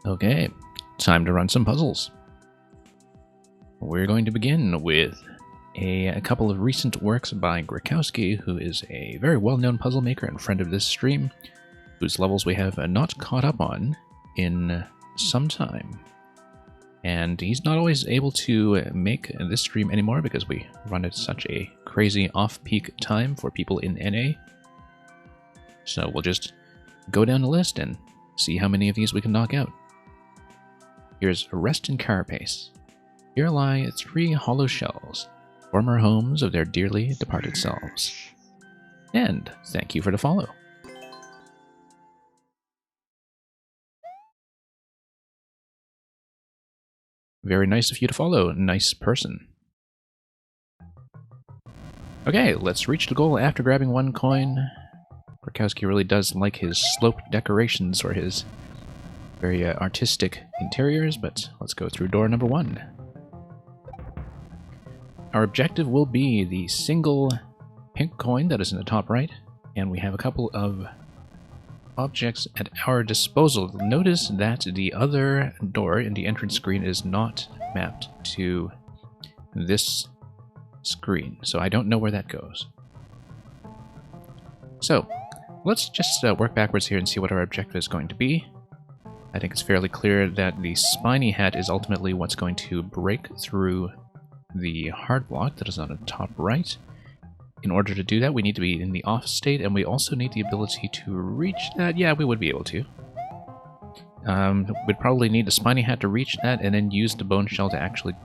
Okay, time to run some puzzles. We're going to begin with a couple of recent works by Grakowski, who is a very well-known puzzle maker and friend of this stream, whose levels we have not caught up on in some time. And he's not always able to make this stream anymore because we run at such a crazy off-peak time for people in NA. So we'll just go down the list and see how many of these we can knock out. Here's Rest in Carapace. Here lie 3 hollow shells, former homes of their dearly departed selves. And thank you for the follow. Very nice of you to follow, nice person. Okay, let's reach the goal after grabbing 1 coin. Grakowski really does like his sloped decorations or his very artistic interiors, but let's go through door number 1. Our objective will be the single pink coin that is in the top right, and we have a couple of objects at our disposal. Notice that the other door in the entrance screen is not mapped to this screen, so I don't know where that goes. So, let's just work backwards here and see what our objective is going to be. I think it's fairly clear that the spiny hat is ultimately what's going to break through the hard block that is on the top right. In order to do that, we need to be in the off state, and we also need the ability to reach that. Yeah, we would be able to. We'd probably need the spiny hat to reach that, and then use the bone shell to actually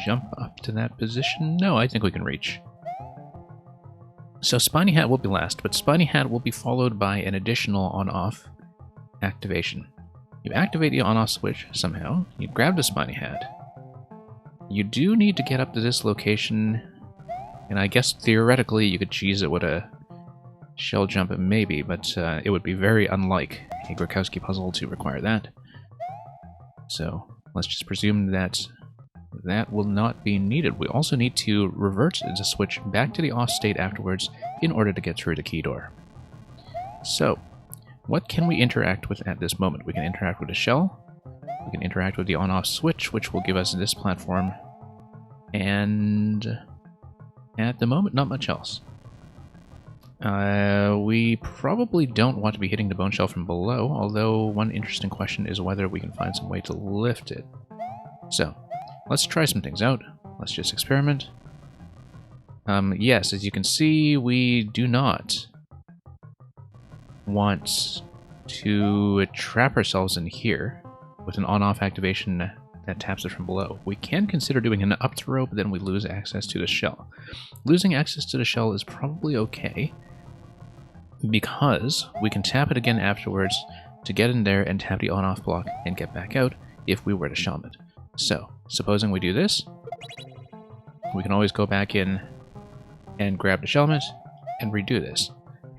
jump up to that position. No, I think we can reach. So spiny hat will be last, but spiny hat will be followed by an additional on-off activation. You activate the on-off switch somehow, you grab the spiny hat. You do need to get up to this location, and I guess theoretically you could cheese it with a shell jump maybe, but it would be very unlike a Grakowski puzzle to require that. So let's just presume that that will not be needed. We also need to revert the switch back to the off state afterwards in order to get through the key door. So, what can we interact with at this moment? We can interact with the shell, we can interact with the on-off switch, which will give us this platform, and at the moment, not much else. We probably don't want to be hitting the bone shell from below, although one interesting question is whether we can find some way to lift it. So, let's try some things out. Let's just experiment. Yes, as you can see, we do not want to trap ourselves in here with an on-off activation that taps it from below. We can consider doing an up throw, but then we lose access to the shell. Losing access to the shell is probably okay, because we can tap it again afterwards to get in there and tap the on-off block and get back out if we were to shell it. So, supposing we do this, we can always go back in and grab the shelmet and redo this.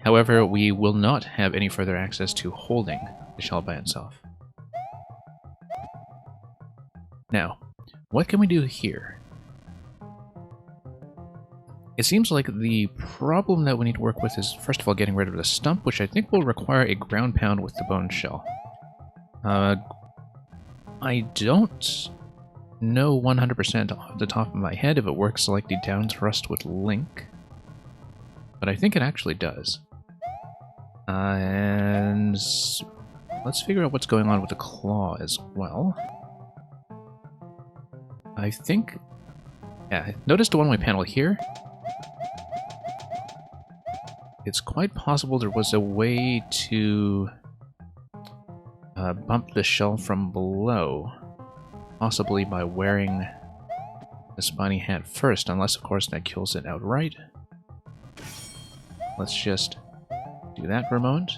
However, we will not have any further access to holding the shell by itself. Now, what can we do here? It seems like the problem that we need to work with is, first of all, getting rid of the stump, which I think will require a ground pound with the bone shell. I don't know 100% off the top of my head if it works like the down thrust with Link, but I think it actually does. And let's figure out what's going on with the claw as well. I think... yeah, notice the one-way panel here. It's quite possible there was a way to bump the shell from below, possibly by wearing the spiny hat first, unless of course that kills it outright. Let's just do that for a moment.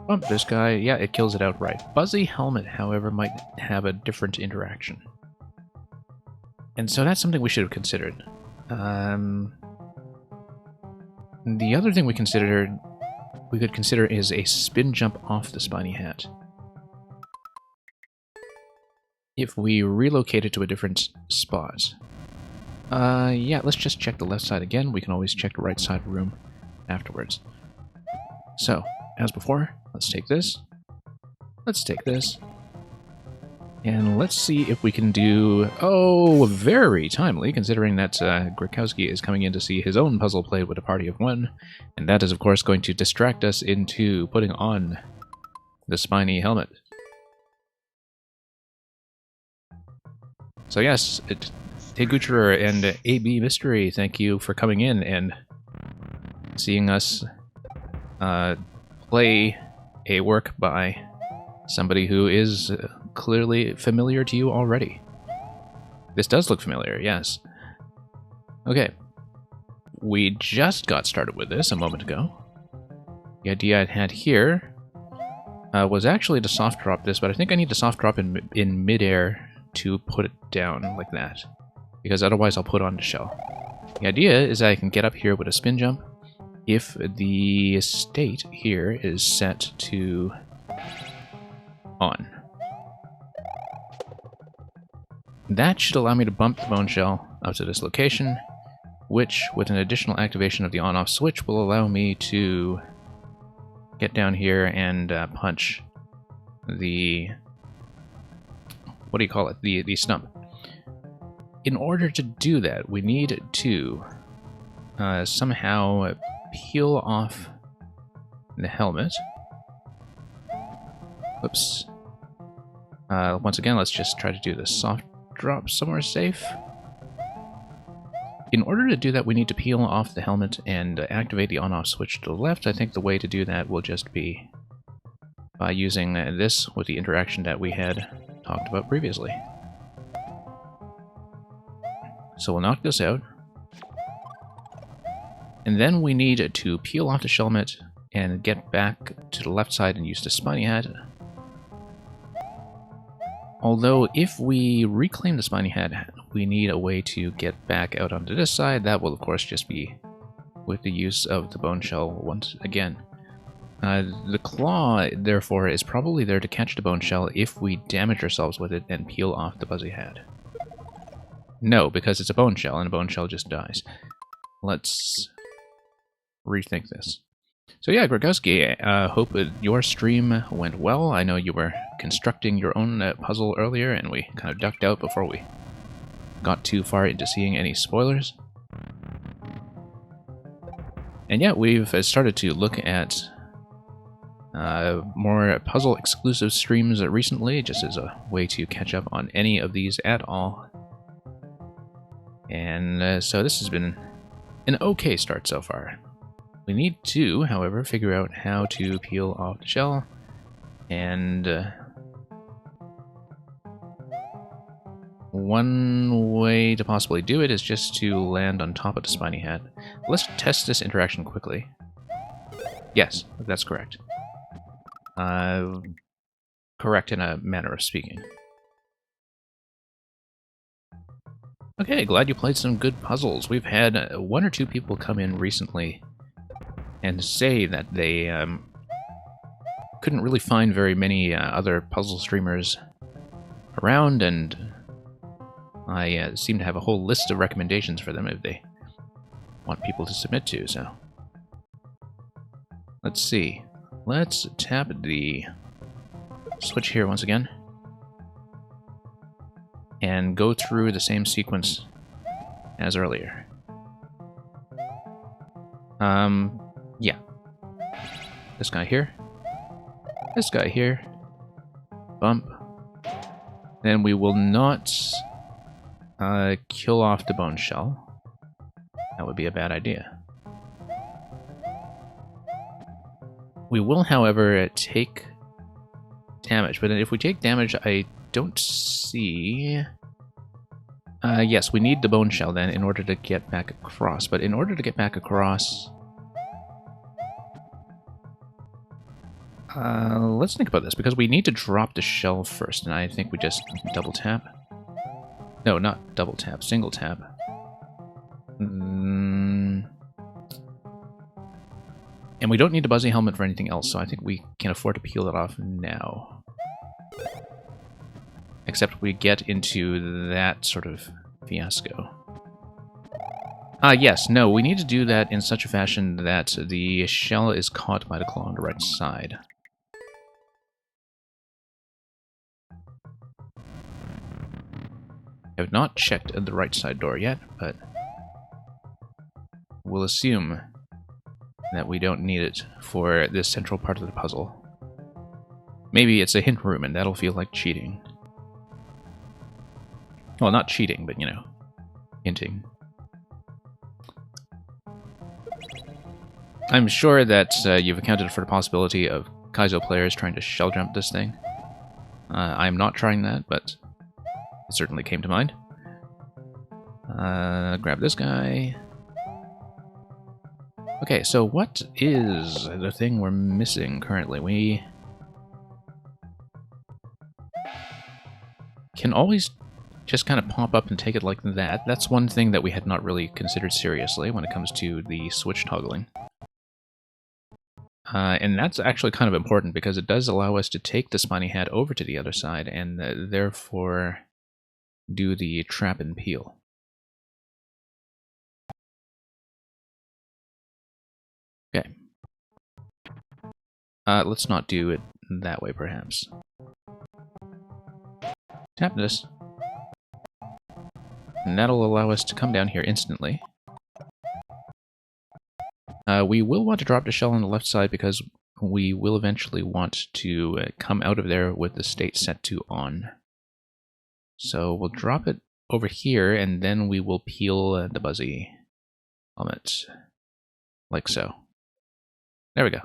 Bump this guy, yeah, it kills it outright. Buzzy helmet, however, might have a different interaction. And so that's something we should have considered. The other thing we could consider is a spin jump off the spiny hat. If we relocate it to a different spot. Yeah, let's just check the left side again. We can always check the right side of the room afterwards. So, as before, let's take this. Let's take this. And let's see if we can do... Oh, very timely, considering that Grakowski is coming in to see his own puzzle played with a party of one. And that is, of course, going to distract us into putting on the spiny helmet. So yes, Tegucherer and AB Mystery, thank you for coming in and seeing us play a work by somebody who is clearly familiar to you already. This does look familiar, yes. Okay. We just got started with this a moment ago. The idea I had here was actually to soft drop this, but I think I need to soft drop in midair to put it down like that, because otherwise I'll put on the shell. The idea is I can get up here with a spin jump if the state here is set to on. That should allow me to bump the bone shell out to this location, which, with an additional activation of the on-off switch, will allow me to get down here and punch the... what do you call it? The stump. In order to do that, we need to somehow peel off the helmet. Whoops. Once again, let's just try to do the soft drop somewhere safe. In order to do that, we need to peel off the helmet and activate the on-off switch to the left. I think the way to do that will just be by using this with the interaction that we had talked about previously. So we'll knock this out. And then we need to peel off the helmet and get back to the left side and use the spiny hat. Although, if we reclaim the spiny hat, we need a way to get back out onto this side. That will, of course, just be with the use of the bone shell once again. The claw, therefore, is probably there to catch the bone shell if we damage ourselves with it and peel off the buzzy hat. No, because it's a bone shell, and a bone shell just dies. Let's rethink this. So yeah, Grakowski, hope your stream went well. I know you were constructing your own puzzle earlier, and we kind of ducked out before we got too far into seeing any spoilers. And yeah, we've started to look at more puzzle-exclusive streams recently, just as a way to catch up on any of these at all. And so this has been an okay start so far. We need to, however, figure out how to peel off the shell, and one way to possibly do it is just to land on top of the spiny hat. Let's test this interaction quickly. Yes, that's correct. Correct in a manner of speaking. Okay, glad you played some good puzzles. We've had one or two people come in recently and say that they couldn't really find very many other puzzle streamers around, and I seem to have a whole list of recommendations for them if they want people to submit to, so... Let's see. Let's tap the switch here once again, and go through the same sequence as earlier. Yeah. This guy here. This guy here. Bump. Then we will not kill off the bone shell. That would be a bad idea. We will, however, take damage, but if we take damage, I don't see... yes, we need the bone shell then in order to get back across, but in order to get back across... let's think about this, because we need to drop the shell first, and I think we just double tap. No, not double tap, single tap. And we don't need the buzzy helmet for anything else, so I think we can afford to peel it off now. Except we get into that sort of fiasco. Yes, no, we need to do that in such a fashion that the shell is caught by the claw on the right side. I have not checked the right side door yet, but we'll assume that we don't need it for this central part of the puzzle. Maybe it's a hint room, and that'll feel like cheating. Well, not cheating, but, you know, hinting. I'm sure that you've accounted for the possibility of Kaizo players trying to shell jump this thing. I'm not trying that, but it certainly came to mind. Grab this guy. Okay, so what is the thing we're missing currently? We can always just kind of pop up and take it like that. That's one thing that we had not really considered seriously when it comes to the switch toggling. And that's actually kind of important because it does allow us to take the Spiny Hat over to the other side and therefore do the trap and peel. Okay. Let's not do it that way, perhaps. Tap this. And that'll allow us to come down here instantly. We will want to drop the shell on the left side because we will eventually want to come out of there with the state set to on. So we'll drop it over here, and then we will peel the Buzzy helmet. Like so. There we go.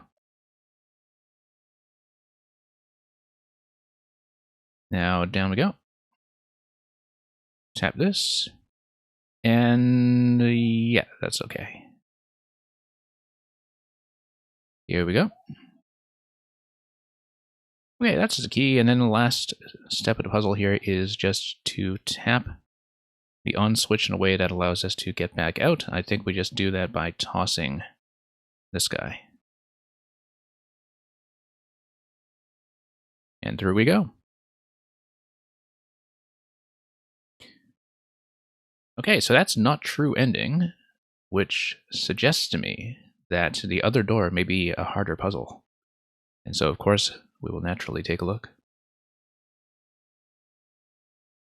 Now down we go. Tap this. And yeah, that's okay. Here we go. Okay, that's the key, and then the last step of the puzzle here is just to tap the on switch in a way that allows us to get back out. I think we just do that by tossing this guy. And through we go. Okay, so that's not true ending, which suggests to me that the other door may be a harder puzzle. And so, of course, we will naturally take a look.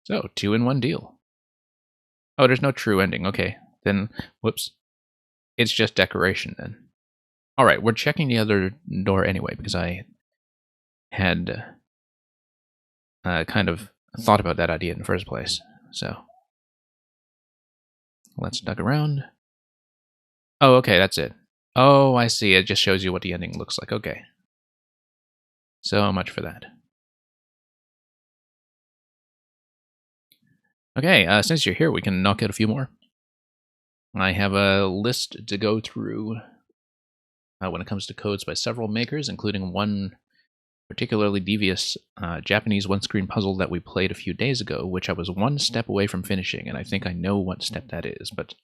So, 2-in-1 deal. Oh, there's no true ending. Okay, then, whoops. It's just decoration, then. Alright, we're checking the other door anyway, because I had kind of thought about that idea in the first place. So, let's duck around. Oh, okay, that's it. Oh, I see. It just shows you what the ending looks like. Okay. So much for that. Okay, since you're here, we can knock out a few more. I have a list to go through when it comes to codes by several makers, including one particularly devious Japanese one-screen puzzle that we played a few days ago, which I was one step away from finishing, and I think I know what step that is, but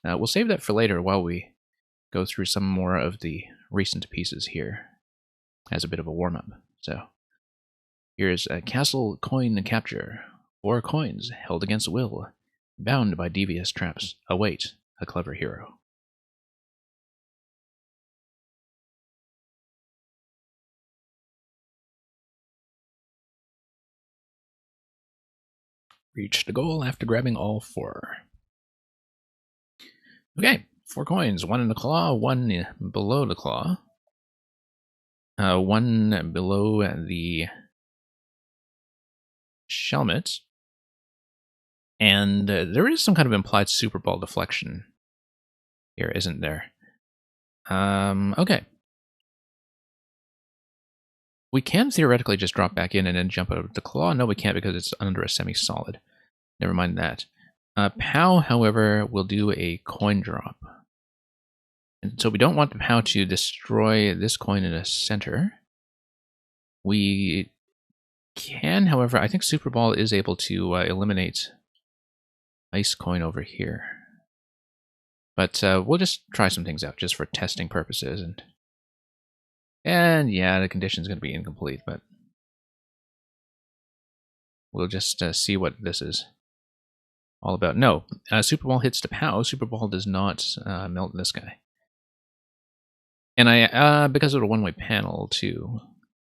we'll save that for later while we go through some more of the recent pieces here as a bit of a warm-up. So, here's a castle coin capture. 4 coins held against will, bound by devious traps, await a clever hero. Reach the goal after grabbing all 4. Okay, 4 coins. 1 in the claw, 1 below the claw. 1 below the Shelmet. And there is some kind of implied Super Ball deflection here, isn't there? Okay. We can theoretically just drop back in and then jump out of the claw. No, we can't because it's under a semi-solid. Never mind that. POW, however, will do a coin drop. And so we don't want the POW to destroy this coin in the center. We can, however, I think Super Ball is able to eliminate Ice coin over here. But we'll just try some things out just for testing purposes. And yeah, the condition's going to be incomplete, but we'll just see what this is all about. No, Super Ball hits the POW. Super Ball does not melt this guy. And I, because of the one-way panel too,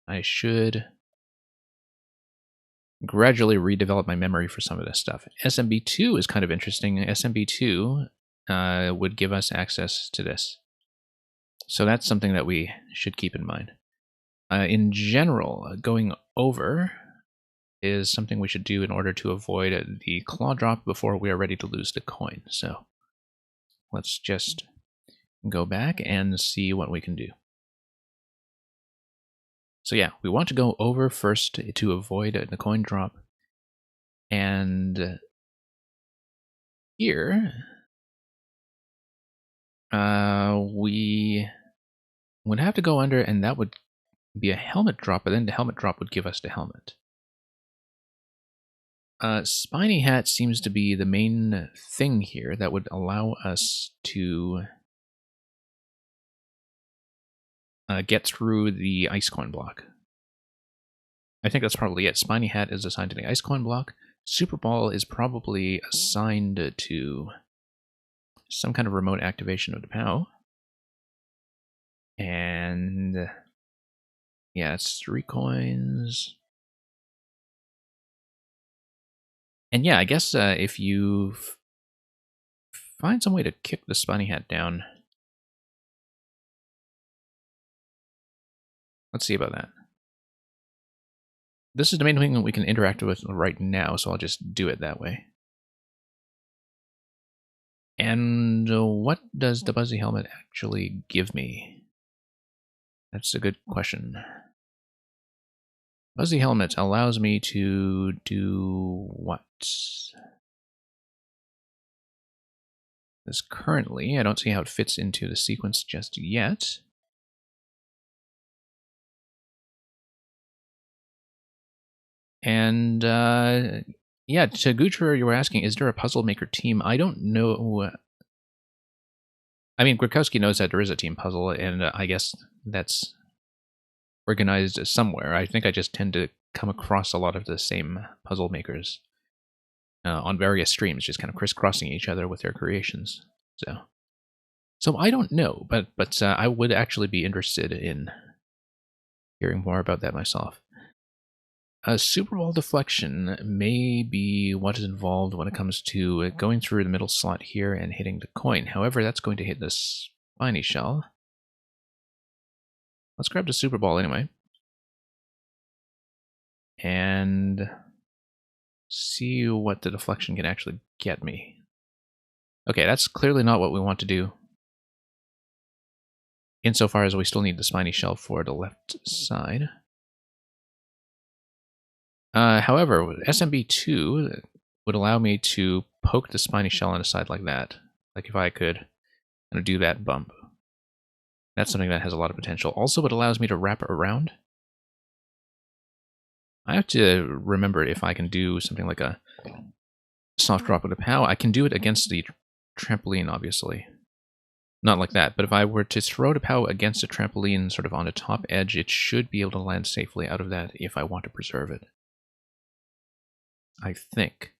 I should gradually redevelop my memory for some of this stuff. SMB2 is kind of interesting. SMB2 would give us access to this. So that's something that we should keep in mind. In general, going over is something we should do in order to avoid the claw drop before we are ready to lose the coin. So let's just go back and see what we can do. So yeah, we want to go over first to avoid the coin drop. And here, we would have to go under, and that would be a helmet drop, but then the helmet drop would give us the helmet. Spiny Hat seems to be the main thing here that would allow us to get through the ice coin block. I think that's probably it. Spiny Hat is assigned to the ice coin block. Super Ball is probably assigned to some kind of remote activation of the POW. And yeah, it's 3 coins. And yeah, I guess if you find some way to kick the Spiny Hat down. Let's see about that. This is the main thing that we can interact with right now, so I'll just do it that way. And what does the Buzzy Helmet actually give me? That's a good question. Buzzy Helmet allows me to do what? Because currently, I don't see how it fits into the sequence just yet. And yeah, to Gutra, you were asking, is there a puzzle maker team? I don't know. I mean, Grukowski knows that there is a team puzzle, and I guess that's organized somewhere. I think I just tend to come across a lot of the same puzzle makers on various streams, just kind of crisscrossing each other with their creations. So I don't know, but I would actually be interested in hearing more about that myself. A Super Ball deflection may be what is involved when it comes to going through the middle slot here and hitting the coin. However, that's going to hit the spiny shell. Let's grab the Super Ball anyway. And see what the deflection can actually get me. Okay, that's clearly not what we want to do. Insofar as we still need the spiny shell for the left side. However, SMB2 would allow me to poke the spiny shell on the side like that. Like if I could do that bump. That's something that has a lot of potential. Also, it allows me to wrap around. I have to remember if I can do something like a soft drop with a POW. I can do it against the trampoline, obviously. Not like that, but if I were to throw the POW against a trampoline sort of on the top edge, it should be able to land safely out of that if I want to preserve it. I think.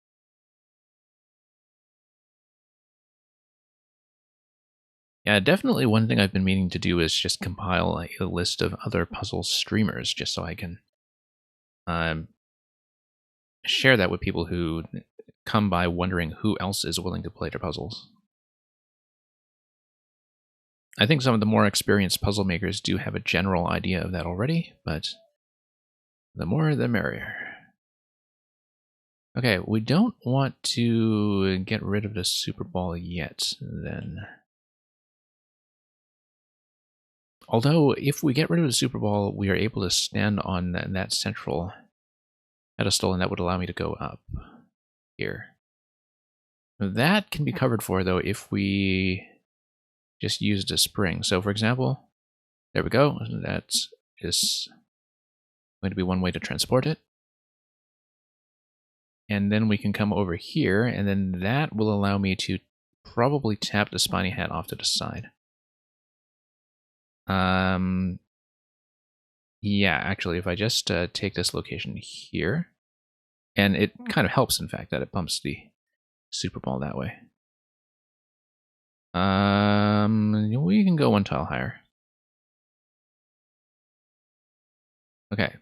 Yeah, definitely one thing I've been meaning to do is just compile a list of other puzzle streamers, just so I can share that with people who come by wondering who else is willing to play their puzzles. I think some of the more experienced puzzle makers do have a general idea of that already, but the more the merrier. Okay, we don't want to get rid of the Super Ball yet, then. Although, if we get rid of the Super Ball, we are able to stand on that central pedestal, and that would allow me to go up here. That can be covered for, though, if we just used a spring. So, for example, there we go. That is going to be one way to transport it. And then we can come over here, and then that will allow me to probably tap the spiny hat off to the side. Yeah, actually, if I just take this location here, and it kind of helps, in fact, that it bumps the Super Ball that way. We can go one tile higher. Okay.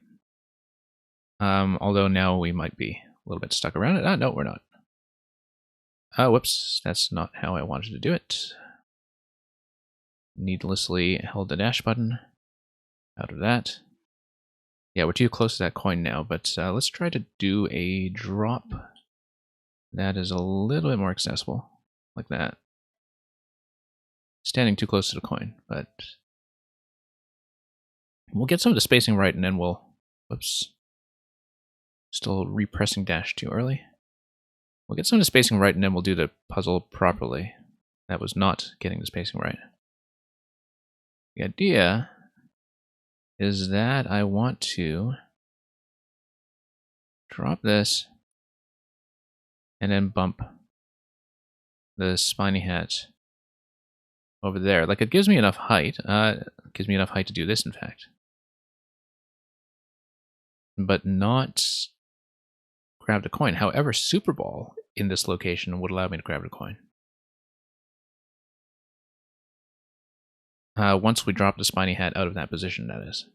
Although now we might be a little bit stuck around it. Ah, no, we're not. Whoops, that's not how I wanted to do it. Needlessly held the dash button out of that. Yeah, we're too close to that coin now, but let's try to do a drop that is a little bit more accessible, like that. Standing too close to the coin, but we'll get some of the spacing right, and then we'll... Whoops. Still repressing dash too early. We'll get some of the spacing right, and then we'll do the puzzle properly. That was not getting the spacing right. The idea is that I want to drop this and then bump the spiny hat over there. Like, it gives me enough height. It gives me enough height to do this, in fact. But not grab the coin. However, Super Ball in this location would allow me to grab the coin. Once we drop the spiny hat out of that position, that is.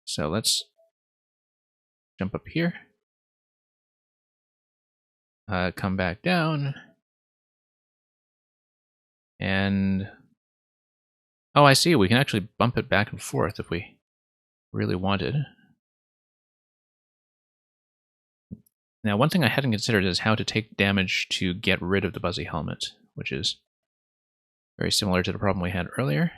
So let's jump up here. Come back down. And... oh, I see. We can actually bump it back and forth if we really wanted. Now, one thing I hadn't considered is how to take damage to get rid of the Buzzy Helmet, which is very similar to the problem we had earlier.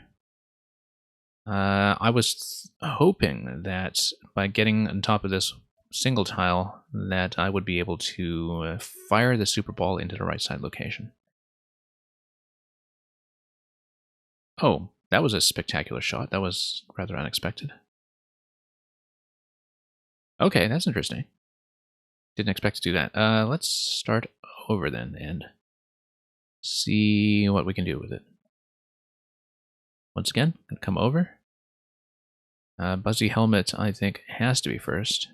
I was hoping that by getting on top of this single tile that I would be able to fire the Super Ball into the right side location. Oh, that was a spectacular shot. That was rather unexpected. Okay, that's interesting. Didn't expect to do that. Let's start over then and see what we can do with it. Once again, come over. Buzzy Helmet, I think, has to be first.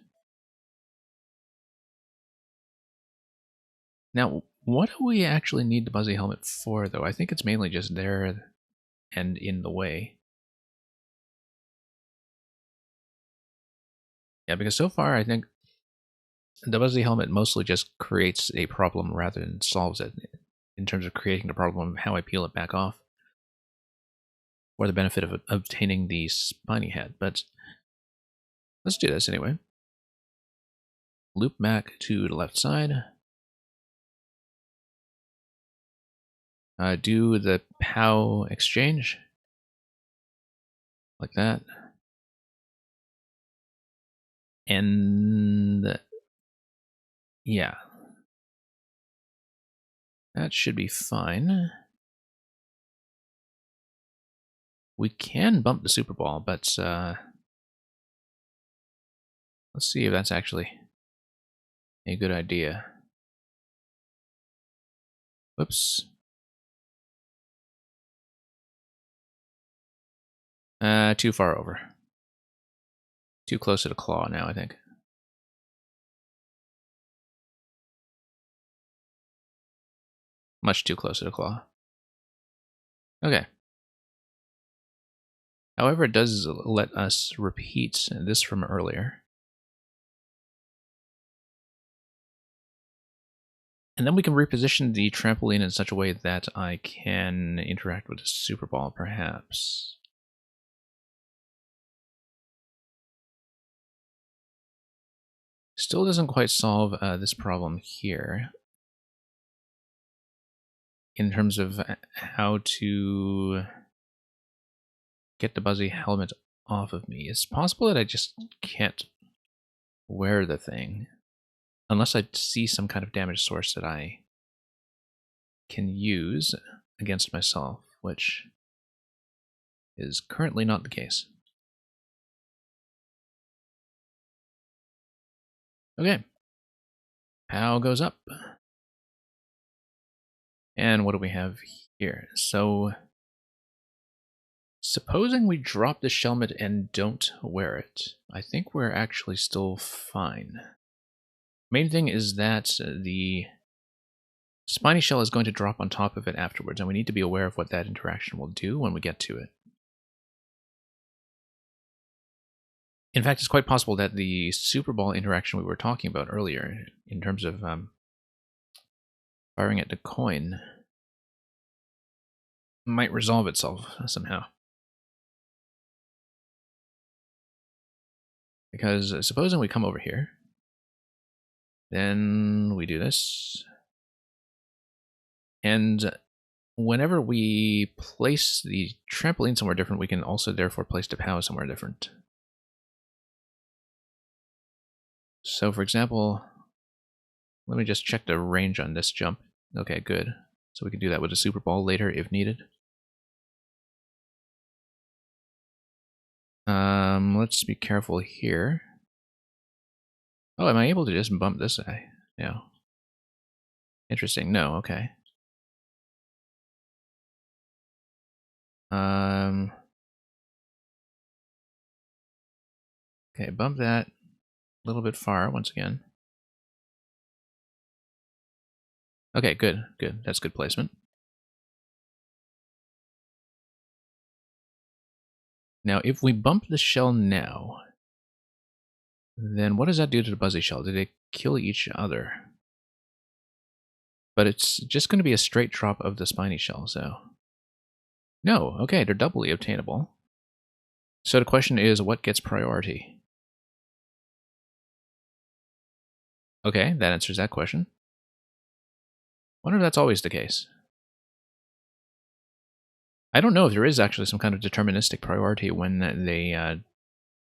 Now, what do we actually need the Buzzy Helmet for, though? I think it's mainly just there and in the way. Yeah, because so far I think the Buzzy Helmet mostly just creates a problem rather than solves it, in terms of creating the problem of how I peel it back off, for the benefit of obtaining the spiny head. But let's do this anyway. Loop back to the left side. Do the POW exchange. Like that. And yeah. That should be fine. We can bump the Super Ball, but let's see if that's actually a good idea. Whoops. Too far over. Too close to the claw now, I think. Much too close to the claw. Okay. However, it does let us repeat this from earlier. And then we can reposition the trampoline in such a way that I can interact with the Super Ball, perhaps. Still doesn't quite solve this problem here, in terms of how to get the Buzzy Helmet off of me. It's possible that I just can't wear the thing, unless I see some kind of damage source that I can use against myself, which is currently not the case. Okay. POW goes up. And what do we have here? So, supposing we drop the Shelmet and don't wear it, I think we're actually still fine. Main thing is that the spiny shell is going to drop on top of it afterwards, and we need to be aware of what that interaction will do when we get to it. In fact, it's quite possible that the Super Ball interaction we were talking about earlier, in terms of firing at the coin, might resolve itself somehow. Because supposing we come over here, then we do this, and whenever we place the trampoline somewhere different, we can also therefore place the POW somewhere different. So for example, let me just check the range on this jump. Okay, good. So we can do that with a Super Ball later if needed. Let's be careful here. Oh, am I able to just bump this guy? No. Interesting. No, okay. Okay, bump that a little bit far once again. Okay, good, good. That's good placement. Now, if we bump the shell now, then what does that do to the Buzzy shell? Do they kill each other? But it's just going to be a straight drop of the Spiny shell, so... No, okay, they're doubly obtainable. So the question is, what gets priority? Okay, that answers that question. Wonder if that's always the case. I don't know if there is actually some kind of deterministic priority when they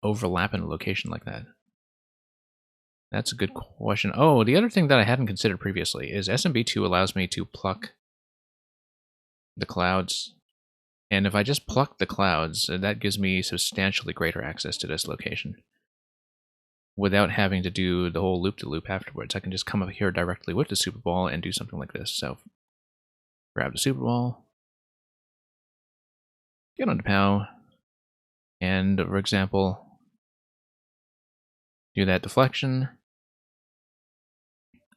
overlap in a location like that. That's a good question. Oh, the other thing that I hadn't considered previously is SMB2 allows me to pluck the clouds. And if I just pluck the clouds, that gives me substantially greater access to this location. Without having to do the whole loop-to-loop afterwards. I can just come up here directly with the Super Ball and do something like this. So, grab the Super Ball, get onto POW, and, for example, do that deflection.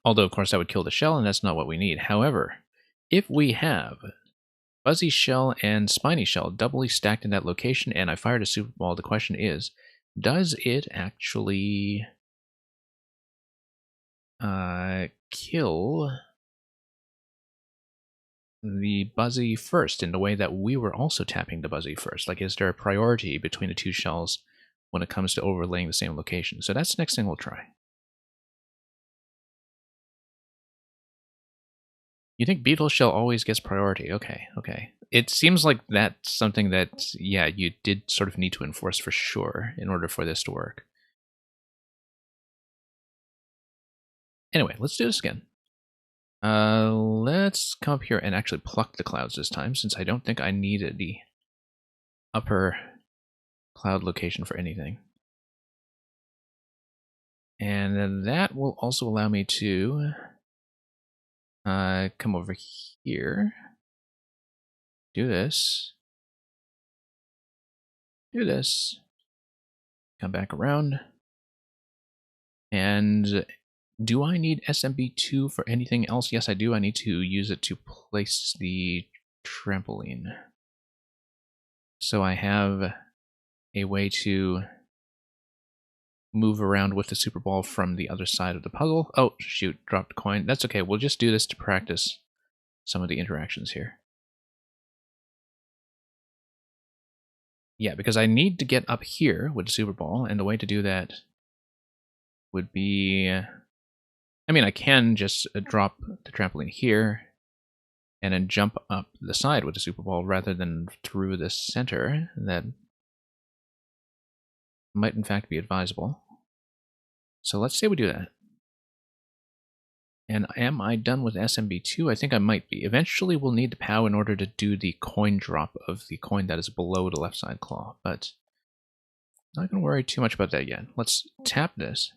Although, of course, that would kill the shell, and that's not what we need. However, if we have Buzzy shell and Spiny shell doubly stacked in that location, and I fired a Super Ball, the question is, does it actually kill the Buzzy first in the way that we were also tapping the Buzzy first? Like, is there a priority between the two shells when it comes to overlaying the same location? So that's the next thing we'll try. You think Beetle Shell always gets priority? Okay, okay. It seems like that's something that, yeah, you did sort of need to enforce for sure in order for this to work. Anyway, let's do this again. Let's come up here and actually pluck the clouds this time, since I don't think I needed the upper cloud location for anything. And then that will also allow me to come over here, do this, come back around, and do I need SMB2 for anything else? Yes, I do. I need to use it to place the trampoline. So I have a way to move around with the Super Ball from the other side of the puzzle. Oh, shoot, dropped a coin. That's okay. We'll just do this to practice some of the interactions here. Yeah, because I need to get up here with the Super Ball, and the way to do that would be... I mean, I can just drop the trampoline here and then jump up the side with the Super Ball rather than through the center. That might in fact be advisable. So let's say we do that. And am I done with SMB2? I think I might be. Eventually we'll need the POW in order to do the coin drop of the coin that is below the left side claw, but I'm not going to worry too much about that yet. Let's tap this.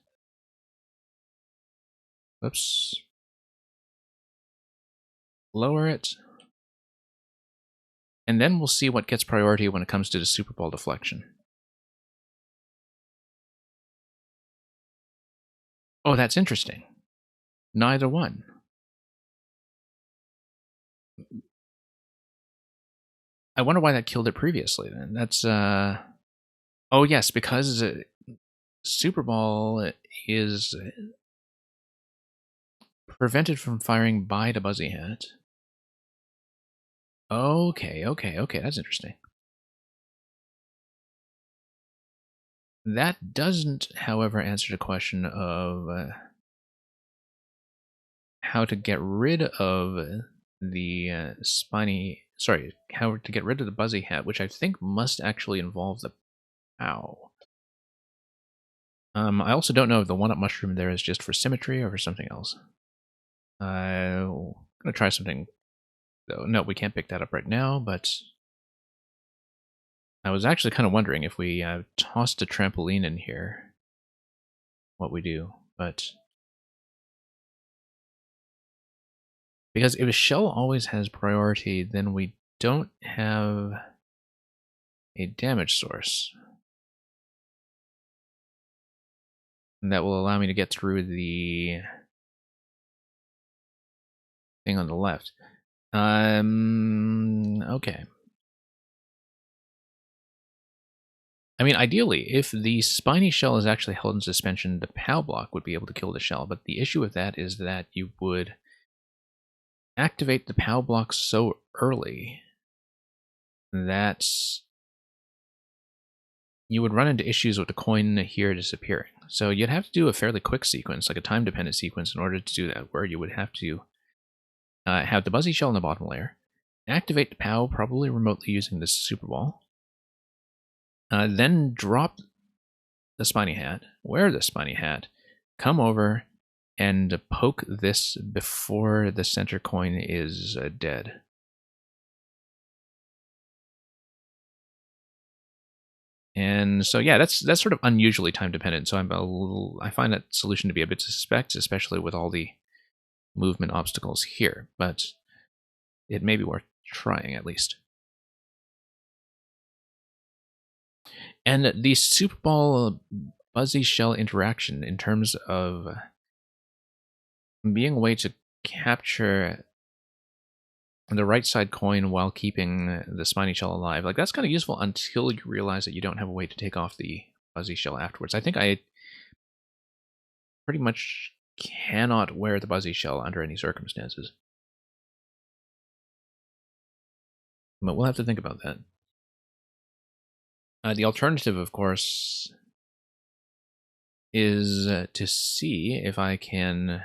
Oops. Lower it. And then we'll see what gets priority when it comes to the Super Ball deflection. Oh, that's interesting. Neither one. I wonder why that killed it previously then. That's, oh yes, because Super Ball is prevented from firing by the Buzzy Hat. Okay, that's interesting. That doesn't, however, answer the question of how to get rid of the how to get rid of the Buzzy Hat, which I think must actually involve the POW. I also don't know if the one-up mushroom there is just for symmetry or for something else. I'm gonna try something though. No, we can't pick that up right now, but I was actually kind of wondering if we tossed a trampoline in here, what we do, but because if a shell always has priority, then we don't have a damage source. And that will allow me to get through the thing on the left. Okay. I mean, ideally, if the spiny shell is actually held in suspension, the POW block would be able to kill the shell, but the issue with that is that you would activate the POW block so early that you would run into issues with the coin here disappearing. So you'd have to do a fairly quick sequence, like a time-dependent sequence, in order to do that, where you would have to have the Buzzy Shell in the bottom layer, activate the POW, probably remotely using this Super Ball, then drop the Spiny Hat, wear the Spiny Hat, come over, and poke this before the center coin is dead. And so yeah, that's sort of unusually time dependent. So I find that solution to be a bit suspect, especially with all the movement obstacles here. But it may be worth trying at least. And the Super Ball Buzzy Shell interaction, in terms of being a way to capture the right side coin while keeping the Spiny Shell alive, like that's kind of useful until you realize that you don't have a way to take off the Buzzy Shell afterwards. I think I pretty much cannot wear the Buzzy Shell under any circumstances. But we'll have to think about that. The alternative, of course, is to see if I can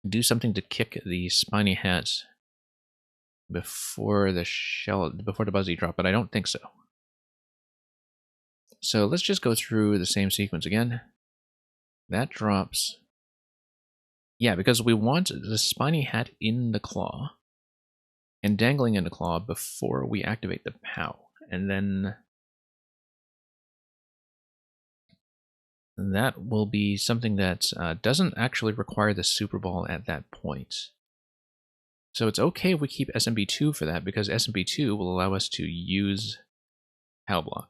do something to kick the Spiny Hat before the Buzzy drop, but I don't think so. So let's just go through the same sequence again. That drops. Yeah, because we want the Spiny Hat in the claw and dangling in the claw before we activate the POW. And then that will be something that doesn't actually require the Super Ball at that point. So it's okay if we keep SMB2 for that, because SMB2 will allow us to use POW block.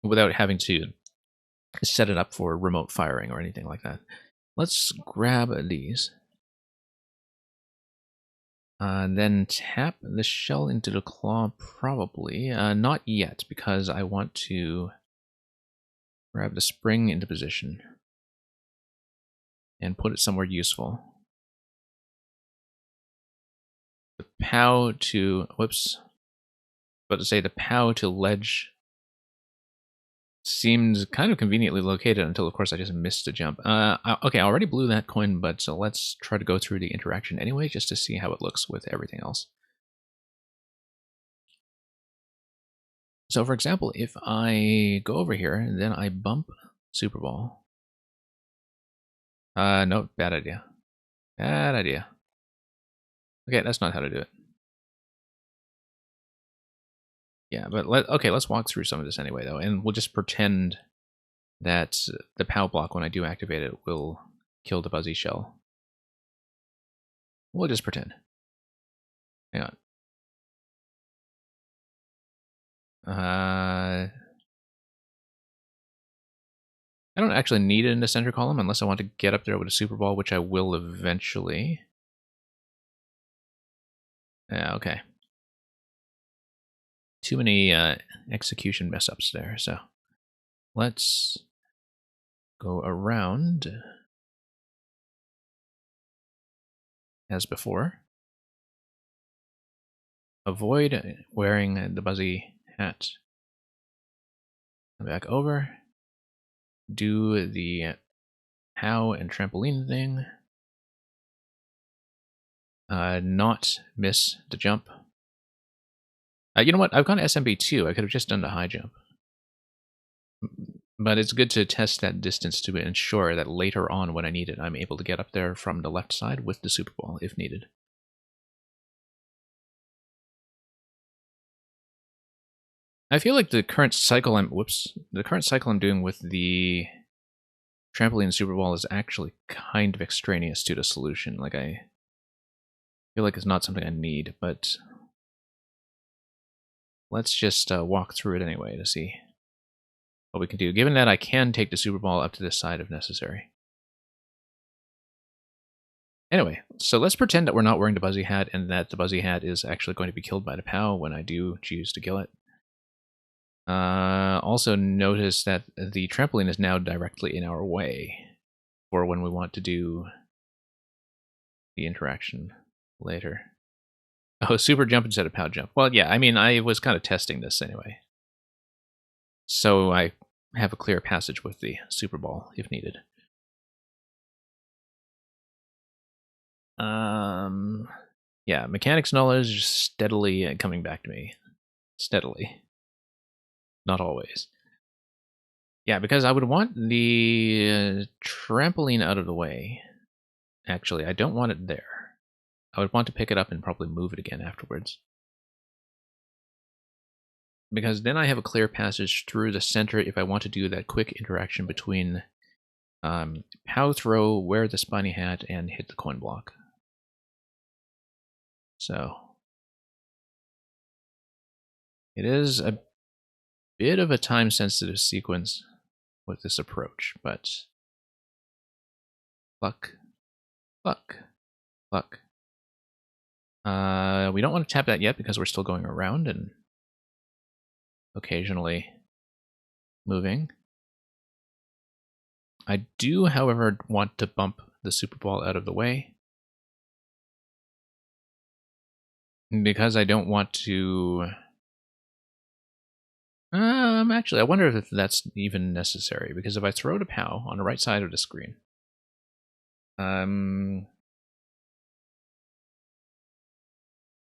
Without having to set it up for remote firing or anything like that. Let's grab these. Then tap the shell into the claw, probably. Not yet, because I want to grab the spring into position and put it somewhere useful. The POW to, whoops, about to say the POW to ledge seemed kind of conveniently located until, of course, I just missed a jump. Okay, I already blew that coin, but so let's try to go through the interaction anyway, just to see how it looks with everything else. So, for example, if I go over here and then I bump Super Ball. No, bad idea. Bad idea. Okay, that's not how to do it. Yeah, but let's walk through some of this anyway, though, and we'll just pretend that the POW block, when I do activate it, will kill the Buzzy Shell. We'll just pretend. Hang on. I don't actually need it in the center column unless I want to get up there with a Super Ball, which I will eventually. Yeah, okay. too many execution mess-ups there, so let's go around as before. Avoid wearing the Buzzy hat. Come back over. Do the POW and trampoline thing. Not miss the jump. You know what? I've gone SMB2. I could have just done the high jump. But it's good to test that distance to ensure that later on when I need it, I'm able to get up there from the left side with the Super Ball if needed. I feel like the current cycle I'm doing with the trampoline Super Ball is actually kind of extraneous to the solution. Like, I feel like it's not something I need, but let's just walk through it anyway to see what we can do, given that I can take the Super Ball up to this side if necessary. Anyway, so let's pretend that we're not wearing the Buzzy hat and that the Buzzy hat is actually going to be killed by the POW when I do choose to kill it. Also notice that the trampoline is now directly in our way for when we want to do the interaction later. Oh, super jump instead of POW jump. Well, yeah, I mean, I was kind of testing this anyway. So I have a clear passage with the Super Ball if needed. Yeah, mechanics knowledge is steadily coming back to me. Steadily. Not always. Yeah, because I would want the trampoline out of the way. Actually, I don't want it there. I would want to pick it up and probably move it again afterwards. Because then I have a clear passage through the center if I want to do that quick interaction between POW throw, wear the spiny hat, and hit the coin block. So it is a bit of a time-sensitive sequence with this approach, but luck, luck, luck. We don't want to tap that yet because we're still going around and occasionally moving. I do, however, want to bump the Super Ball out of the way because I don't want to... actually, I wonder if that's even necessary, because if I throw the POW on the right side of the screen,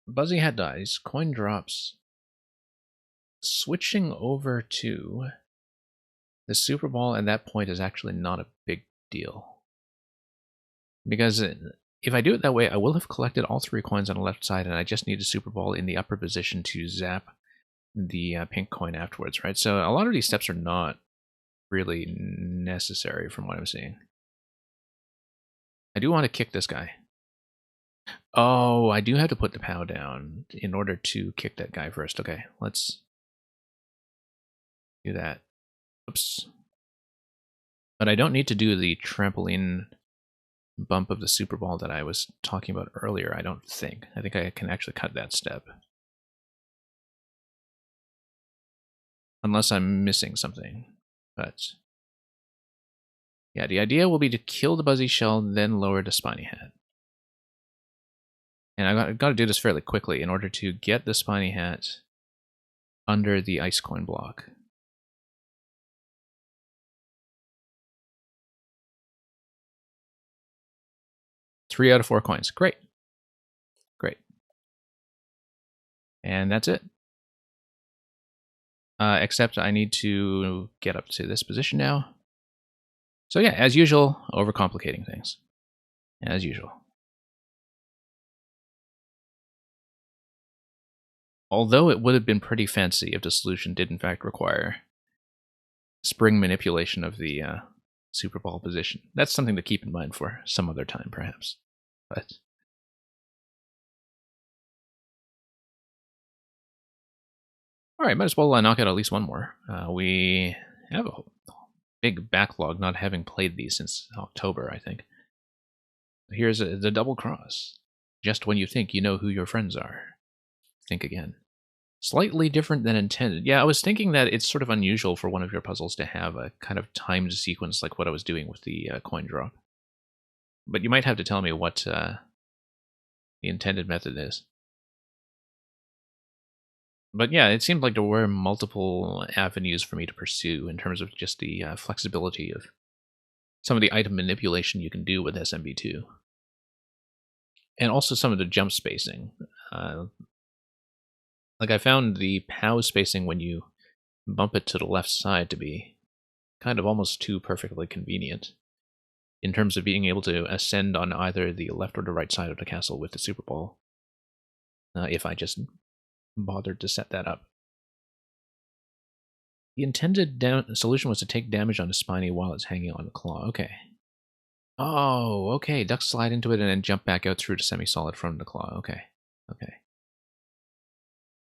Buzzy hat dies, coin drops. Switching over to the Super Ball at that point is actually not a big deal. Because if I do it that way, I will have collected all 3 coins on the left side, and I just need a Super Ball in the upper position to zap the pink coin afterwards, right? So a lot of these steps are not really necessary from what I'm seeing. I do want to kick this guy. Oh, I do have to put the POW down in order to kick that guy first. Okay, let's do that. Oops. But I don't need to do the trampoline bump of the Super Ball that I was talking about earlier, I don't think. I think I can actually cut that step. Unless I'm missing something. But yeah, the idea will be to kill the Buzzy Shell, then lower the Spiny Hat. And I've got to do this fairly quickly in order to get the Spiny Hat under the Ice Coin block. Three out of 4 coins. Great. Great. And that's it. Except I need to get up to this position now. So yeah, as usual, overcomplicating things. As usual. Although it would have been pretty fancy if the solution did in fact require spring manipulation of the Super Ball position. That's something to keep in mind for some other time, perhaps. But all right, might as well knock out at least one more. We have a big backlog, not having played these since October, I think. Here's the double cross. Just when you think you know who your friends are, think again. Slightly different than intended. Yeah, I was thinking that it's sort of unusual for one of your puzzles to have a kind of timed sequence like what I was doing with the coin drop. But you might have to tell me what the intended method is. But yeah, it seemed like there were multiple avenues for me to pursue in terms of just the flexibility of some of the item manipulation you can do with SMB2. And also some of the jump spacing. Like I found the POW spacing when you bump it to the left side to be kind of almost too perfectly convenient in terms of being able to ascend on either the left or the right side of the castle with the Super Ball. If I just bothered to set that up. The intended solution was to take damage on the Spiny while it's hanging on the claw. Okay. Oh, okay. Duck slide into it and then jump back out through the semi-solid from the claw. Okay. Okay.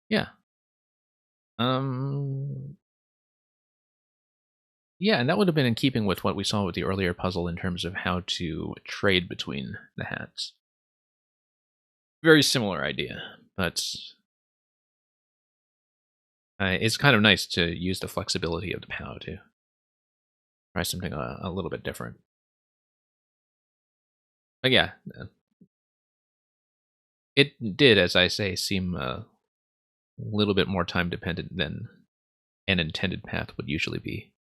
Yeah. Yeah, and that would have been in keeping with what we saw with the earlier puzzle in terms of how to trade between the hats. Very similar idea, but it's kind of nice to use the flexibility of the POW to try something a little bit different. But yeah, it did, as I say, seem a little bit more time dependent than an intended path would usually be.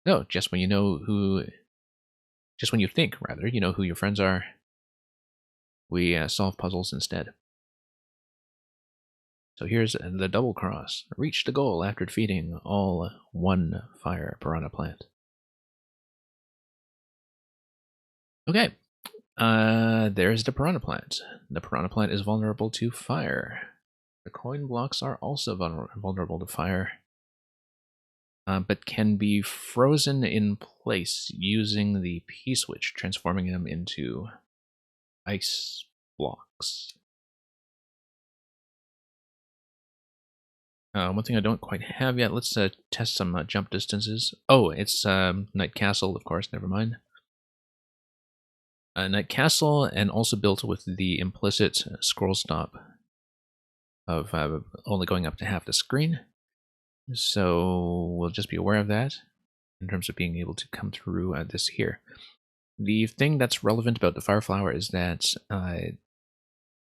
No, just when you know who, just when you think, rather, you know who your friends are, we solve puzzles instead. So here's the double cross. Reach the goal after defeating all one fire piranha plant. Okay, there's the piranha plant. The piranha plant is vulnerable to fire. The coin blocks are also vulnerable to fire, but can be frozen in place using the P-switch, transforming them into ice blocks. One thing I don't quite have yet, let's test some jump distances. Oh, it's Night Castle, of course, never mind. Night Castle, and also built with the implicit scroll stop of only going up to half the screen. So we'll just be aware of that in terms of being able to come through this here. The thing that's relevant about the Fire Flower is that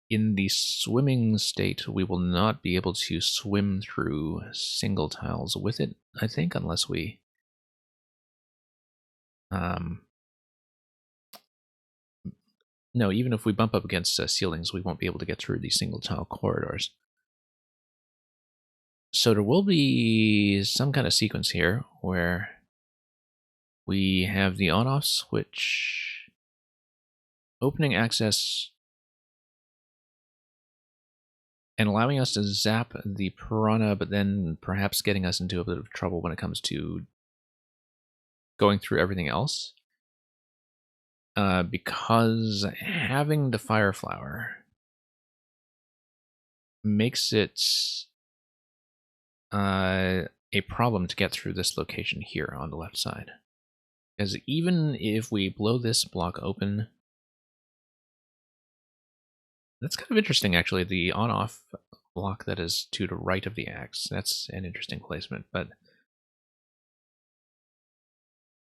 in the swimming state, we will not be able to swim through single tiles with it, I think, unless we no, even if we bump up against ceilings, we won't be able to get through these single tile corridors. So there will be some kind of sequence here where we have the on-off switch opening access and allowing us to zap the piranha, but then perhaps getting us into a bit of trouble when it comes to going through everything else. Because having the Fire Flower makes it a problem to get through this location here on the left side. Because even if we blow this block open, that's kind of interesting actually, the on-off block that is to the right of the axe. That's an interesting placement, but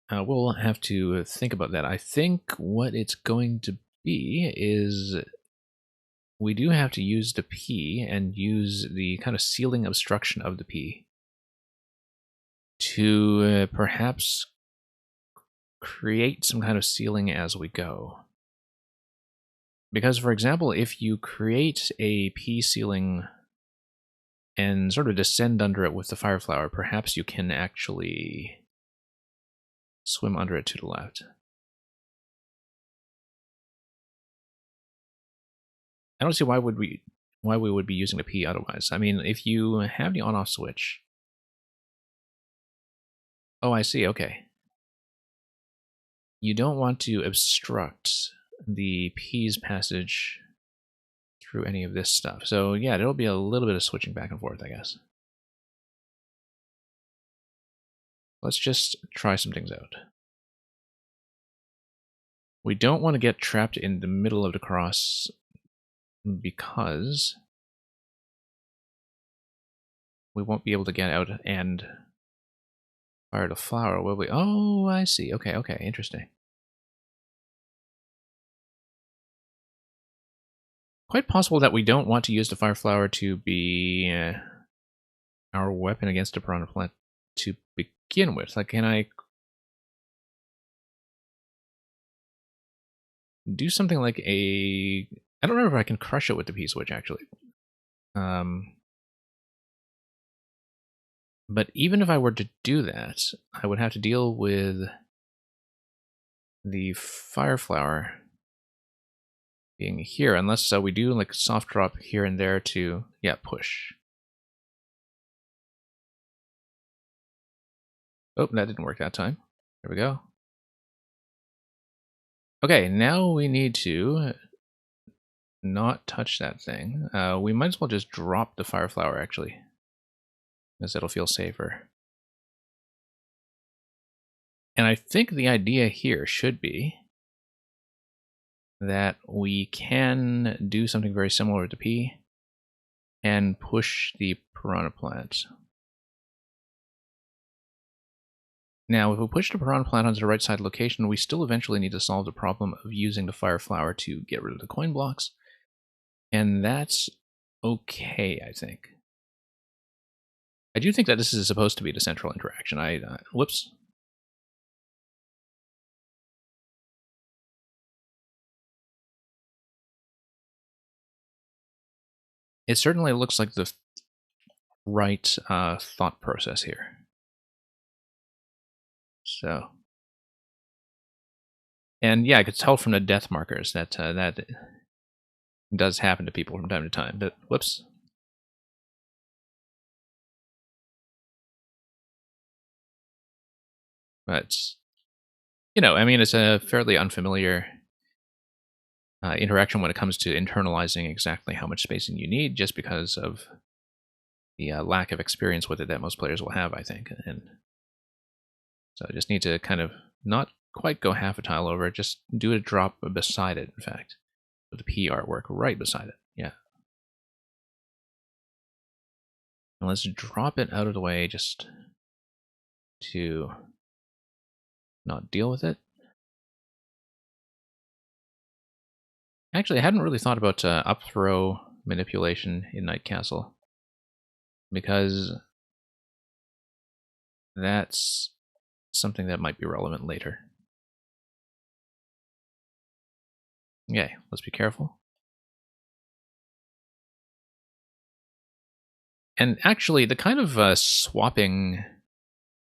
we'll have to think about that. I think what it's going to be is we do have to use the P and use the kind of ceiling obstruction of the P to perhaps create some kind of ceiling as we go. Because, for example, if you create a P ceiling and sort of descend under it with the Fire Flower, perhaps you can actually swim under it to the left. I don't see why we would be using the P otherwise. I mean, if you have the on-off switch. Oh, I see. Okay. You don't want to obstruct the P's passage through any of this stuff. So yeah, there'll be a little bit of switching back and forth, I guess. Let's just try some things out. We don't want to get trapped in the middle of the cross because we won't be able to get out and fire the flower, will we? Oh, I see. Okay, okay, interesting. Quite possible that we don't want to use the fire flower to be our weapon against the piranha plant to begin with. Like, can I do something like a... I don't remember if I can crush it with the P-switch, actually. But even if I were to do that, I would have to deal with the fire flower being here, unless we do like soft drop here and there to, yeah, push. Oh, that didn't work that time. There we go. Okay, now we need to not touch that thing. We might as well just drop the fire flower, actually, because it'll feel safer. And I think the idea here should be that we can do something very similar to P and push the piranha plant. Now, if we push the piranha plant onto the right side location, we still eventually need to solve the problem of using the fire flower to get rid of the coin blocks. And that's okay, I think. I do think that this is supposed to be the central interaction. Whoops. It certainly looks like the right thought process here. So, and yeah, I could tell from the death markers that that does happen to people from time to time. But whoops. But you know, I mean, it's a fairly unfamiliar interaction when it comes to internalizing exactly how much spacing you need, just because of the lack of experience with it that most players will have, I think. And so I just need to kind of not quite go half a tile over, just do a drop beside it, in fact, with the P artwork right beside it. Yeah. And let's drop it out of the way just to not deal with it. Actually, I hadn't really thought about up throw manipulation in Night Castle, because that's something that might be relevant later. Okay, let's be careful. And actually, the kind of swapping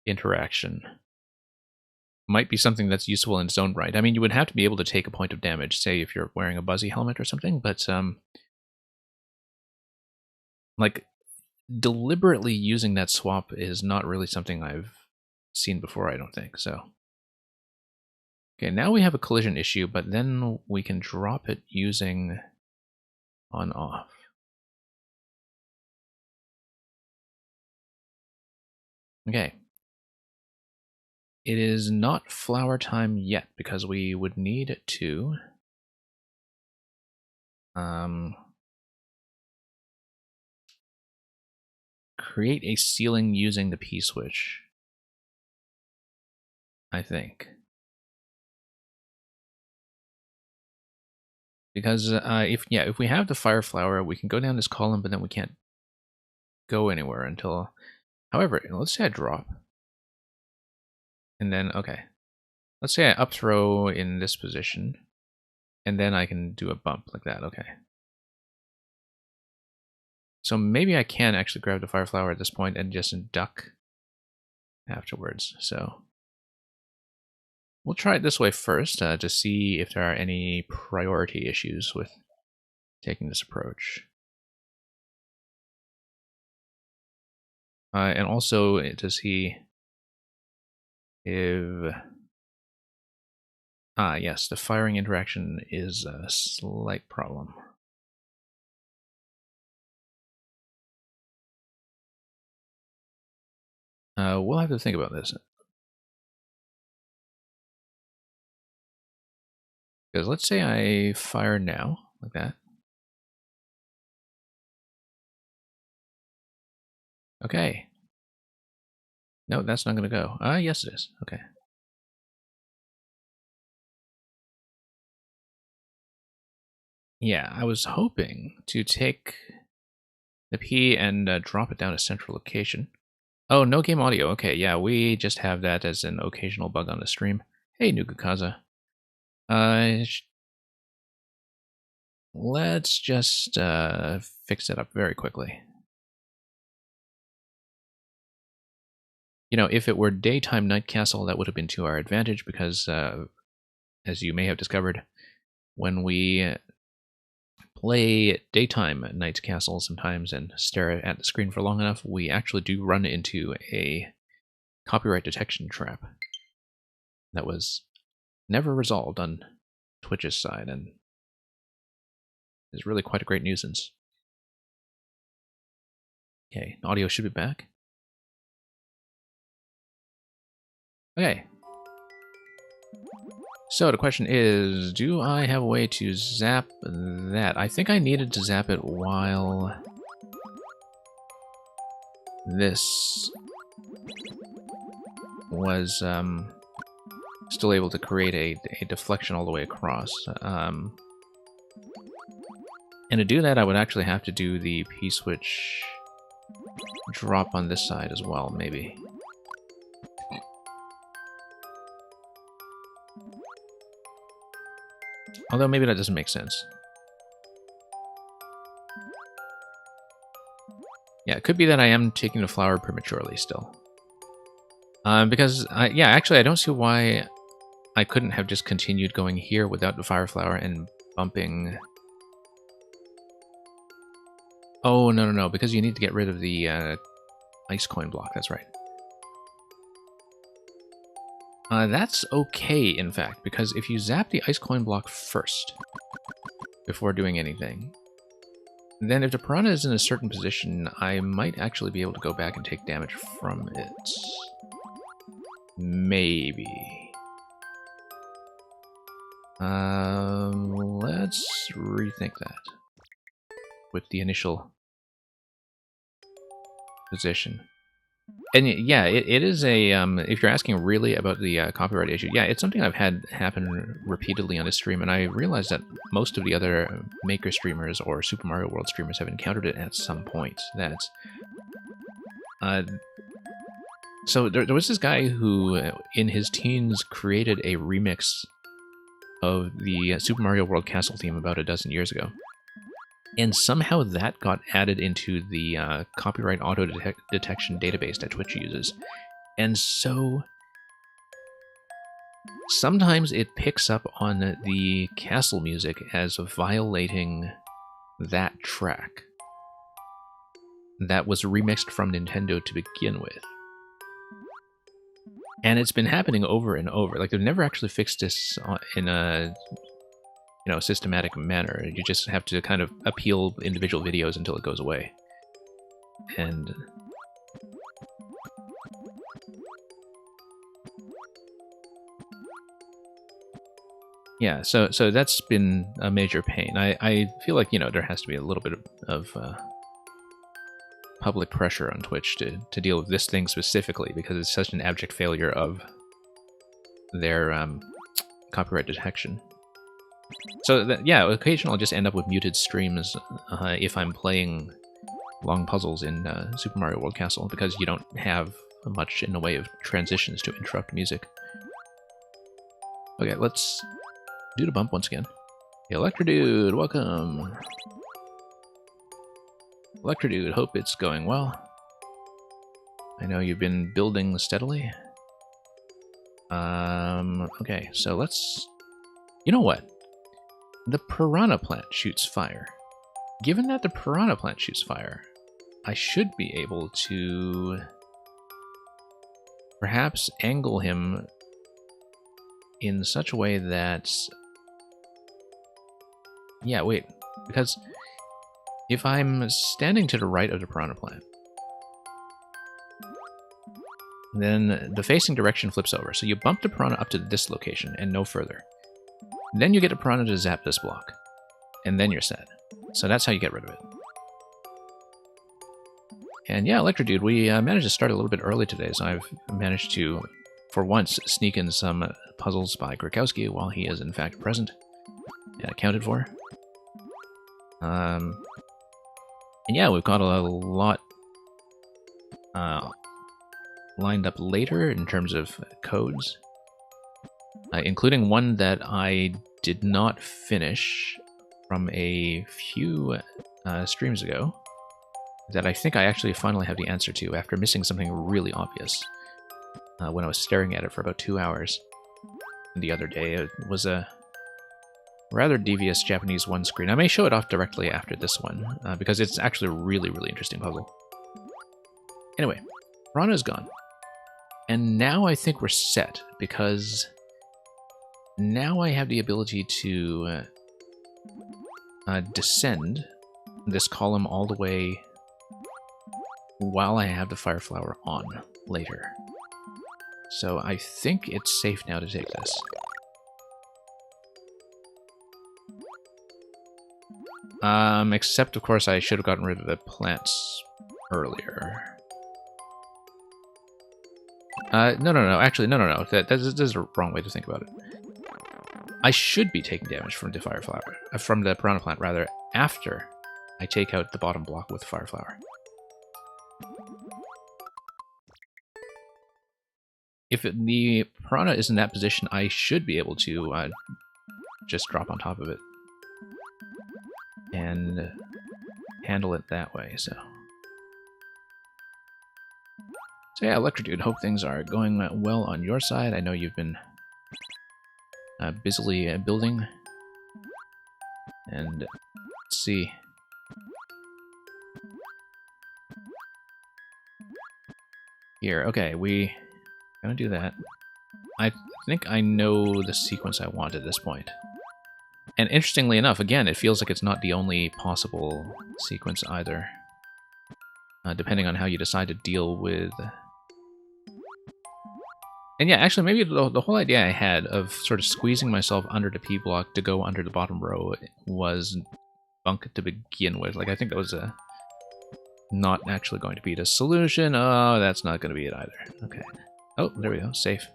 interaction might be something that's useful in its own right. I mean, you would have to be able to take a point of damage, say if you're wearing a Buzzy helmet or something, but like deliberately using that swap is not really something I've seen before, I don't think. So okay, now we have a collision issue, but then we can drop it using on off. Okay. It is not flower time yet, because we would need to create a ceiling using the P-switch, I think. Because if we have the fire flower, we can go down this column, but then we can't go anywhere until... However, let's say I drop. And then, okay. Let's say I up throw in this position. And then I can do a bump like that, okay. So maybe I can actually grab the fire flower at this point and just duck afterwards, so... We'll try it this way first to see if there are any priority issues with taking this approach. And also to see if... yes, the firing interaction is a slight problem. We'll have to think about this. Because let's say I fire now, like that. Okay. No, that's not going to go. Yes it is. Okay. Yeah, I was hoping to take the P and drop it down a central location. Oh, no game audio. Okay, yeah, we just have that as an occasional bug on the stream. Hey, Nugukaza. Uh, let's just fix it up very quickly. You know, if it were daytime Night Castle, that would have been to our advantage because, as you may have discovered, when we play daytime Night Castle sometimes and stare at the screen for long enough, we actually do run into a copyright detection trap that was never resolved on Twitch's side and is really quite a great nuisance. Okay, audio should be back. Okay. So the question is, do I have a way to zap that? I think I needed to zap it while this was still able to create a deflection all the way across. And to do that, I would actually have to do the P-switch drop on this side as well, maybe. Although maybe that doesn't make sense. Yeah, it could be that I am taking the flower prematurely still. Because, yeah, actually I don't see why I couldn't have just continued going here without the fire flower and bumping... Oh, no, because you need to get rid of the ice coin block, that's right. That's okay, in fact, because if you zap the ice coin block first, before doing anything, then if the piranha is in a certain position, I might actually be able to go back and take damage from it. Maybe. Let's rethink that with the initial position. And yeah, it is a, if you're asking really about the copyright issue, yeah, it's something I've had happen repeatedly on this stream, and I realize that most of the other Maker streamers or Super Mario World streamers have encountered it at some point. That's, so there was this guy who, in his teens, created a remix of the Super Mario World Castle theme about a dozen years ago. And somehow that got added into the copyright auto detection database that Twitch uses. And so sometimes it picks up on the castle music as violating that track that was remixed from Nintendo to begin with. And it's been happening over and over. Like, they've never actually fixed this in a, you know, systematic manner. You just have to kind of appeal individual videos until it goes away. And yeah, so that's been a major pain. I feel like, you know, there has to be a little bit of public pressure on Twitch to deal with this thing specifically, because it's such an abject failure of their copyright detection. So yeah, occasionally I'll just end up with muted streams if I'm playing long puzzles in Super Mario World Castle, because you don't have much in the way of transitions to interrupt music. Okay, let's do the bump once again. Electrodude, welcome! Electrodude, hope it's going well. I know you've been building steadily. Okay, so let's... You know what? The piranha plant shoots fire. Given that the piranha plant shoots fire, I should be able to perhaps angle him in such a way that... Yeah, wait, because if I'm standing to the right of the piranha plant, then the facing direction flips over. So you bump the piranha up to this location and no further. Then you get the piranha to zap this block, and then you're set. So that's how you get rid of it. And yeah, Electrodude, we managed to start a little bit early today, so I've managed to, for once, sneak in some puzzles by Grakowski while he is in fact present and accounted for. And yeah, we've got a lot lined up later in terms of codes, including one that I did not finish from a few streams ago, that I think I actually finally have the answer to after missing something really obvious when I was staring at it for about 2 hours the other day. It was a rather devious Japanese one screen. I may show it off directly after this one, because it's actually a really, really interesting puzzle. Anyway, Piranha's gone. And now I think we're set, because now I have the ability to descend this column all the way while I have the Fire Flower on later. So I think it's safe now to take this. Except, of course, I should have gotten rid of the plants earlier. No. Actually, no. This is the wrong way to think about it. I should be taking damage from the Fire Flower, from the Piranha Plant, rather, after I take out the bottom block with Fire Flower. If the Piranha is in that position, I should be able to just drop on top of it and handle it that way, so yeah, Electrodude, hope things are going well on your side. I know you've been busily building, and let's see. Here, okay, we gonna do that. I think I know the sequence I want at this point. And interestingly enough, again, it feels like it's not the only possible sequence either. Depending on how you decide to deal with... And yeah, actually, maybe the whole idea I had of sort of squeezing myself under the P block to go under the bottom row was bunk to begin with. Like, I think that was not actually going to be the solution. Oh, that's not going to be it either. Okay. Oh, there we go. Safe.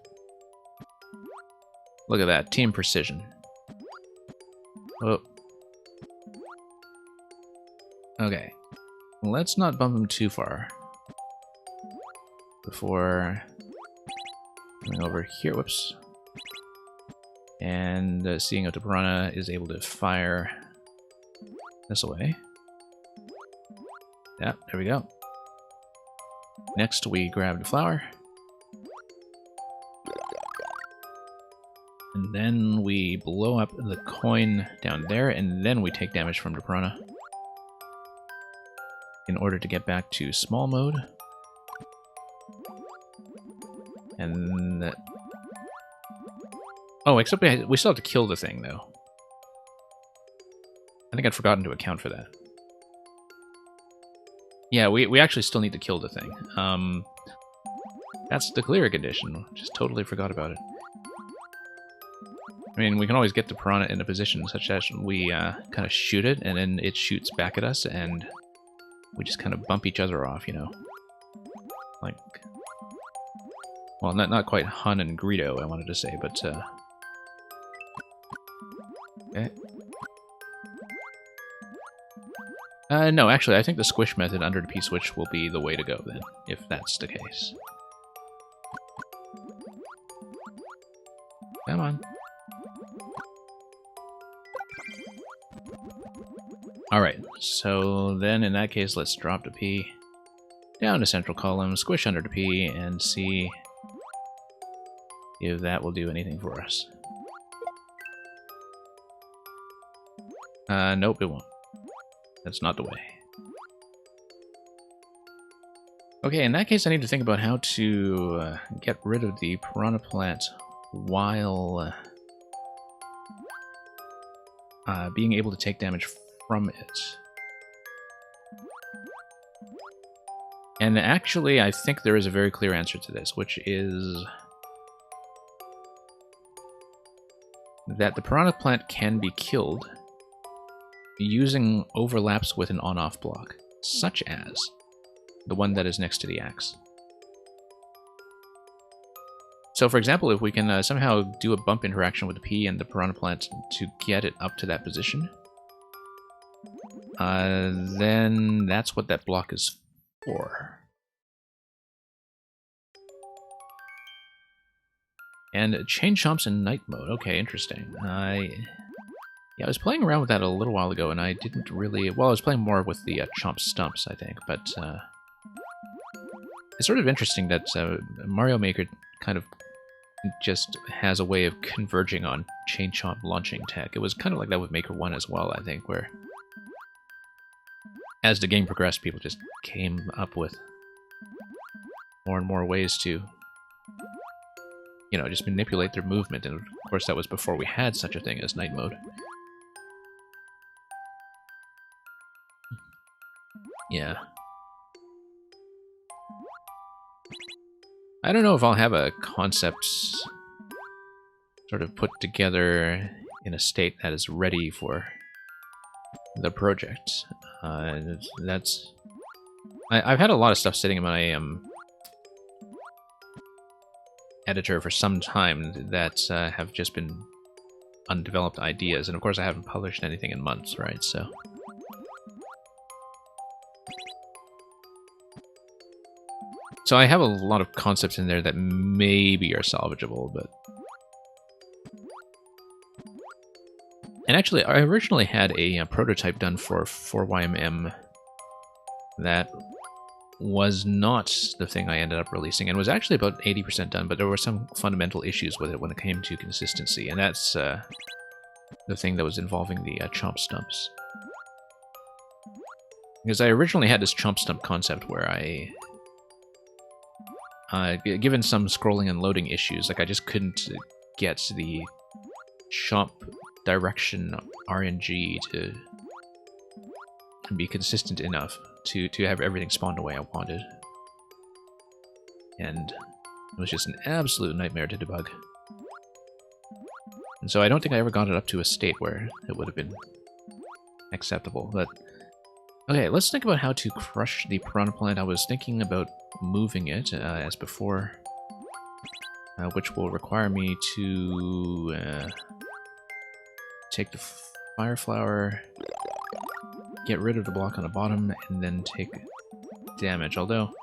Look at that. Team precision. Oh. Okay. Let's not bump him too far before coming over here. Whoops. And seeing if the Piranha is able to fire this away. Yeah, there we go. Next, we grab the flower. And then we blow up the coin down there, and then we take damage from the Piranha in order to get back to small mode. And... oh, except we still have to kill the thing, though. I think I'd forgotten to account for that. Yeah, we actually still need to kill the thing. That's the clear condition. Just totally forgot about it. I mean, we can always get the Piranha in a position such that we kind of shoot it, and then it shoots back at us, and we just kind of bump each other off, you know? Like... well, not quite Hun and Greedo, I wanted to say, but... okay. No, actually, I think the squish method under the P-switch will be the way to go, then, if that's the case. Come on. Alright, so then in that case, let's drop the P down to central column, squish under the P, and see if that will do anything for us. Nope, it won't. That's not the way. Okay, in that case, I need to think about how to get rid of the Piranha Plant while being able to take damage from it. And actually, I think there is a very clear answer to this, which is that the Piranha Plant can be killed using overlaps with an on-off block, such as The one that is next to the axe. So, for example, if we can somehow do a bump interaction with the P and the Piranha Plant to get it up to that position, then that's what that block is for. And chain chomps in night mode. Okay, interesting. Yeah, I was playing around with that a little while ago, and I didn't really... Well, I was playing more with the chomp stumps, I think, but it's sort of interesting that Mario Maker kind of just has a way of converging on chain chomp launching tech. It was kind of like that with Maker 1 as well, I think, where as the game progressed, people just came up with more and more ways to, you know, just manipulate their movement. And of course, that was before we had such a thing as night mode. Yeah. I don't know if I'll have a concept sort of put together in a state that is ready for the project. That's... I've had a lot of stuff sitting in my editor for some time that have just been undeveloped ideas, and of course I haven't published anything in months, right? So I have a lot of concepts in there that maybe are salvageable, but... And actually, I originally had a prototype done for 4YMM that was not the thing I ended up releasing, and was actually about 80% done, but there were some fundamental issues with it when it came to consistency, and that's the thing that was involving the chomp stumps. Because I originally had this chomp stump concept where given some scrolling and loading issues, like I just couldn't get the chomp direction RNG to be consistent enough to have everything spawn the way I wanted. And it was just an absolute nightmare to debug. And so I don't think I ever got it up to a state where it would have been acceptable. But okay, let's think about how to crush the Piranha Plant. I was thinking about moving it, as before, which will require me to take the Fire Flower, get rid of the block on the bottom, and then take damage. Although,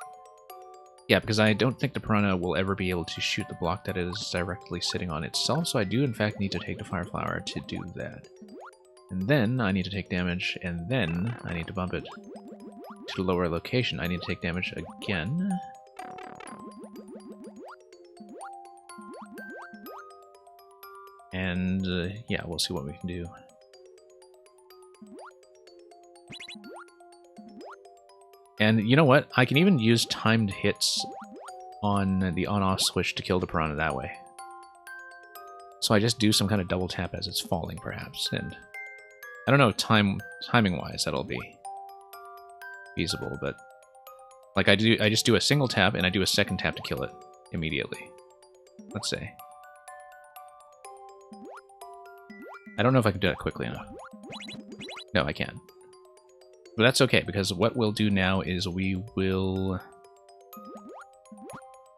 yeah, because I don't think the Piranha will ever be able to shoot the block that is directly sitting on itself, so I do in fact need to take the Fire Flower to do that. And then I need to take damage, and then I need to bump it to the lower location. I need to take damage again. And yeah, we'll see what we can do. And you know what? I can even use timed hits on the on-off switch to kill the Piranha that way. So I just do some kind of double tap as it's falling, perhaps, and I don't know if timing-wise that'll be feasible, but like I just do a single tap and I do a second tap to kill it immediately. Let's say. I don't know if I can do that quickly enough. No, I can't. But that's okay, because what we'll do now is we will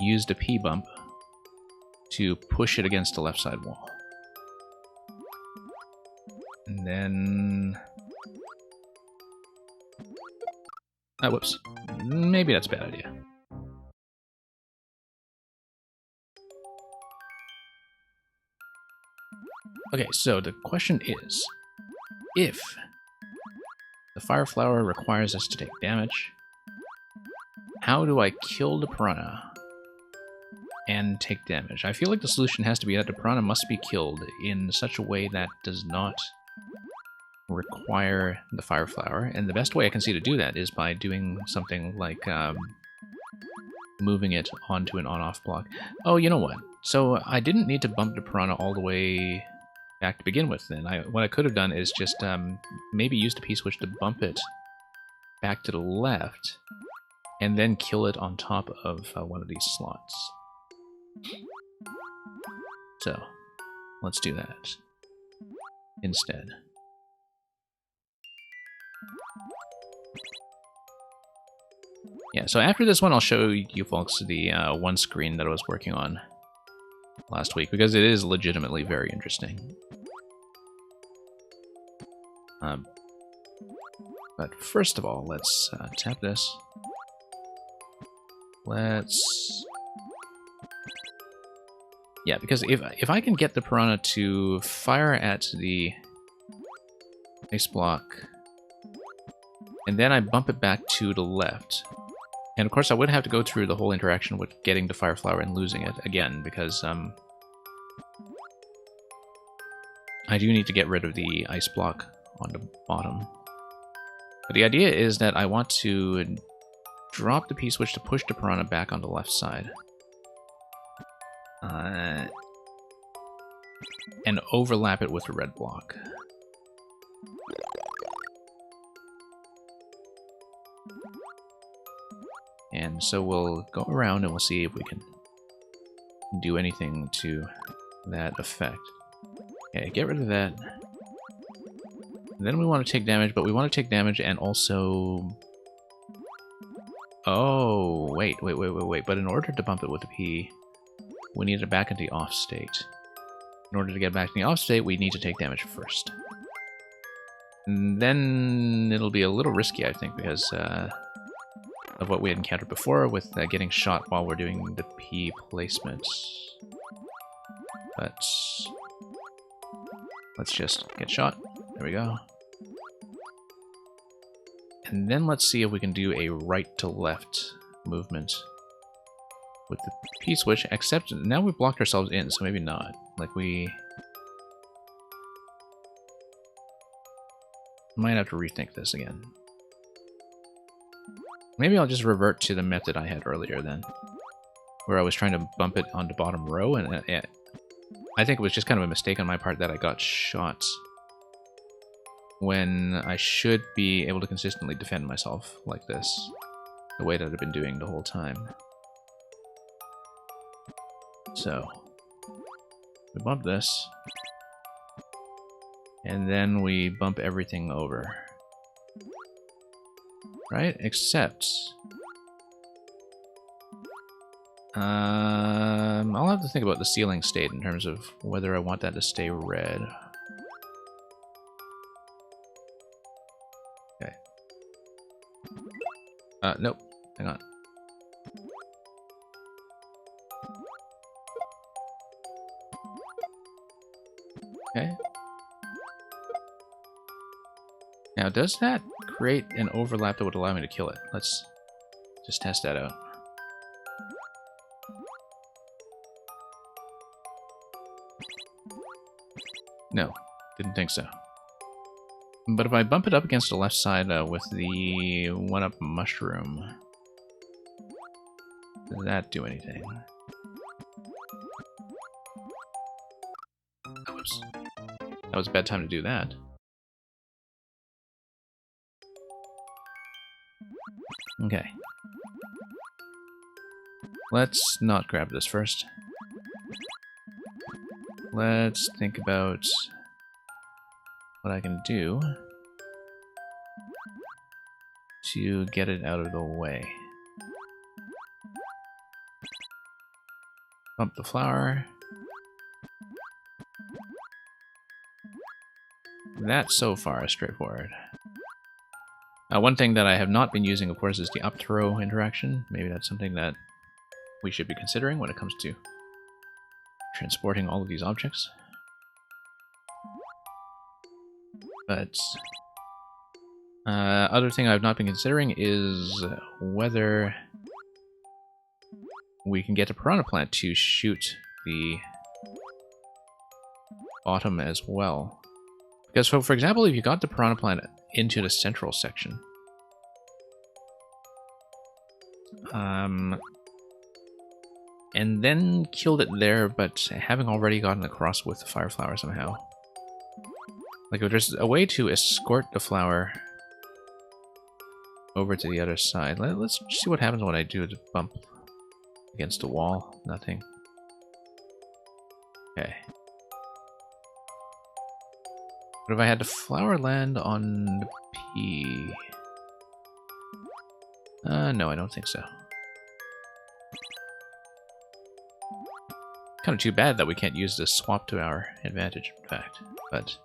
use the P bump to push it against the left side wall. And then... whoops. Maybe that's a bad idea. Okay, so the question is, if the Fire Flower requires us to take damage, how do I kill the Piranha and take damage? I feel like the solution has to be that the Piranha must be killed in such a way that does not require the Fire Flower, and the best way I can see to do that is by doing something like moving it onto an on-off block. Oh, you know what? So I didn't need to bump the Piranha all the way back to begin with, then. What I could have done is just maybe use the P-switch to bump it back to the left, and then kill it on top of one of these slots. So, let's do that instead. Yeah, so after this one, I'll show you folks the one screen that I was working on last week, because it is legitimately very interesting. But first of all, let's tap this. Let's... Yeah, because if I can get the piranha to fire at the ice block, and then I bump it back to the left, and of course I would have to go through the whole interaction with getting the fire flower and losing it again, because I do need to get rid of the ice block on the bottom. But the idea is that I want to drop the P-switch to push the piranha back on the left side. And overlap it with the red block. And so we'll go around and we'll see if we can do anything to that effect. Okay, get rid of that. And then we want to take damage, but we want to take damage and also... Oh, wait. But in order to bump it with the P, we need it back into the off state. In order to get back to the off state, we need to take damage first. And then it'll be a little risky, I think, because of what we had encountered before with getting shot while we're doing the P placement. But let's just get shot. There we go. And then let's see if we can do a right to left movement with the P-switch, except now we've blocked ourselves in, so maybe not. Like, we might have to rethink this again. Maybe I'll just revert to the method I had earlier then, where I was trying to bump it on the bottom row, and I think it was just kind of a mistake on my part that I got shot when I should be able to consistently defend myself like this, the way that I've been doing the whole time. So, we bump this, and then we bump everything over. Right? Except... I'll have to think about the ceiling state in terms of whether I want that to stay red. Okay. Nope. Hang on. Okay. Now, does that create an overlap that would allow me to kill it? Let's just test that out. No, didn't think so. But if I bump it up against the left side with the 1-up mushroom, does that do anything? That was a bad time to do that. Okay. Let's not grab this first. Let's think about what I can do to get it out of the way. Bump the flower. That so far is straightforward. One thing that I have not been using, of course, is the up throw interaction. Maybe that's something that we should be considering when it comes to transporting all of these objects. But other thing I've not been considering is whether we can get a piranha plant to shoot the bottom as well. Because, for example, if you got the piranha plant into the central section, and then killed it there, but having already gotten across with the fire flower somehow. Like, if there's a way to escort the flower over to the other side. Let's see what happens when I do the bump against the wall. Nothing. Okay. But if I had the flower land on the P... No, I don't think so. Kind of too bad that we can't use this swap to our advantage, in fact. But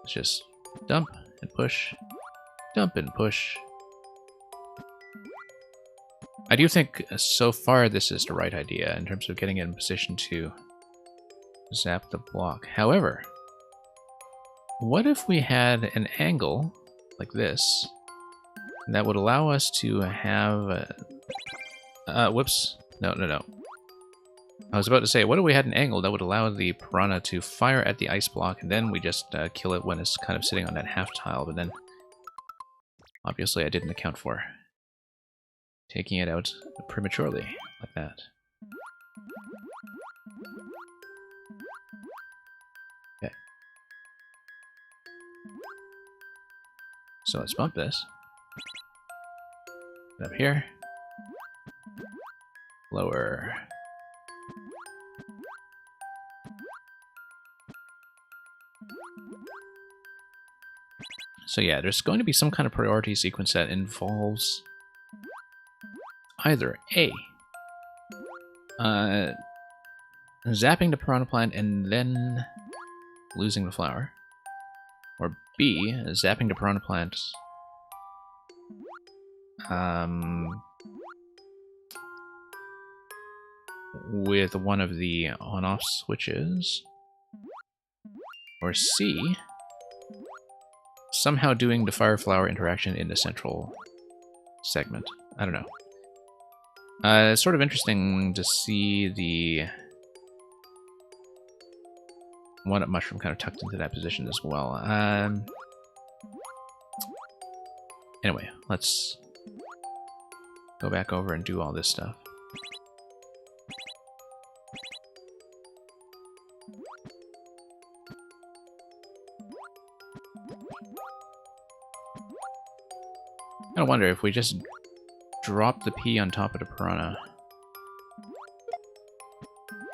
let's just dump and push, dump and push. I do think so far this is the right idea in terms of getting it in position to zap the block. However, what if we had an angle like this that would allow us to have... whoops. No. I was about to say, what if we had an angle that would allow the piranha to fire at the ice block, and then we just kill it when it's kind of sitting on that half tile, but then obviously I didn't account for taking it out prematurely like that. Okay. So let's bump this. Up here. Lower. So yeah, there's going to be some kind of priority sequence that involves either A, zapping the piranha plant and then losing the flower, or B, zapping the piranha plant with one of the on-off switches, or C, somehow doing the fire flower interaction in the central segment. I don't know. It's sort of interesting to see the one-up mushroom kind of tucked into that position as well. Anyway, let's go back over and do all this stuff. I wonder if we just drop the P on top of the piranha.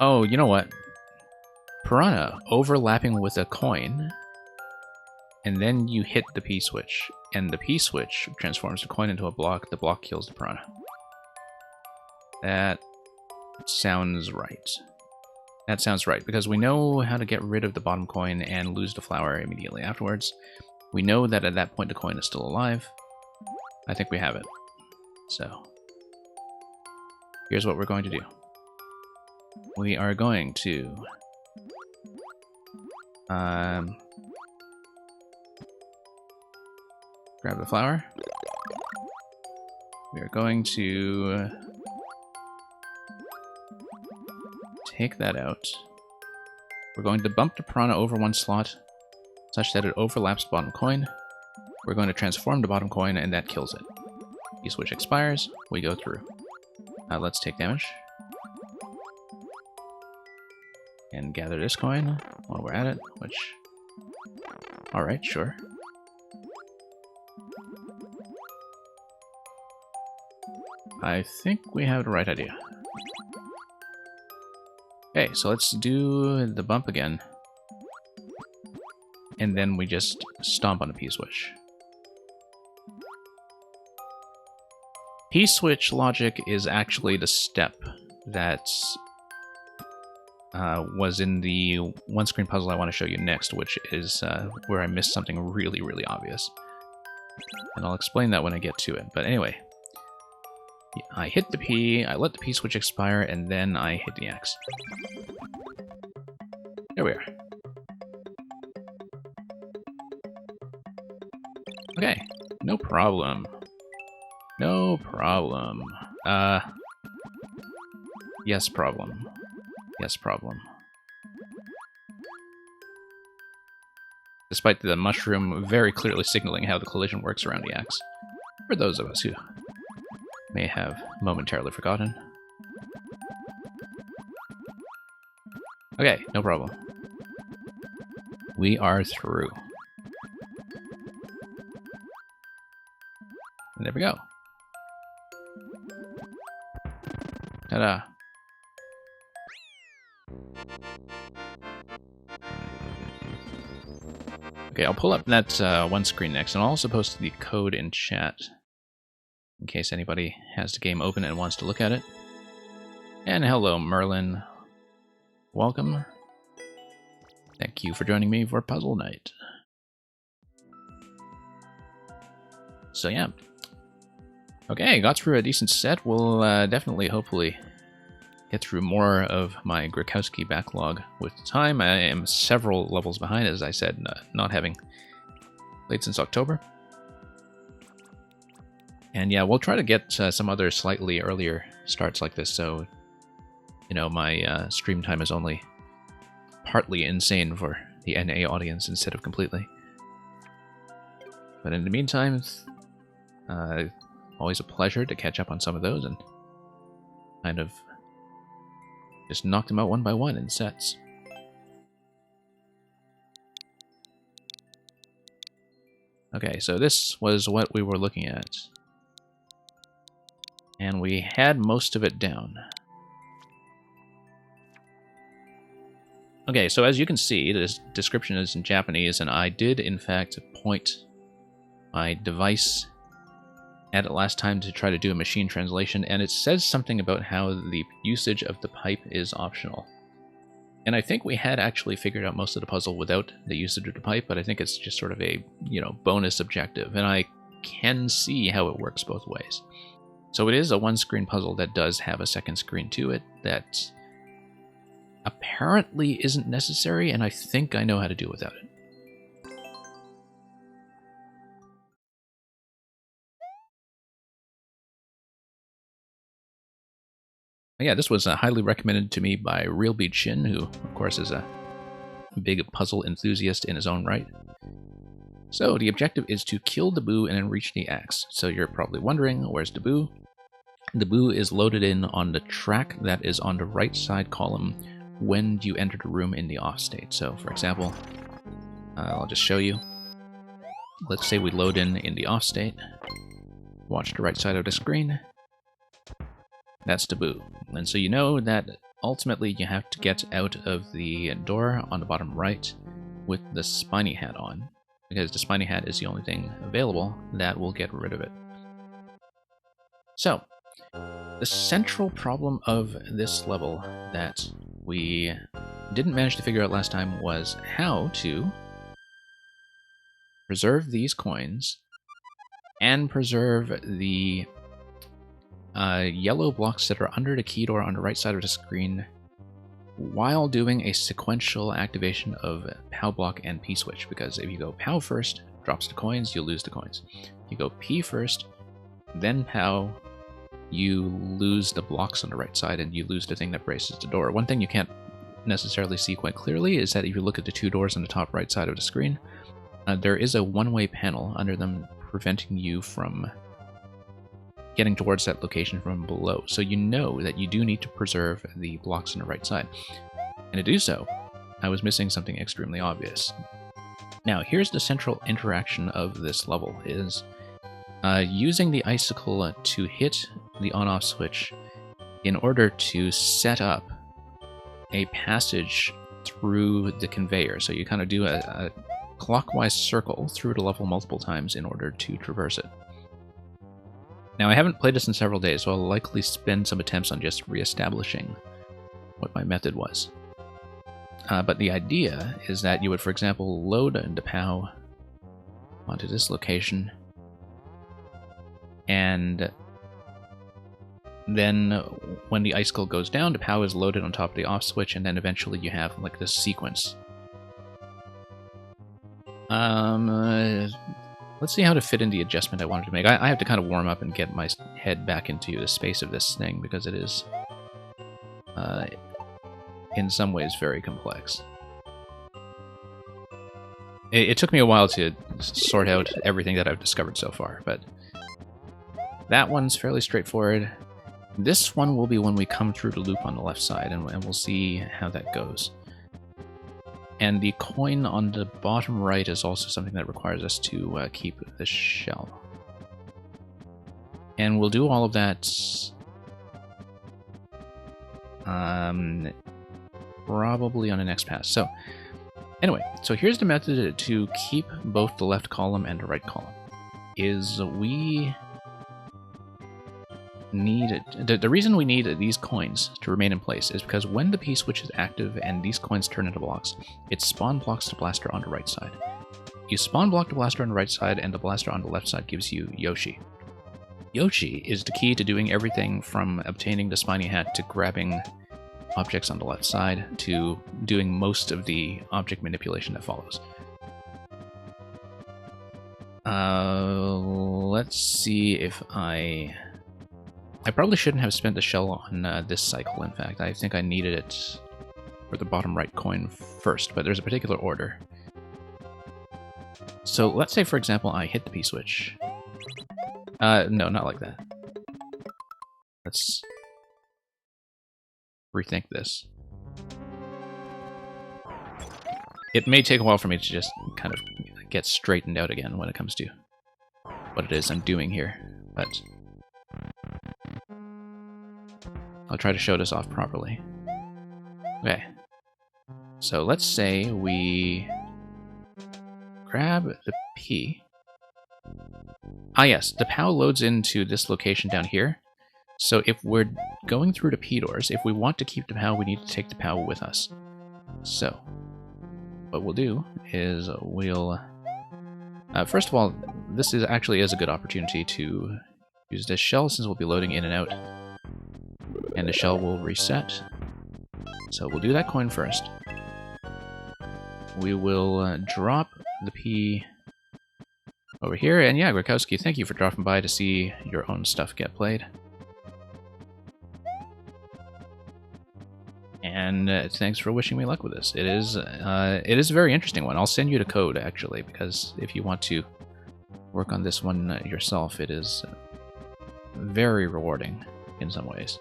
Oh, you know what? Piranha overlapping with a coin, and then you hit the P switch, and the P switch transforms the coin into a block. The block kills the piranha. That sounds right. That sounds right, because we know how to get rid of the bottom coin and lose the flower immediately afterwards. We know that at that point the coin is still alive. I think we have it. So, here's what we're going to do. We are going to grab the flower. We are going to take that out. We're going to bump the piranha over one slot such that it overlaps the bottom coin. We're going to transform the bottom coin, and that kills it. E-switch expires, we go through. Let's take damage. And gather this coin while we're at it, which... Alright, sure. I think we have the right idea. Okay, so let's do the bump again. And then we just stomp on the P-switch. P-switch logic is actually the step that was in the one-screen puzzle I want to show you next, which is where I missed something really, really obvious. And I'll explain that when I get to it. But anyway, I hit the P, I let the P-switch expire, and then I hit the X. There we are. Okay, no problem. No problem. Yes problem. Yes problem. Despite the mushroom very clearly signaling how the collision works around the X. For those of us who may have momentarily forgotten. Okay, no problem. We are through. And there we go. Ta-da. Okay, I'll pull up that one screen next, and I'll also post the code in chat in case anybody has the game open and wants to look at it. And hello, Merlin. Welcome. Thank you for joining me for Puzzle Night. So yeah. Okay, got through a decent set. We'll definitely, hopefully, get through more of my Grikowski backlog with time. I am several levels behind, as I said, not having played since October. And yeah, we'll try to get some other slightly earlier starts like this, so, you know, my stream time is only partly insane for the NA audience instead of completely. But in the meantime, always a pleasure to catch up on some of those and kind of just knock them out one by one in sets. Okay, so this was what we were looking at. And we had most of it down. Okay, so as you can see, this description is in Japanese, and I did, in fact, point my device at it last time to try to do a machine translation, and it says something about how the usage of the pipe is optional. And I think we had actually figured out most of the puzzle without the usage of the pipe, but I think it's just sort of a, you know, bonus objective, and I can see how it works both ways. So it is a one-screen puzzle that does have a second screen to it that apparently isn't necessary, and I think I know how to do without it. Yeah, this was highly recommended to me by Real Beat Shin, who, of course, is a big puzzle enthusiast in his own right. So, the objective is to kill Daboo and then reach the axe. So you're probably wondering, where's Daboo? Daboo is loaded in on the track that is on the right side column when you enter the room in the off state. So, for example, I'll just show you. Let's say we load in the off state. Watch the right side of the screen. That's Daboo. And so you know that ultimately you have to get out of the door on the bottom right with the spiny hat on, because the spiny hat is the only thing available that will get rid of it. So, the central problem of this level that we didn't manage to figure out last time was how to preserve these coins and preserve the yellow blocks that are under the key door on the right side of the screen while doing a sequential activation of POW block and P switch, because if you go POW first, drops the coins, you'll lose the coins. If you go P first, then POW, you lose the blocks on the right side and you lose the thing that braces the door. One thing you can't necessarily see quite clearly is that if you look at the two doors on the top right side of the screen, there is a one-way panel under them preventing you from getting towards that location from below. So you know that you do need to preserve the blocks on the right side. And to do so, I was missing something extremely obvious. Now, here's the central interaction of this level, is using the icicle to hit the on-off switch in order to set up a passage through the conveyor. So you kind of do a clockwise circle through the level multiple times in order to traverse it. Now, I haven't played this in several days, so I'll likely spend some attempts on just re-establishing what my method was. But the idea is that you would, for example, load the POW onto this location, and then when the icicle goes down, the POW is loaded on top of the off switch, and then eventually you have like this sequence. Let's see how to fit in the adjustment I wanted to make. I have to kind of warm up and get my head back into the space of this thing, because it is, in some ways, very complex. It took me a while to sort out everything that I've discovered so far, but that one's fairly straightforward. This one will be when we come through the loop on the left side, and we'll see how that goes. And the coin on the bottom right is also something that requires us to keep the shell. And we'll do all of that probably on the next pass. So anyway, so here's the method to keep both the left column and the right column. Is we need... The reason we need these coins to remain in place is because when the P-switch is active and these coins turn into blocks, it spawn blocks to blaster on the right side. You spawn block the blaster on the right side, and the blaster on the left side gives you Yoshi. Yoshi is the key to doing everything from obtaining the Spiny Hat to grabbing objects on the left side to doing most of the object manipulation that follows. Let's see if I probably shouldn't have spent the shell on this cycle, in fact. I think I needed it for the bottom right coin first, but there's a particular order. So let's say, for example, I hit the P-switch. No, not like that. Let's rethink this. It may take a while for me to just kind of get straightened out again when it comes to what it is I'm doing here, but I'll try to show this off properly. Okay. So let's say we grab the P. Ah yes, the POW loads into this location down here. So if we're going through the P doors, if we want to keep the POW, we need to take the POW with us. So what we'll do is we'll... first of all, this is actually a good opportunity to use this shell since we'll be loading in and out. And the shell will reset. So we'll do that coin first. We will drop the P over here. And yeah, Grakowski, thank you for dropping by to see your own stuff get played. And thanks for wishing me luck with this. It is a very interesting one. I'll send you the code, actually, because if you want to work on this one yourself, it is very rewarding in some ways.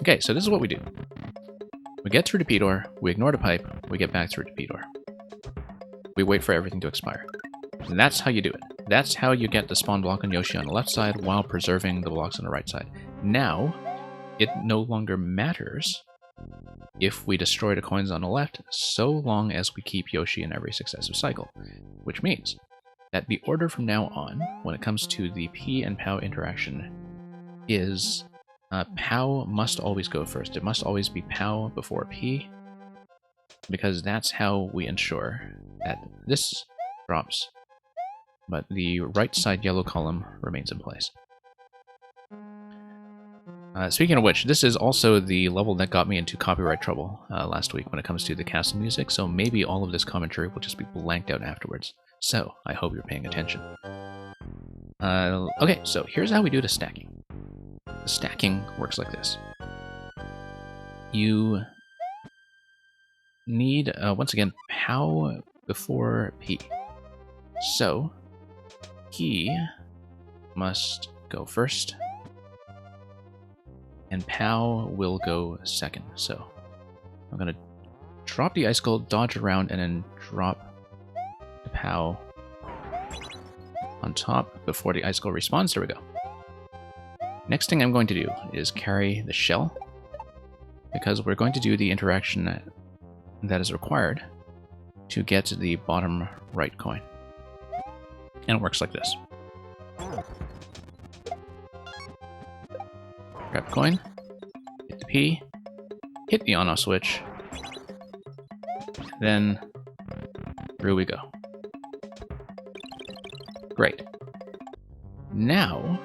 Okay, so this is what we do. We get through the P door, we ignore the pipe, we get back through the P door. We wait for everything to expire. And that's how you do it. That's how you get the spawn block on Yoshi on the left side while preserving the blocks on the right side. Now, it no longer matters if we destroy the coins on the left, so long as we keep Yoshi in every successive cycle. Which means that the order from now on, when it comes to the P and POW interaction, is POW must always go first. It must always be POW before P, because that's how we ensure that this drops, but the right side yellow column remains in place. Speaking of which, this is also the level that got me into copyright trouble last week when it comes to the castle music, so maybe all of this commentary will just be blanked out afterwards. So, I hope you're paying attention. Okay, so here's how we do the stacking. The stacking works like this. You need, once again, POW before P. So, P must go first, and POW will go second. So I'm going to drop the icicle, dodge around, and then drop the POW on top before the icicle respawns. There we go. Next thing I'm going to do is carry the shell, because we're going to do the interaction that is required to get to the bottom right coin. And it works like this. Grab the coin, hit the P, hit the on-off switch, then through we go. Great. Now...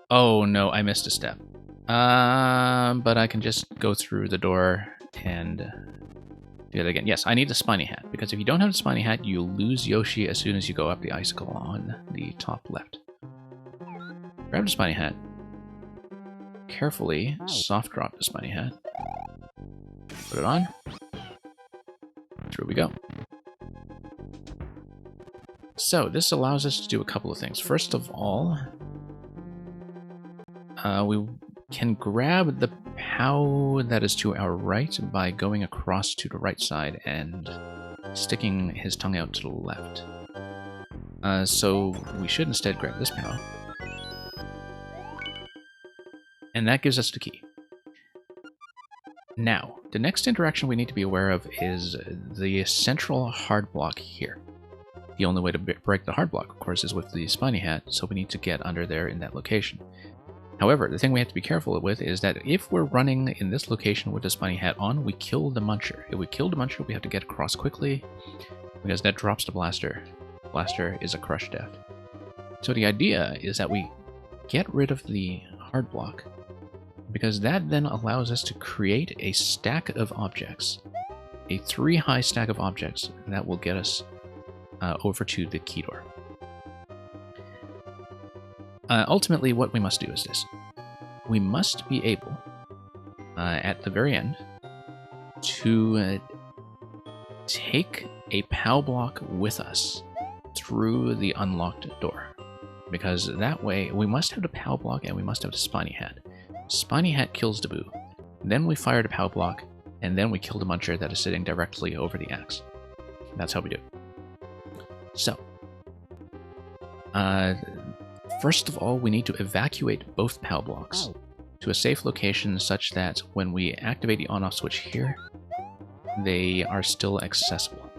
Oh no, I missed a step. But I can just go through the door and do it again. Yes, I need the Spiny Hat, because if you don't have the Spiny Hat, you lose Yoshi as soon as you go up the icicle on the top left. Grab the Spiny Hat. Carefully soft drop the Spiny Hat. Put it on. Through we go. So, this allows us to do a couple of things. First of all, we can grab the POW that is to our right by going across to the right side and sticking his tongue out to the left. So we should instead grab this POW. And that gives us the key. Now, the next interaction we need to be aware of is the central hard block here. The only way to break the hard block, of course, is with the Spiny Hat, so we need to get under there in that location. However, the thing we have to be careful with is that if we're running in this location with the Spiny Hat on, we kill the Muncher. If we kill the Muncher, we have to get across quickly, because that drops the Blaster. Blaster is a crush death. So the idea is that we get rid of the hard block, because that then allows us to create a stack of objects. A 3-high stack of objects that will get us over to the key door. Ultimately, what we must do is this. We must be able, at the very end, to take a POW block with us through the unlocked door. Because that way, we must have the POW block and we must have the Spiny Hat. Spiny Hat kills Daboo. Then we fire the POW block, and then we kill the Muncher that is sitting directly over the axe. That's how we do it. So, first of all, we need to evacuate both POW blocks to a safe location such that when we activate the on-off switch here, they are still accessible.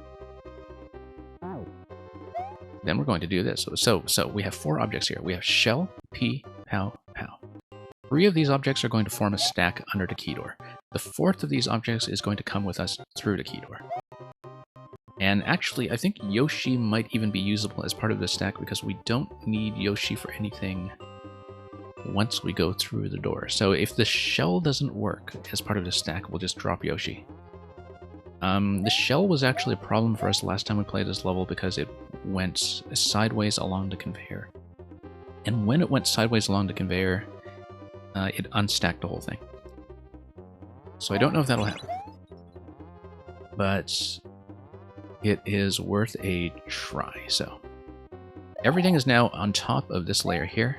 Then we're going to do this. So we have 4 objects here. We have shell, P, POW, POW. 3 of these objects are going to form a stack under the key door. The 4th of these objects is going to come with us through the key door. And actually, I think Yoshi might even be usable as part of the stack because we don't need Yoshi for anything once we go through the door. So if the shell doesn't work as part of the stack, we'll just drop Yoshi. The shell was actually a problem for us last time we played this level because it went sideways along the conveyor. And when it went sideways along the conveyor, it unstacked the whole thing. So I don't know if that'll happen. But it is worth a try. So everything is now on top of this layer here.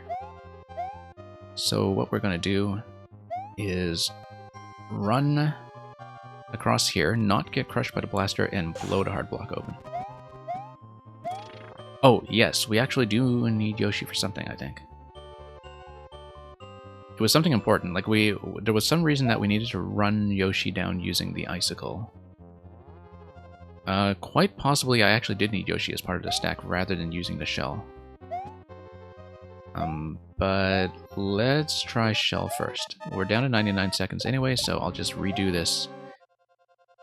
So what we're going to do is run across here, not get crushed by the blaster, and blow the hard block open. Oh, yes, we actually do need Yoshi for something, I think. It was something important. Like, there was some reason that we needed to run Yoshi down using the icicle. Quite possibly I actually did need Yoshi as part of the stack rather than using the shell. But let's try shell first. We're down to 99 seconds anyway, so I'll just redo this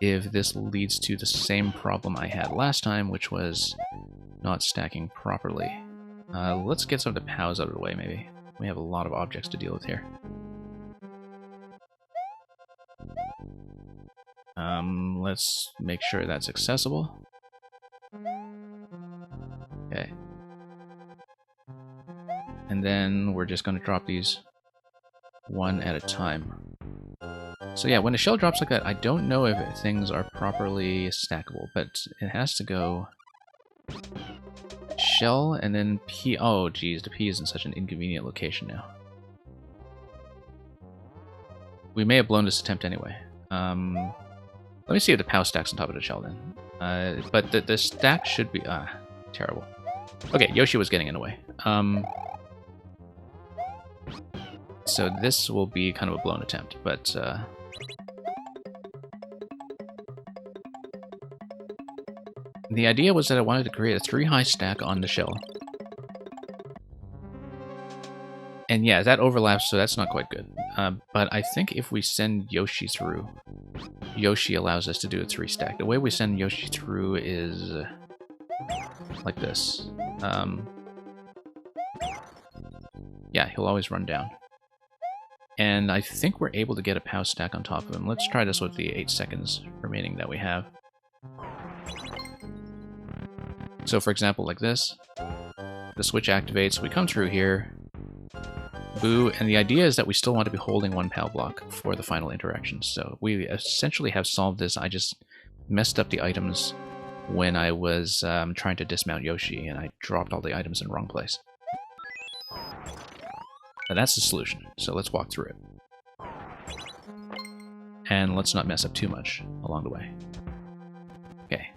if this leads to the same problem I had last time, which was not stacking properly. Let's get some of the POWs out of the way, maybe. We have a lot of objects to deal with here. Let's make sure that's accessible. Okay. And then we're just going to drop these one at a time. So yeah, when a shell drops like that, I don't know if things are properly stackable, but it has to go shell and then P. Oh geez, the P is in such an inconvenient location now. We may have blown this attempt anyway. Let me see if the POW stacks on top of the shell then. But the stack should be... terrible. Okay, Yoshi was getting in the way. So this will be kind of a blown attempt, but... the idea was that I wanted to create a 3-high stack on the shell. And yeah, that overlaps, so that's not quite good. But I think if we send Yoshi through, Yoshi allows us to do a 3-stack. The way we send Yoshi through is like this. Yeah, he'll always run down. And I think we're able to get a POW stack on top of him. Let's try this with the 8 seconds remaining that we have. So for example, like this, the switch activates, we come through here, boo, and the idea is that we still want to be holding 1 POW block for the final interaction. So we essentially have solved this. I just messed up the items when I was trying to dismount Yoshi, and I dropped all the items in the wrong place. Now that's the solution, so let's walk through it. And let's not mess up too much along the way. Okay,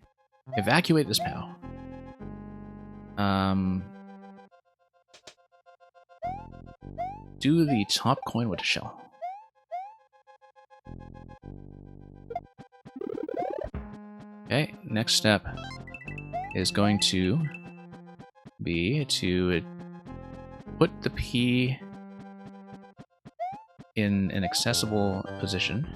evacuate this POW. Do the top coin with the shell. Okay, next step is going to be to put the P in an accessible position.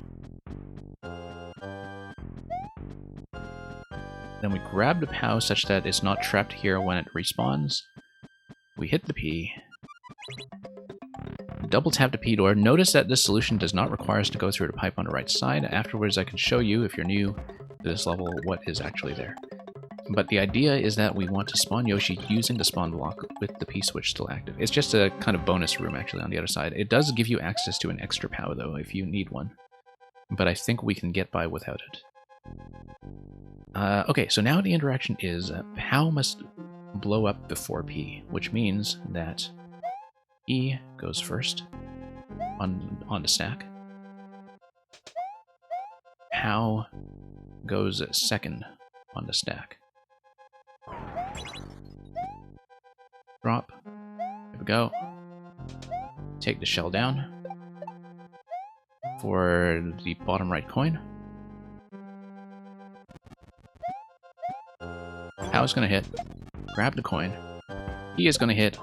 Then we grab the POW such that it's not trapped here when it respawns. We hit the P. Double tap the P door. Notice that this solution does not require us to go through the pipe on the right side. Afterwards, I can show you, if you're new to this level, what is actually there. But the idea is that we want to spawn Yoshi using the spawn block with the P switch still active. It's just a kind of bonus room, actually, on the other side. It does give you access to an extra POW, though, if you need one. But I think we can get by without it. Okay, so now the interaction is POW must blow up before P, which means that E goes first on the stack. POW goes second on the stack. Drop. There we go. Take the shell down for the bottom right coin. POW is going to hit. Grab the coin. He is going to hit.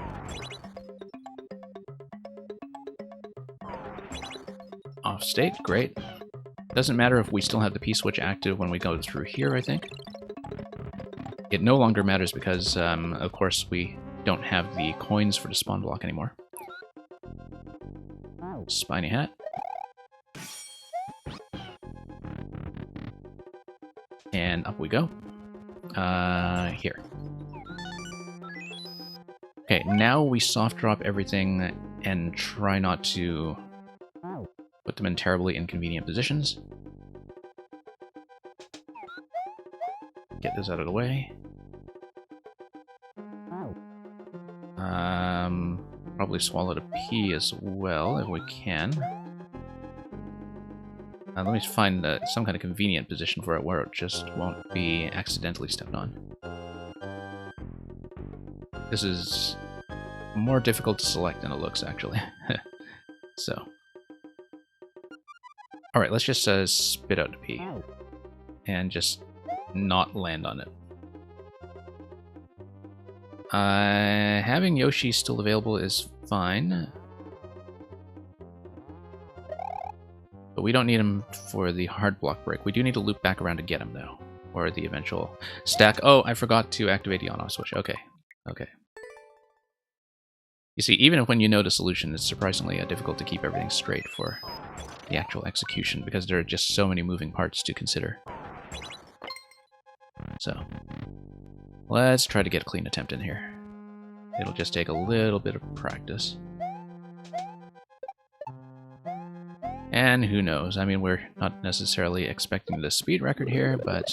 Off state. Great. Doesn't matter if we still have the P switch active when we go through here, I think. It no longer matters because, of course, we don't have the coins for the spawn block anymore. Spiny hat. And up we go. Here. Okay, now we soft drop everything and try not to put them in terribly inconvenient positions. Get this out of the way. Probably swallow the P as well, if we can. Let me find some kind of convenient position for it where it just won't be accidentally stepped on. This is more difficult to select than it looks, actually. So. Alright, let's just spit out the P. And just not land on it. Having Yoshi still available is fine. But we don't need him for the hard block break. We do need to loop back around to get him, though. Or the eventual stack. Oh, I forgot to activate the on-off switch. Okay. Okay. You see, even when you know the solution, it's surprisingly difficult to keep everything straight for the actual execution, because there are just so many moving parts to consider. So, let's try to get a clean attempt in here. It'll just take a little bit of practice. And who knows, I mean, we're not necessarily expecting the speed record here, but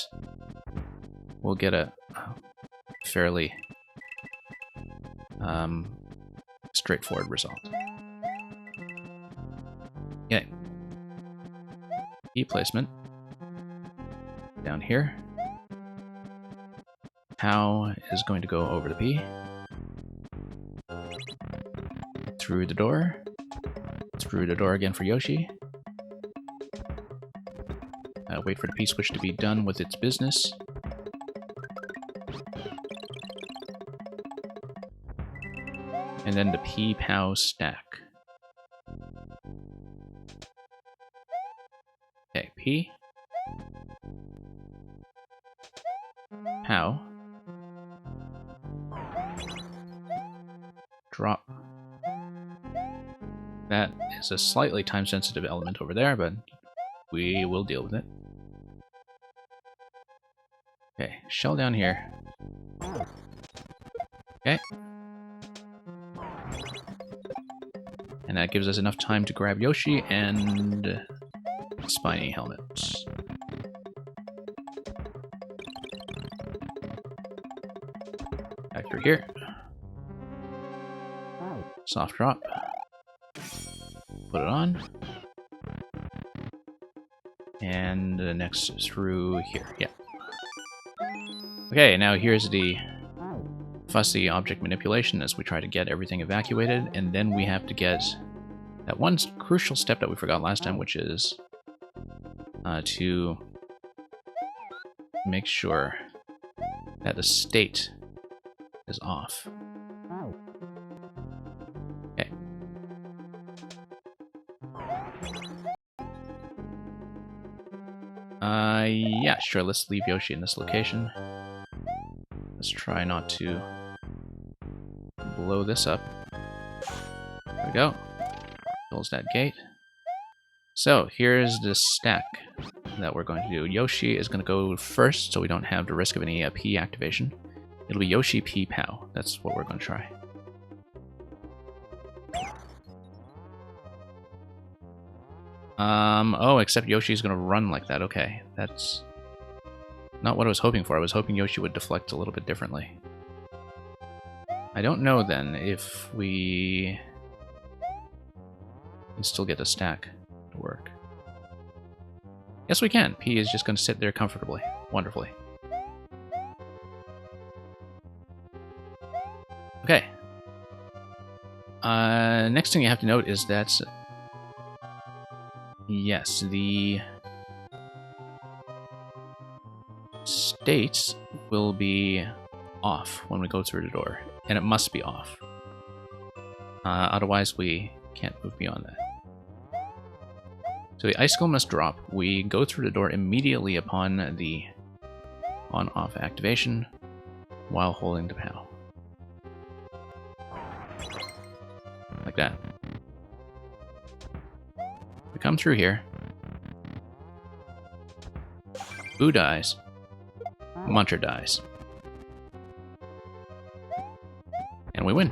we'll get a fairly straightforward result. Okay. E placement. Down here. POW is going to go over the P. Through the door. Through the door again for Yoshi. Wait for the P switch to be done with its business. And then the P POW stack. Okay, P. POW. Drop. That is a slightly time-sensitive element over there, but we will deal with it. Okay, shell down here. Okay. And that gives us enough time to grab Yoshi and Spiny helmet. Back through here. Soft drop. Put it on. And next through here. Yeah. Okay, now here's the fussy object manipulation as we try to get everything evacuated, and then we have to get that one crucial step that we forgot last time, which is to make sure that the state is off. Okay. Yeah, sure, let's leave Yoshi in this location. Let's try not to blow this up. There we go. Close that gate. So, here's the stack that we're going to do. Yoshi is going to go first, so we don't have the risk of any P activation. It'll be Yoshi, P, Pow. That's what we're going to try. Oh, except Yoshi's going to run like that. Okay, that's not what I was hoping for. I was hoping Yoshi would deflect a little bit differently. I don't know, then, if we can still get the stack to work. Yes, we can. P is just going to sit there comfortably. Wonderfully. Okay. Next thing you have to note is that... yes, the state will be off when we go through the door. And it must be off. Otherwise, we can't move beyond that. So the icicle must drop. We go through the door immediately upon the on-off activation while holding the POW. Like that. We come through here. Boo dies. Muncher dies. And we win.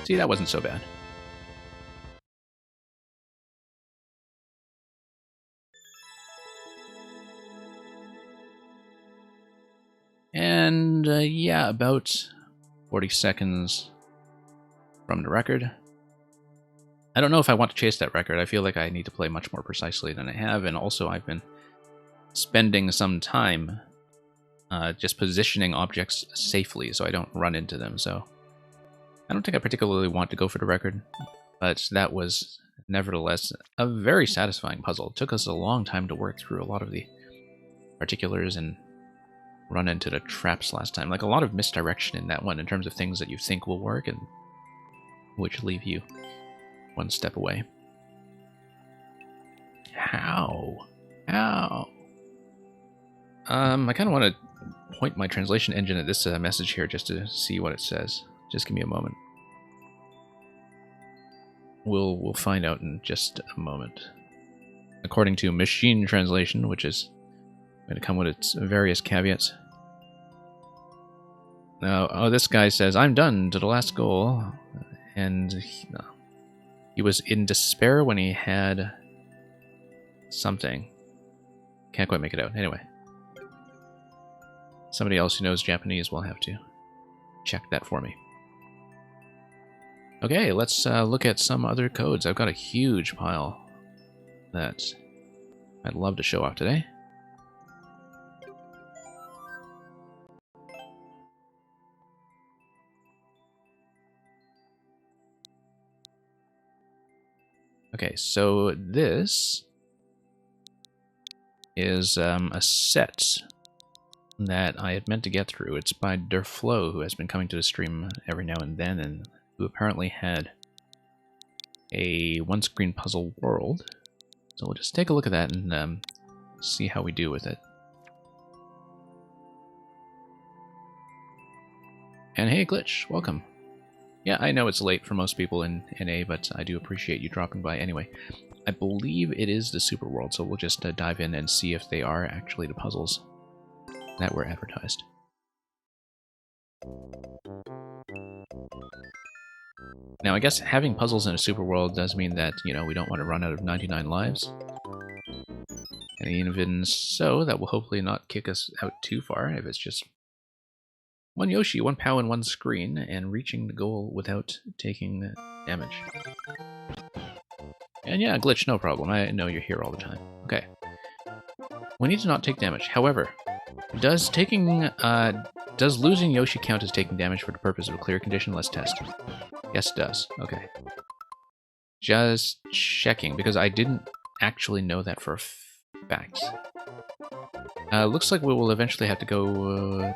See, that wasn't so bad. And, yeah, about 40 seconds from the record. I don't know if I want to chase that record. I feel like I need to play much more precisely than I have, and also I've been spending some time just positioning objects safely so I don't run into them, so I don't think I particularly want to go for the record, but that was nevertheless a very satisfying puzzle. It took us a long time to work through a lot of the particulars and run into the traps last time. Like, a lot of misdirection in that one in terms of things that you think will work and which leave you one step away. How? How? I kind of want to point my translation engine at this message here just to see what it says. Just give me a moment. We'll find out in just a moment. According to machine translation, which is going to come with its various caveats. Now, oh, this guy says, "I'm done to the last goal," and he was in despair when he had something. Can't quite make it out. Anyway. Somebody else who knows Japanese will have to check that for me. Okay, let's look at some other codes. I've got a huge pile that I'd love to show off today. Okay, so this is a set that I had meant to get through. It's by Derflo, who has been coming to the stream every now and then, and who apparently had a one-screen puzzle world. So we'll just take a look at that and see how we do with it. And hey, Glitch, welcome. Yeah, I know it's late for most people in NA, but I do appreciate you dropping by anyway. I believe it is the Super World, so we'll just dive in and see if they are actually the puzzles that were advertised. Now, I guess having puzzles in a Super World does mean that, you know, we don't want to run out of 99 lives. And even so, that will hopefully not kick us out too far if it's just one Yoshi, one POW, and one screen, and reaching the goal without taking damage. And yeah, Glitch, no problem. I know you're here all the time. Okay. We need to not take damage. However, does losing Yoshi count as taking damage for the purpose of a clear condition? Let's test. Yes, it does. Okay. Just checking, because I didn't actually know that for a fact. Looks like we will eventually have to go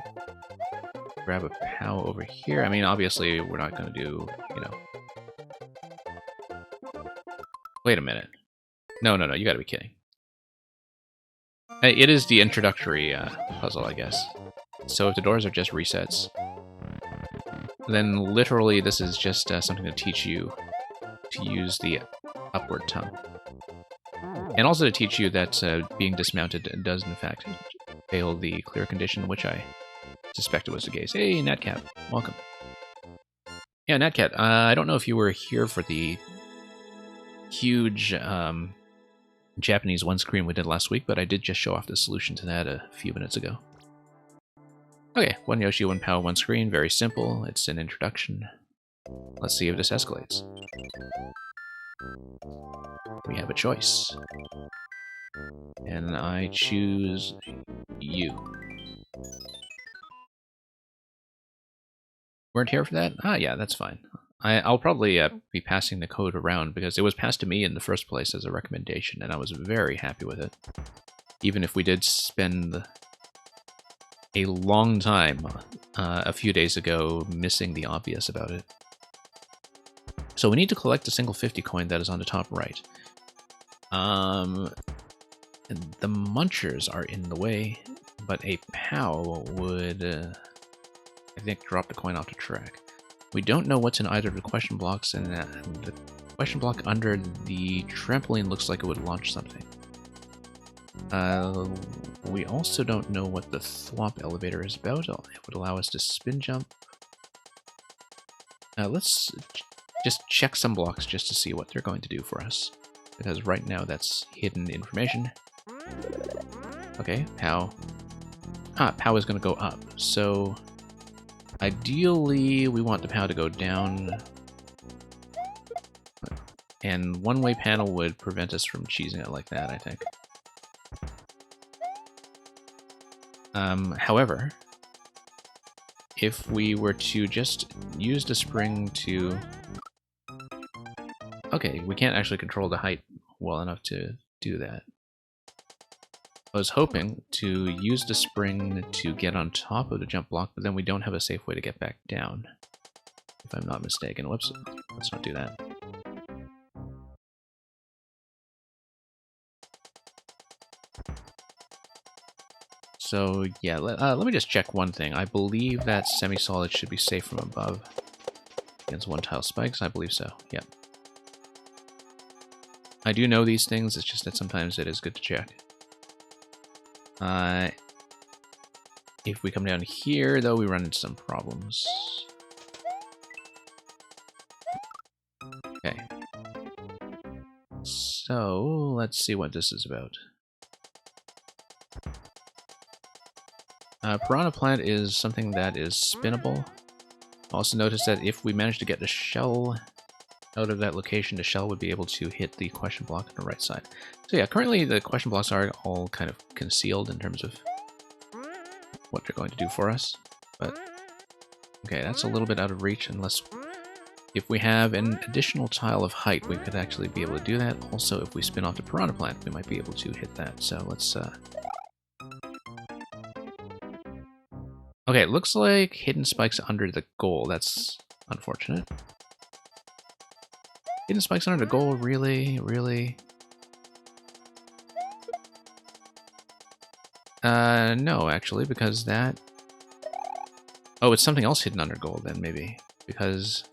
grab a POW over here. I mean, obviously, we're not going to do, you know... Wait a minute. No, you gotta be kidding. It is the introductory puzzle, I guess. So if the doors are just resets, then literally this is just something to teach you to use the upward tongue. And also to teach you that being dismounted does in fact fail the clear condition, which I suspected was the case. Hey, Natcat, welcome. Yeah, Natcat, I don't know if you were here for the huge Japanese one screen we did last week, but I did just show off the solution to that a few minutes ago. Okay, one Yoshi, one POW, one screen. Very simple. It's an introduction. Let's see if this escalates. We have a choice. And I choose you. Weren't here for that? Ah, yeah, that's fine. I'll probably be passing the code around because it was passed to me in the first place as a recommendation, and I was very happy with it. Even if we did spend a long time a few days ago missing the obvious about it. So we need to collect a single 50 coin that is on the top right. And the munchers are in the way, but a POW would, I think, drop the coin off the track. We don't know what's in either of the question blocks, and the question block under the trampoline looks like it would launch something. We also don't know what the thwomp elevator is about. It would allow us to spin jump. Let's just check some blocks just to see what they're going to do for us, because right now that's hidden information. Okay, POW. POW is going to go up, so ideally we want the POW to go down, and one-way panel would prevent us from cheesing it like that, I think. However, if we were to just use the spring to... Okay, we can't actually control the height well enough to do that. I was hoping to use the spring to get on top of the jump block, but then we don't have a safe way to get back down, if I'm not mistaken. Whoops, let's not do that. So yeah, let me just check one thing. I believe that semi-solid should be safe from above against one-tile spikes. I believe so, yep. I do know these things, it's just that sometimes it is good to check. If we come down here, though, we run into some problems. Okay. So, let's see what this is about. Piranha Plant is something that is spinnable. Also notice that if we manage to get the shell out of that location, the shell would be able to hit the question block on the right side. So yeah, currently the question blocks are all kind of concealed in terms of what they're going to do for us. But okay, that's a little bit out of reach unless... If we have an additional tile of height, we could actually be able to do that. Also, if we spin off the Piranha Plant, we might be able to hit that. So let's... Okay, it looks like hidden spikes under the goal. That's unfortunate. Hidden spikes under the goal, really? Really? No, actually, because that... Oh, it's something else hidden under goal then, maybe. Because...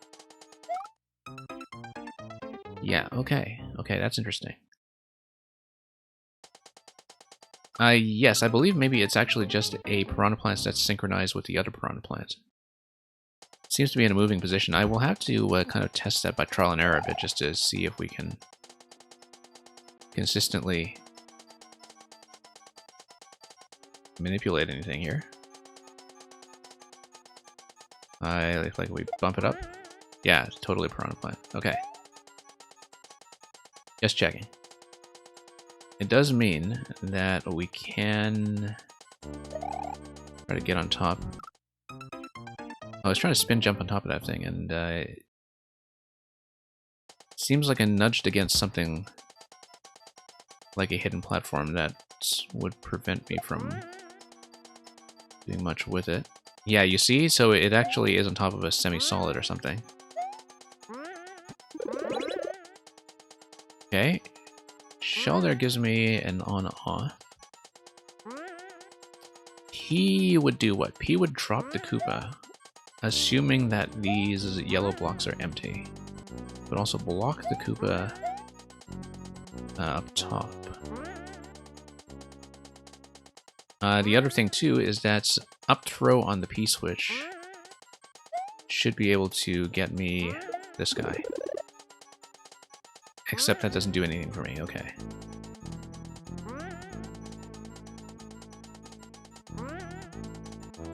Yeah, okay. Okay, that's interesting. Yes, I believe maybe it's actually just a Piranha Plant that's synchronized with the other Piranha Plant. It seems to be in a moving position. I will have to kind of test that by trial and error a bit just to see if we can consistently manipulate anything here. Like we bump it up. Yeah, it's totally a Piranha Plant. Okay. Just checking. It does mean that we can try to get on top. I was trying to spin jump on top of that thing, and it Seems like I nudged against something like a hidden platform that would prevent me from doing much with it. Yeah, you see? So it actually is on top of a semi-solid or something. Okay. Shell there gives me an on-off. P would do what? P would drop the Koopa, assuming that these yellow blocks are empty. But also block the Koopa up top. The other thing too is that up throw on the P switch should be able to get me this guy. Except that doesn't do anything for me, okay.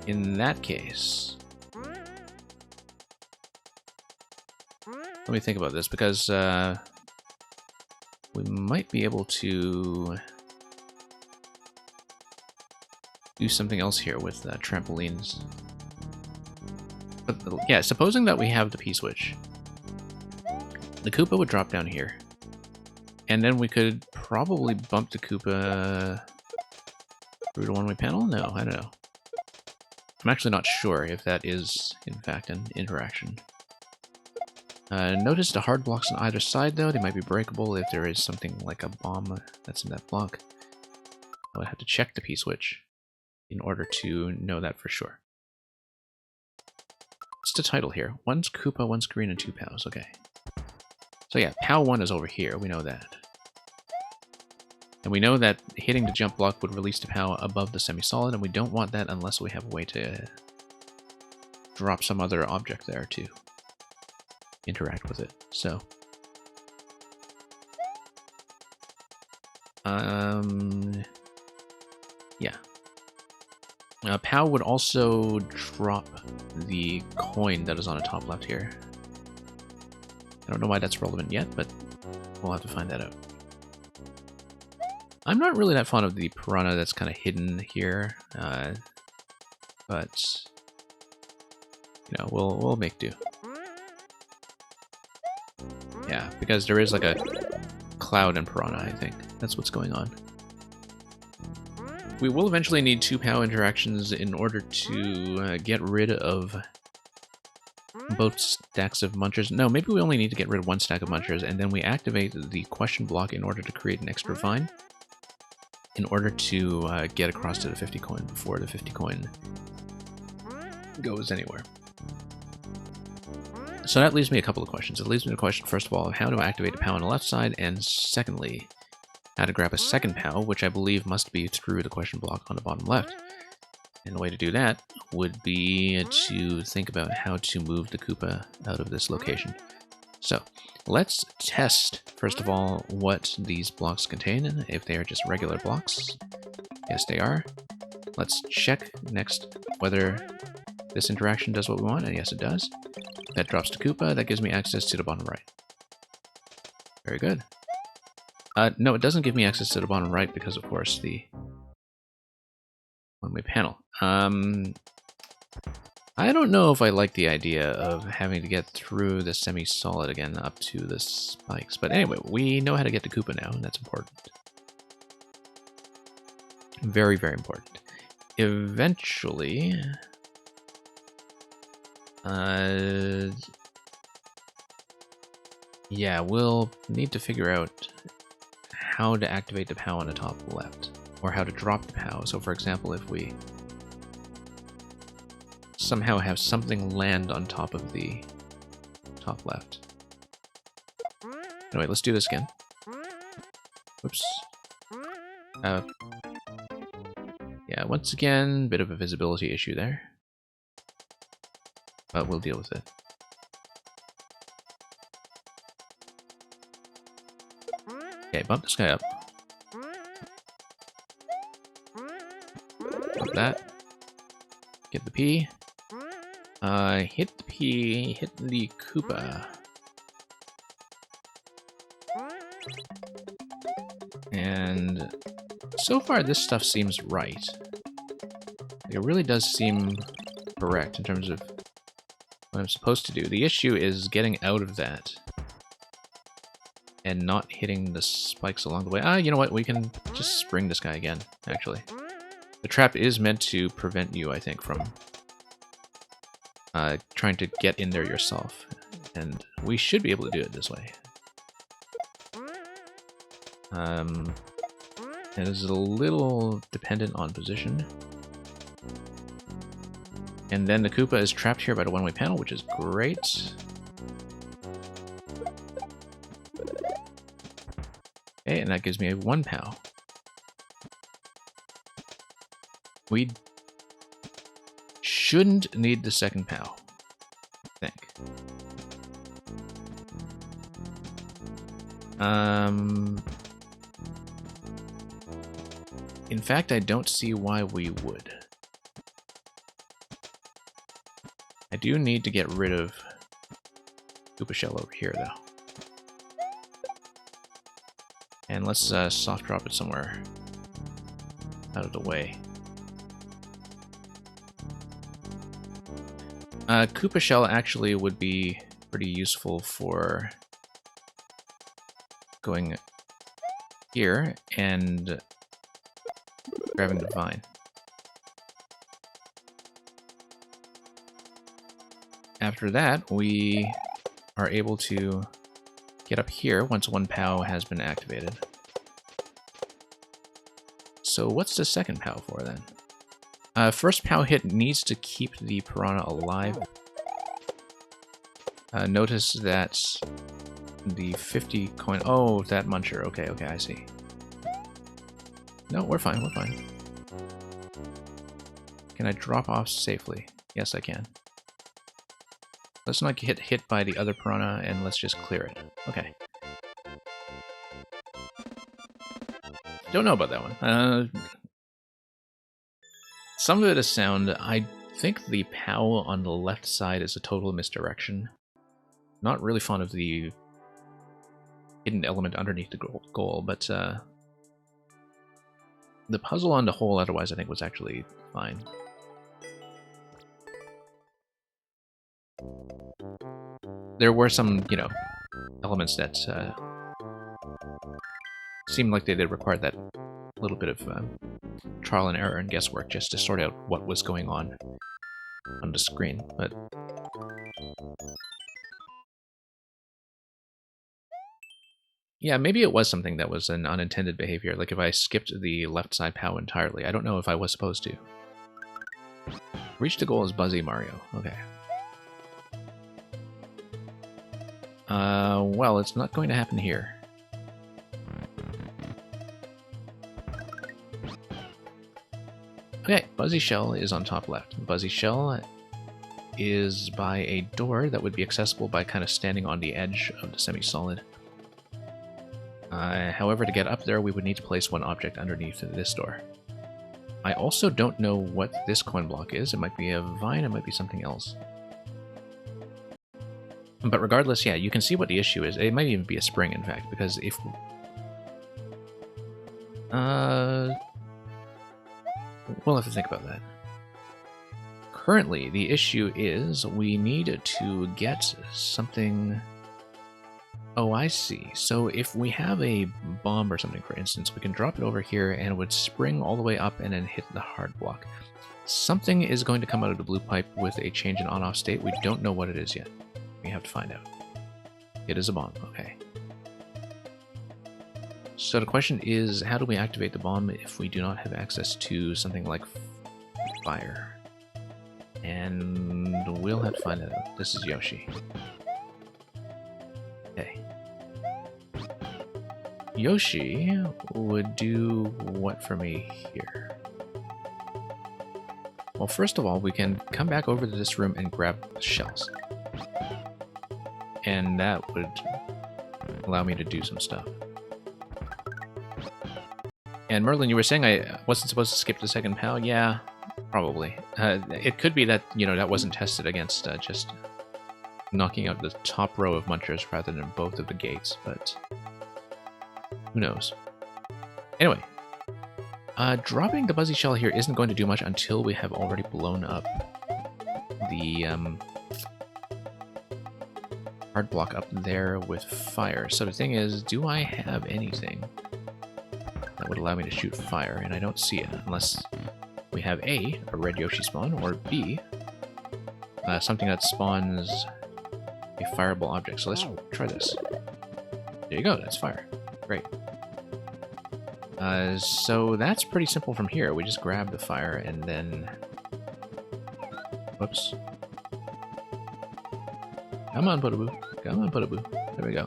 In that case, let me think about this, because we might be able to do something else here with trampolines. But yeah, supposing that we have the P-switch, the Koopa would drop down here, and then we could probably bump the Koopa through the one-way panel? No, I don't know. I'm actually not sure if that is, in fact, an interaction. Notice the hard blocks on either side, though. They might be breakable if there is something like a bomb that's in that block. I would have to check the P-switch in order to know that for sure. What's the title here? One's Koopa, one's green, and 2 POWs. Okay. So yeah, POW 1 is over here. We know that. And we know that hitting the jump block would release the POW above the semi-solid, and we don't want that unless we have a way to drop some other object there to interact with it. So, yeah. POW would also drop the coin that is on the top left here. I don't know why that's relevant yet, but we'll have to find that out. I'm not really that fond of the piranha that's kind of hidden here, but you know, we'll make do. Yeah, because there is like a cloud and piranha, I think. That's what's going on. We will eventually need 2 POW interactions in order to get rid of both stacks of munchers. No, maybe we only need to get rid of 1 stack of munchers, and then we activate the question block in order to create an extra vine, in order to get across to the 50 coin before the 50 coin goes anywhere. So that leaves me a couple of questions. It leaves me a question, first of all, of how to activate a POW on the left side, and secondly, how to grab a second POW, which I believe must be through the question block on the bottom left. And the way to do that would be to think about how to move the Koopa out of this location. So, let's test, first of all, what these blocks contain, if they are just regular blocks. Yes, they are. Let's check next whether this interaction does what we want, and yes, it does. That drops the Koopa, that gives me access to the bottom right. Very good. No, it doesn't give me access to the bottom right because, of course, the one-way panel. I don't know if I like the idea of having to get through the semi-solid again up to the spikes. But anyway, we know how to get to Koopa now, and that's important. Very, very important. Eventually... yeah, we'll need to figure out how to activate the POW on the top left, or how to drop the POW. So for example, if we somehow have something land on top of the top left. Anyway, let's do this again. Whoops. Yeah, once again, bit of a visibility issue there. But we'll deal with it. Okay, bump this guy up. Bump that. Get the P. Hit the P, hit the Koopa. And so far this stuff seems right. It really does seem correct in terms of what I'm supposed to do. The issue is getting out of that and not hitting the spikes along the way. Ah, you know what? We can just spring this guy again, actually. The trap is meant to prevent you, I think, from trying to get in there yourself. And we should be able to do it this way. It is a little dependent on position. And then the Koopa is trapped here by the one-way panel, which is great. Okay, and that gives me a 1 POW. We shouldn't need the second POW, I think. In fact, I don't see why we would. I do need to get rid of Koopa Shell over here, though. And let's soft drop it somewhere out of the way. Koopa Shell actually would be pretty useful for going here and grabbing the vine. After that, we are able to get up here once 1 POW has been activated. So what's the second POW for then? First POW hit needs to keep the piranha alive. Notice that the 50 coin... Oh, that muncher. Okay, okay, I see. No, we're fine, we're fine. Can I drop off safely? Yes, I can. Let's not get hit by the other piranha, and let's just clear it. Okay. Don't know about that one. Some of it is sound. I think the POW on the left side is a total misdirection. Not really fond of the hidden element underneath the goal, but the puzzle on the whole otherwise I think was actually fine. There were some, you know, elements that seemed like they did require that little bit of trial and error and guesswork just to sort out what was going on the screen, but... Yeah, maybe it was something that was an unintended behavior, like if I skipped the left side POW entirely. I don't know if I was supposed to. Reach the goal as Buzzy Mario. Okay. Well, it's not going to happen here. Okay, Buzzy Shell is on top left. Buzzy Shell is by a door that would be accessible by kind of standing on the edge of the semi-solid. However, to get up there, we would need to place one object underneath this door. I also don't know what this coin block is. It might be a vine, it might be something else. But regardless, yeah, you can see what the issue is. It might even be a spring, in fact, because if... we'll have to think about that. Currently, the issue is we need to get something... Oh, I see. So if we have a bomb or something, for instance, we can drop it over here and it would spring all the way up and then hit the hard block. Something is going to come out of the blue pipe with a change in on-off state. We don't know what it is yet. We have to find out. It is a bomb. Okay. So the question is, how do we activate the bomb if we do not have access to something like fire? And we'll have to find that out. This is Yoshi. Okay. Yoshi would do what for me here? Well, first of all, we can come back over to this room and grab shells. And that would allow me to do some stuff. And Merlin, you were saying I wasn't supposed to skip the second POW? Yeah, probably. It could be that, you know, that wasn't tested against just knocking out the top row of munchers rather than both of the gates, but who knows. Anyway, dropping the Buzzy Shell here isn't going to do much until we have already blown up the hard block up there with fire. So the thing is, do I have anything that would allow me to shoot fire? And I don't see it, unless we have A, a red Yoshi spawn, or B, something that spawns a fireable object. So let's try this. There you go, that's fire. Great. So that's pretty simple from here. We just grab the fire and then... Whoops. Come on, Putaboo. Come on, Putaboo. There we go.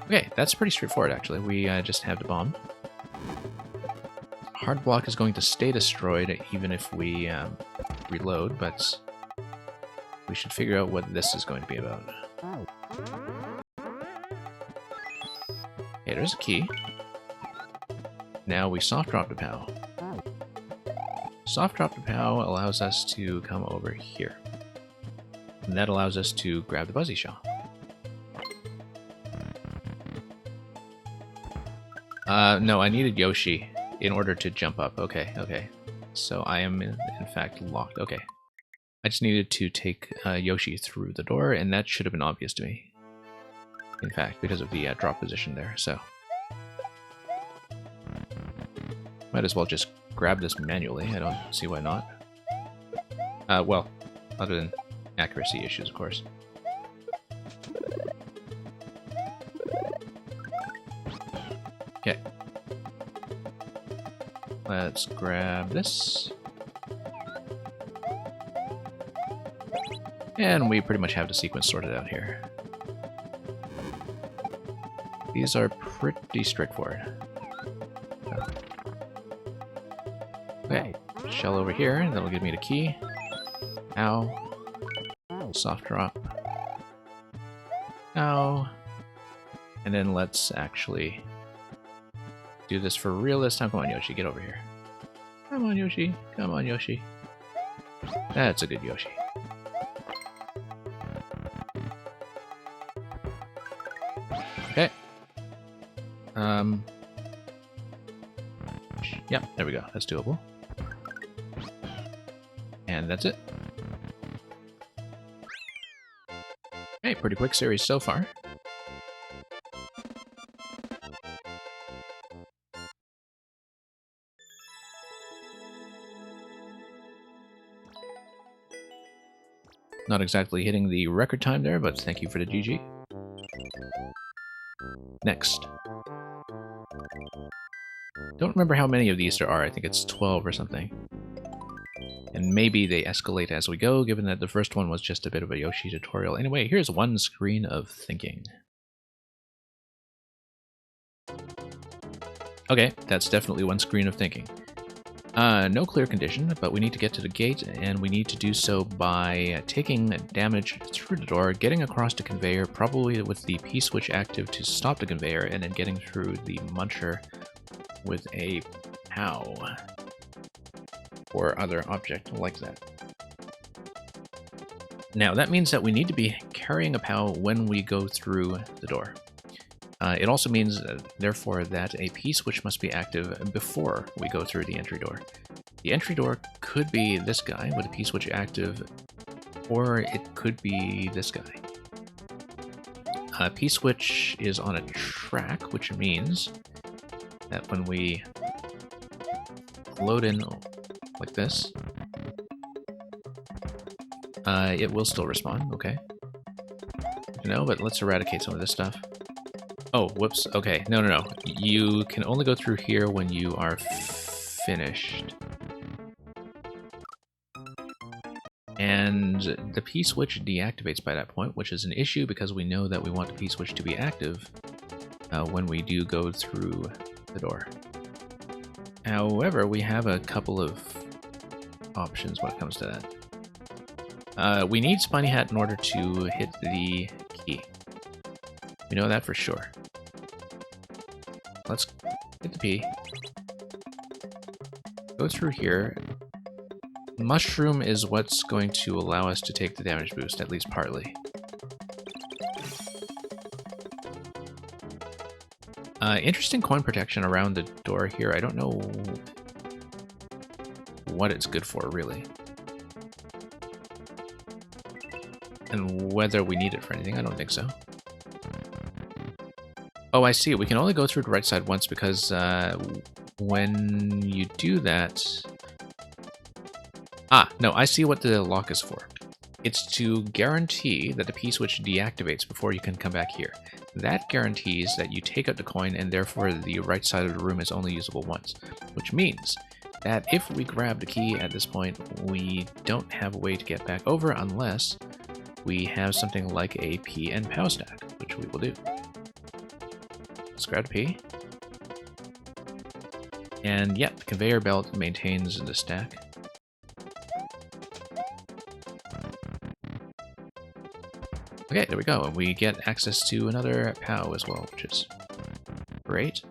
Okay, that's pretty straightforward, actually. We just have the bomb. Hard block is going to stay destroyed even if we reload, but we should figure out what this is going to be about. Okay, there's a key. Now we soft drop the POW. Soft drop the POW allows us to come over here. And that allows us to grab the Buzzy Shell. No, I needed Yoshi in order to jump up. Okay, okay. So I am, in fact, locked. Okay. I just needed to take Yoshi through the door, and that should have been obvious to me. In fact, because of the drop position there, so... Might as well just grab this manually. I don't see why not. Well, other than accuracy issues, of course. Okay. Let's grab this. And we pretty much have the sequence sorted out here. These are pretty straightforward. Okay, shell over here, and that'll give me the key. Ow. Soft drop. Ow. And then let's actually do this for real this time. Come on, Yoshi, get over here. Come on, Yoshi. Come on, Yoshi. That's a good Yoshi. Okay. Yep, there we go. That's doable. And that's it. Okay, pretty quick series so far. Not exactly hitting the record time there, but thank you for the GG. Next. Don't remember how many of these there are. I think it's 12 or something. And maybe they escalate as we go, given that the first one was just a bit of a Yoshi tutorial. Anyway, here's one screen of thinking. Okay, that's definitely one screen of thinking. No clear condition, but we need to get to the gate, and we need to do so by taking damage through the door, getting across the conveyor, probably with the P-switch active to stop the conveyor, and then getting through the muncher with a POW or other object like that. Now, that means that we need to be carrying a POW when we go through the door. It also means, therefore, that a P-switch must be active before we go through the entry door. The entry door could be this guy with a P-switch active, or it could be this guy. P-switch is on a track, which means that when we load in like this, it will still respawn, okay. No, but let's eradicate some of this stuff. Oh, whoops. Okay, no. You can only go through here when you are finished. And the P-switch deactivates by that point, which is an issue because we know that we want the P-switch to be active when we do go through the door. However, we have a couple of options when it comes to that. We need Spiny Hat in order to hit the key. We know that for sure. Let's hit the P. Go through here. Mushroom is what's going to allow us to take the damage boost, at least partly. Interesting coin protection around the door here. I don't know what it's good for, really. And whether we need it for anything, I don't think so. Oh, I see. We can only go through the right side once because when you do that... Ah, no, I see what the lock is for. It's to guarantee that the P-switch deactivates before you can come back here. That guarantees that you take out the coin and therefore the right side of the room is only usable once. Which means that if we grab the key at this point, we don't have a way to get back over unless we have something like a P and POW stack, which we will do. Let's grab the P. And yeah, the conveyor belt maintains the stack. Okay, there we go. And we get access to another POW as well, which is great.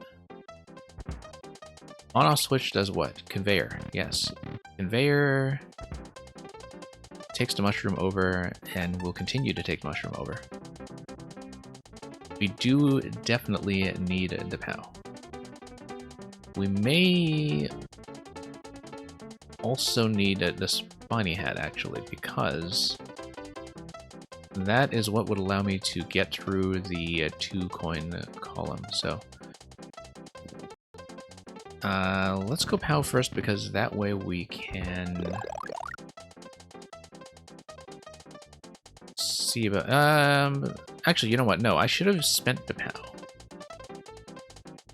On-off switch does what? Conveyor, yes. Conveyor takes the mushroom over and will continue to take the mushroom over. We do definitely need the POW. We may also need the spiny hat, actually, because that is what would allow me to get through the 2-coin column. So let's go POW first, because that way we can see about... actually, you know what? No, I should have spent the POW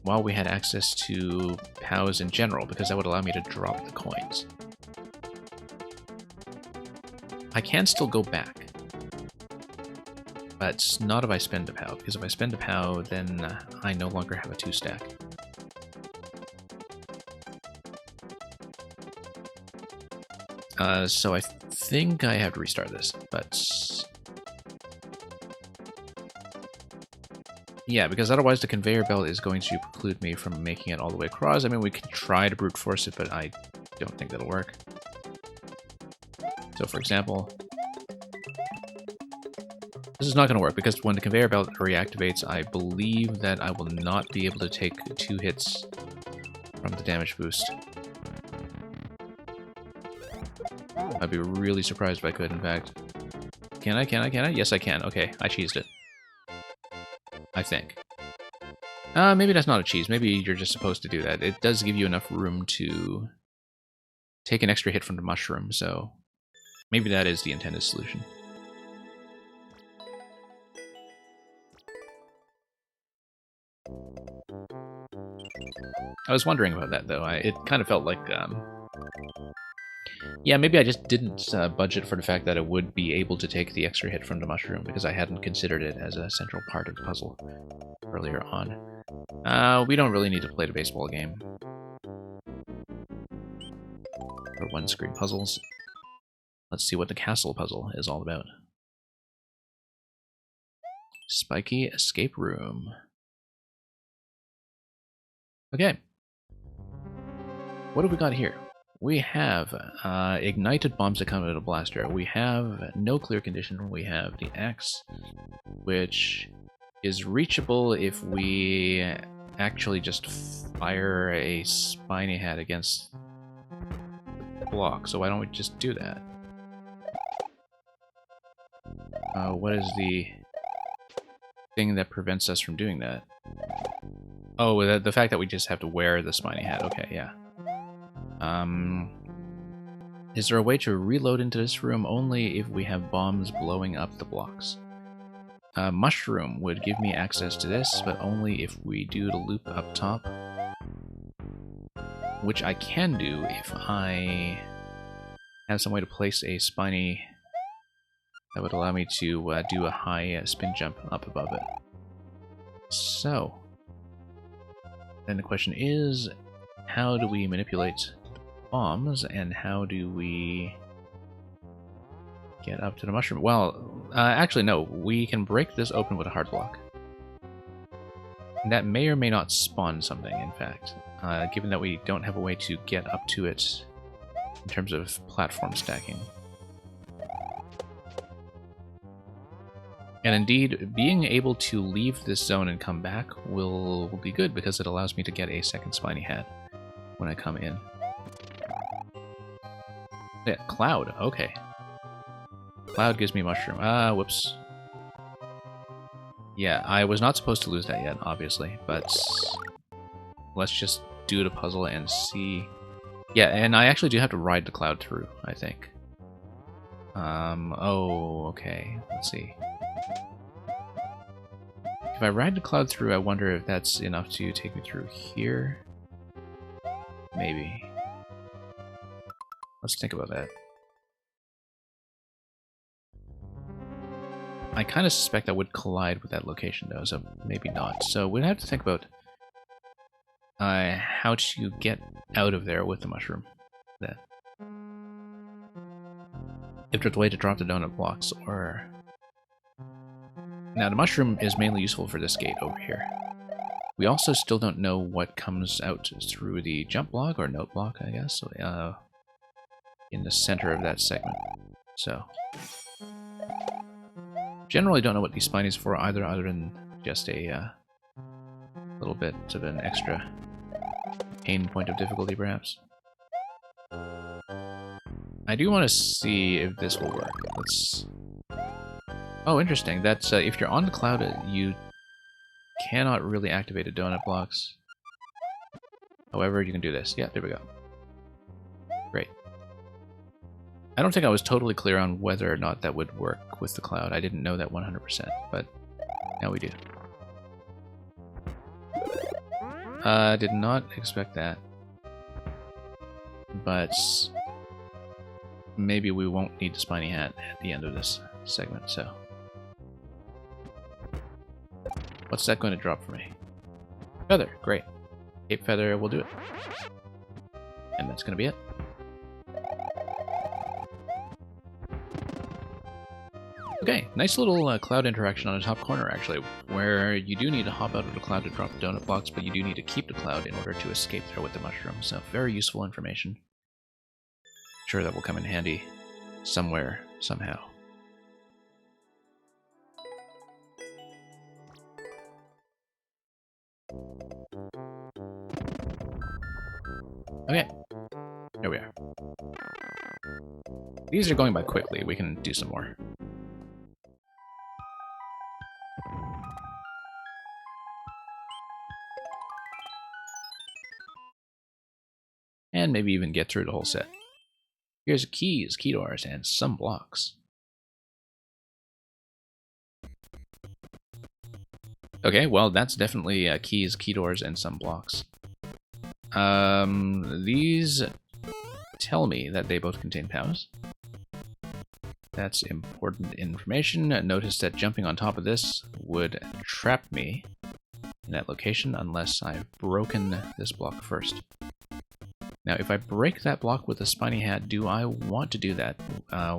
while we had access to POWs in general, because that would allow me to drop the coins. I can still go back, but not if I spend a POW, because if I spend a POW, then I no longer have a 2-stack. So I think I have to restart this, but... yeah, because otherwise the conveyor belt is going to preclude me from making it all the way across. I mean, we can try to brute force it, but I don't think that'll work. So, for example... this is not going to work, because when the conveyor belt reactivates, I believe that I will not be able to take 2 hits from the damage boost. I'd be really surprised if I could, in fact. Can I? Yes, I can. Okay, I cheesed it. I think. Maybe that's not a cheese. Maybe you're just supposed to do that. It does give you enough room to take an extra hit from the mushroom, so maybe that is the intended solution. I was wondering about that, though. It kind of felt like... yeah, maybe I just didn't budget for the fact that I would be able to take the extra hit from the mushroom, because I hadn't considered it as a central part of the puzzle earlier on. We don't really need to play the baseball game. For one-screen puzzles. Let's see what the castle puzzle is all about. Spiky escape room. Okay. What have we got here? We have ignited bombs that come out of a blaster. We have no clear condition. We have the axe, which is reachable if we actually just fire a spiny hat against the block. So why don't we just do that? What is the thing that prevents us from doing that? Oh, the fact that we just have to wear the spiny hat. Okay, yeah. Is there a way to reload into this room? Only if we have bombs blowing up the blocks. Mushroom would give me access to this, but only if we do the loop up top. Which I can do if I have some way to place a spiny that would allow me to do a high spin jump up above it. So, then the question is, how do we manipulate bombs, and how do we get up to the mushroom? Well, actually no, we can break this open with a hard block. That may or may not spawn something, in fact, given that we don't have a way to get up to it in terms of platform stacking. And indeed, being able to leave this zone and come back will be good, because it allows me to get a second spiny hat when I come in. Yeah, cloud, okay. Cloud gives me mushroom. Whoops. Yeah, I was not supposed to lose that yet, obviously, but let's just do the puzzle and see. Yeah, and I actually do have to ride the cloud through, I think. Oh, okay. Let's see. If I ride the cloud through, I wonder if that's enough to take me through here. Maybe. Let's think about that. I kind of suspect I would collide with that location, though, so maybe not. So we'd have to think about how to get out of there with the mushroom. Then. If there's a way to drop the donut blocks, or... Now, the mushroom is mainly useful for this gate over here. We also still don't know what comes out through the jump block, or note block, I guess, in the center of that segment. So... Generally don't know what these spinies are for either, other than just a little bit of an extra pain point of difficulty, perhaps. I do want to see if this will work. Let's... Oh, interesting. That's if you're on the cloud, you cannot really activate the donut blocks. However, you can do this. Yeah, there we go. Great. I don't think I was totally clear on whether or not that would work with the cloud. I didn't know that 100%, but now we do. Did not expect that. But maybe we won't need the spiny hat at the end of this segment, so... What's that going to drop for me? Feather, great. Cape Feather will do it. And that's going to be it. Okay, nice little cloud interaction on the top corner, actually, where you do need to hop out of the cloud to drop the donut blocks, but you do need to keep the cloud in order to escape there with the mushroom. So, very useful information. Sure, that will come in handy somewhere, somehow. Okay, here we are. These are going by quickly, we can do some more. And maybe even get through the whole set. Here's keys, key doors, and some blocks. Okay, well, that's definitely keys, key doors, and some blocks. These tell me that they both contain POWs. That's important information. Notice that jumping on top of this would trap me in that location unless I've broken this block first. Now, if I break that block with a spiny hat, do I want to do that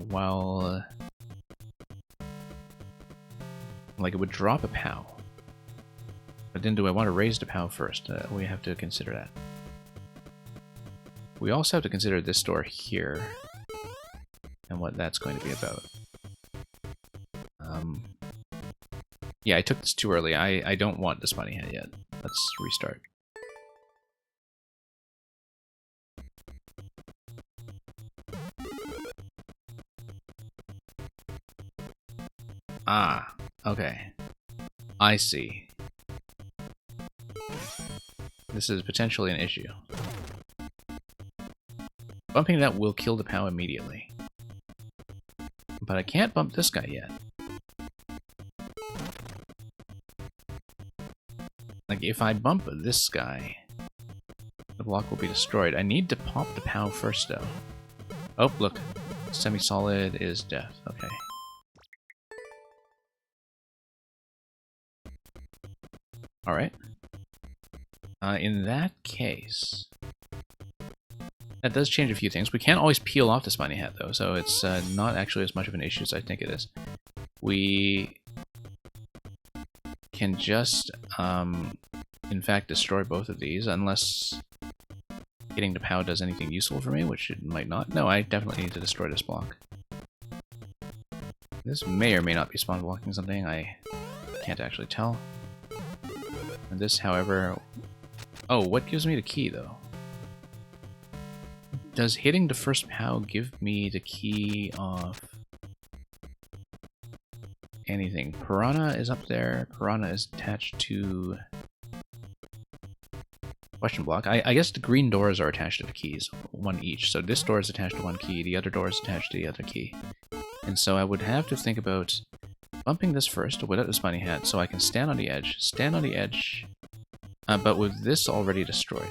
while... like, it would drop a POW. But then do I want to raise the POW first? We have to consider that. We also have to consider this door here, and what that's going to be about. Yeah, I took this too early. I don't want the spiny hat yet. Let's restart. Ah, okay. I see. This is potentially an issue. Bumping that will kill the POW immediately. But I can't bump this guy yet. Like, if I bump this guy, the block will be destroyed. I need to pop the POW first, though. Oh, look. Semi-solid is death. Okay. Alright. In that case... That does change a few things. We can't always peel off the spiny hat, though, so it's not actually as much of an issue as I think it is. We can just, in fact, destroy both of these, unless getting the POW does anything useful for me, which it might not. No, I definitely need to destroy this block. This may or may not be spawn blocking something, I can't actually tell. And this, however... Oh, what gives me the key, though? Does hitting the first POW give me the key of anything. Piranha is up there. Piranha is attached to question block. I guess the green doors are attached to the keys, one each. So this door is attached to one key, the other door is attached to the other key. And so I would have to think about bumping this first without the spiny hat so I can stand on the edge, but with this already destroyed.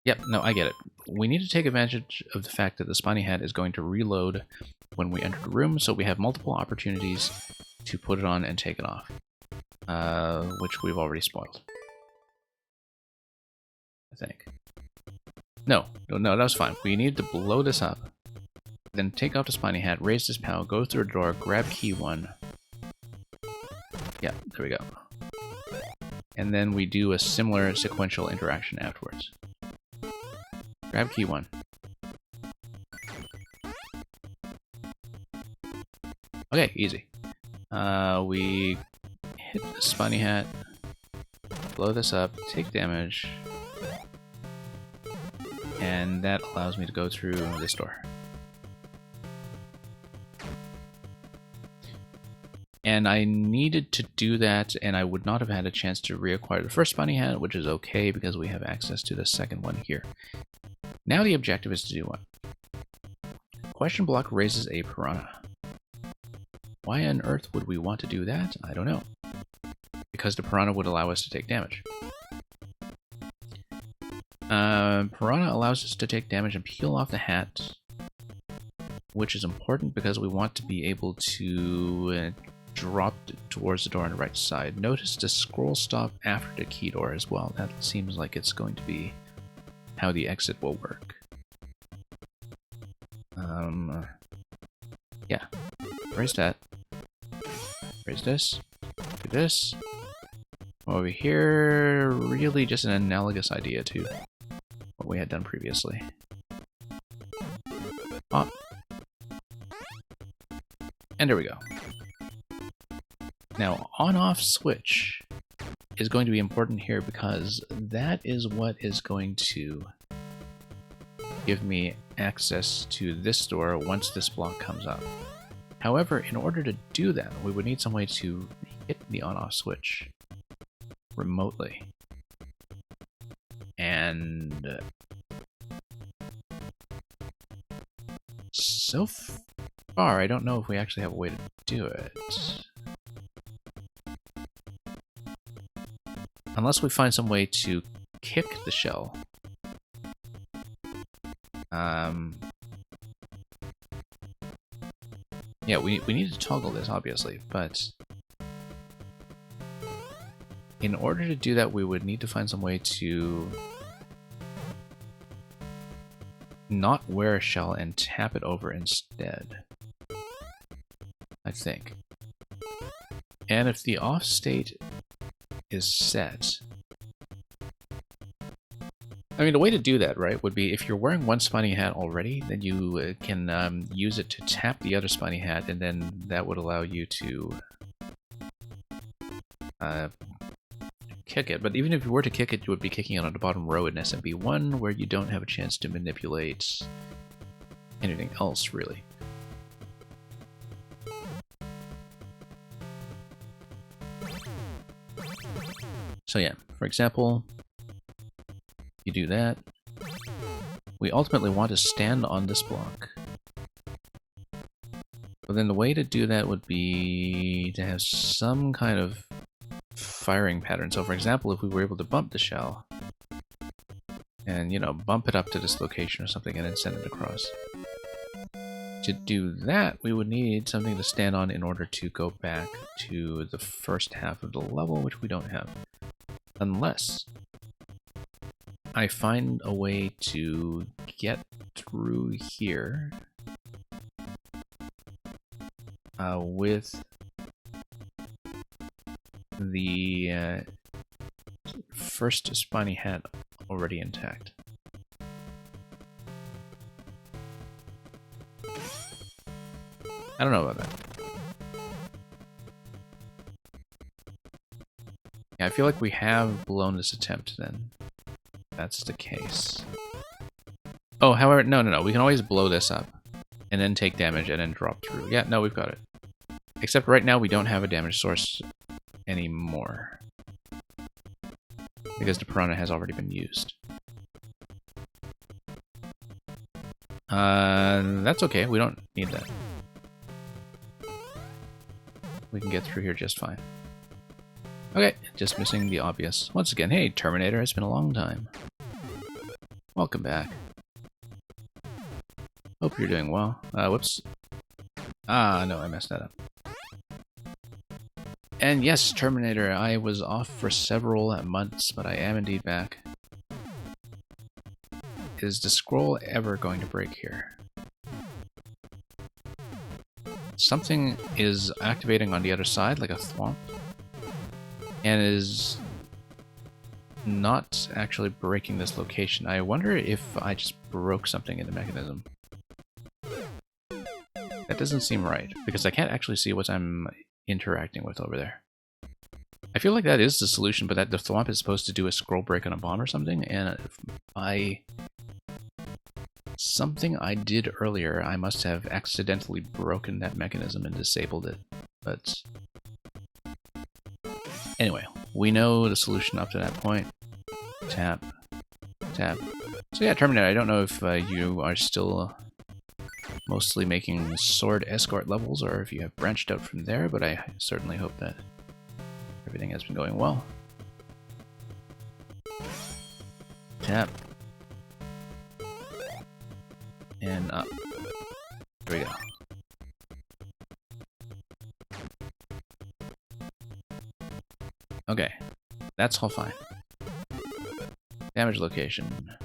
Yep, no, I get it. We need to take advantage of the fact that the spiny hat is going to reload when we enter the room, so we have multiple opportunities to put it on and take it off, which we've already spoiled. I think. No, that was fine. We need to blow this up, then take off the spiny hat, raise this POW, go through a door, grab key 1. Yeah, there we go. And then we do a similar sequential interaction afterwards. Grab key 1. Okay, easy. We hit the spiny hat, blow this up, take damage, and that allows me to go through this door. And I needed to do that, and I would not have had a chance to reacquire the first spiny hat, which is okay because we have access to the second one here. Now the objective is to do what? Question block raises a piranha. Why on earth would we want to do that? I don't know. Because the piranha would allow us to take damage. Piranha allows us to take damage and peel off the hat, which is important because we want to be able to drop towards the door on the right side. Notice the scroll stop after the key door as well. That seems like it's going to be how the exit will work. Yeah. Raise that. Raise this. Do this. Over here, really just an analogous idea to what we had done previously. Pop. And there we go. Now, on-off switch is going to be important here because that is what is going to give me access to this door once this block comes up. However, in order to do that, we would need some way to hit the on-off switch remotely. And so far, I don't know if we actually have a way to do it. Unless we find some way to kick the shell. Yeah, we need to toggle this, obviously, but in order to do that, we would need to find some way to not wear a shell and tap it over instead, I think. And if the off state is set, I mean, the way to do that, right, would be if you're wearing one spiny hat already, then you can use it to tap the other spiny hat, and then that would allow you to kick it. But even if you were to kick it, you would be kicking it on the bottom row in SMB1, where you don't have a chance to manipulate anything else, really. So yeah, for example, you do that. We ultimately want to stand on this block. But then the way to do that would be to have some kind of firing pattern. So for example, if we were able to bump the shell, and, you know, bump it up to this location or something, and then send it across. To do that, we would need something to stand on in order to go back to the first half of the level, which we don't have. Unless I find a way to get through here with the first spiny hat already intact. I don't know about that. Yeah, I feel like we have blown this attempt then. That's the case. Oh, however, no. We can always blow this up and then take damage and then drop through. Yeah, no, we've got it. Except right now we don't have a damage source anymore. Because the piranha has already been used. That's okay, we don't need that. We can get through here just fine. Okay, just missing the obvious. Once again, hey, Terminator, it's been a long time. Welcome back. Hope you're doing well. Whoops. Ah, no, I messed that up. And yes, Terminator, I was off for several months, but I am indeed back. Is the scroll ever going to break here? Something is activating on the other side, like a thwomp, and is not actually breaking this location. I wonder if I just broke something in the mechanism. That doesn't seem right, because I can't actually see what I'm interacting with over there. I feel like that is the solution, but that the thwomp is supposed to do a scroll break on a bomb or something, and by something I did earlier, I must have accidentally broken that mechanism and disabled it. But anyway, we know the solution up to that point. Tap, tap. So yeah, Terminator, I don't know if you are still mostly making sword escort levels or if you have branched out from there, but I certainly hope that everything has been going well. Tap. And up. There we go. Okay, that's all fine. Damage location.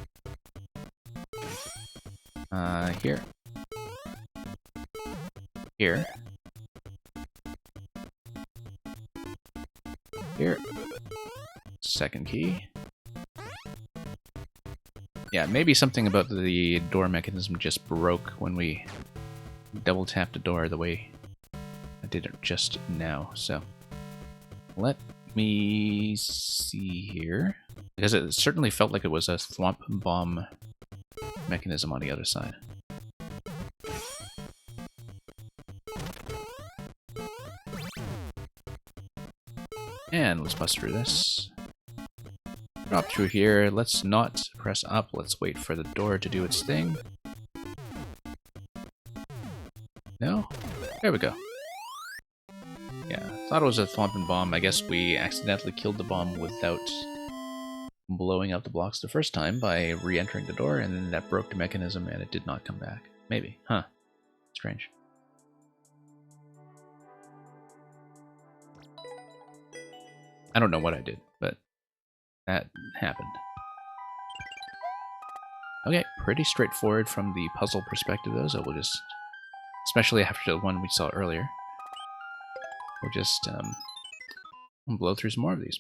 Here. Here. Here. Second key. Yeah, maybe something about the door mechanism just broke when we double tapped the door the way I did it just now. So let me see here. Because it certainly felt like it was a thwomp bomb mechanism on the other side. And let's bust through this. Drop through here. Let's not press up. Let's wait for the door to do its thing. No? There we go. Yeah, thought it was a thwomping bomb. I guess we accidentally killed the bomb without blowing up the blocks the first time by re-entering the door, and then that broke the mechanism and it did not come back. Maybe. Huh. Strange. I don't know what I did, but that happened. Okay, pretty straightforward from the puzzle perspective though, so we'll just, especially after the one we saw earlier, we'll just blow through some more of these.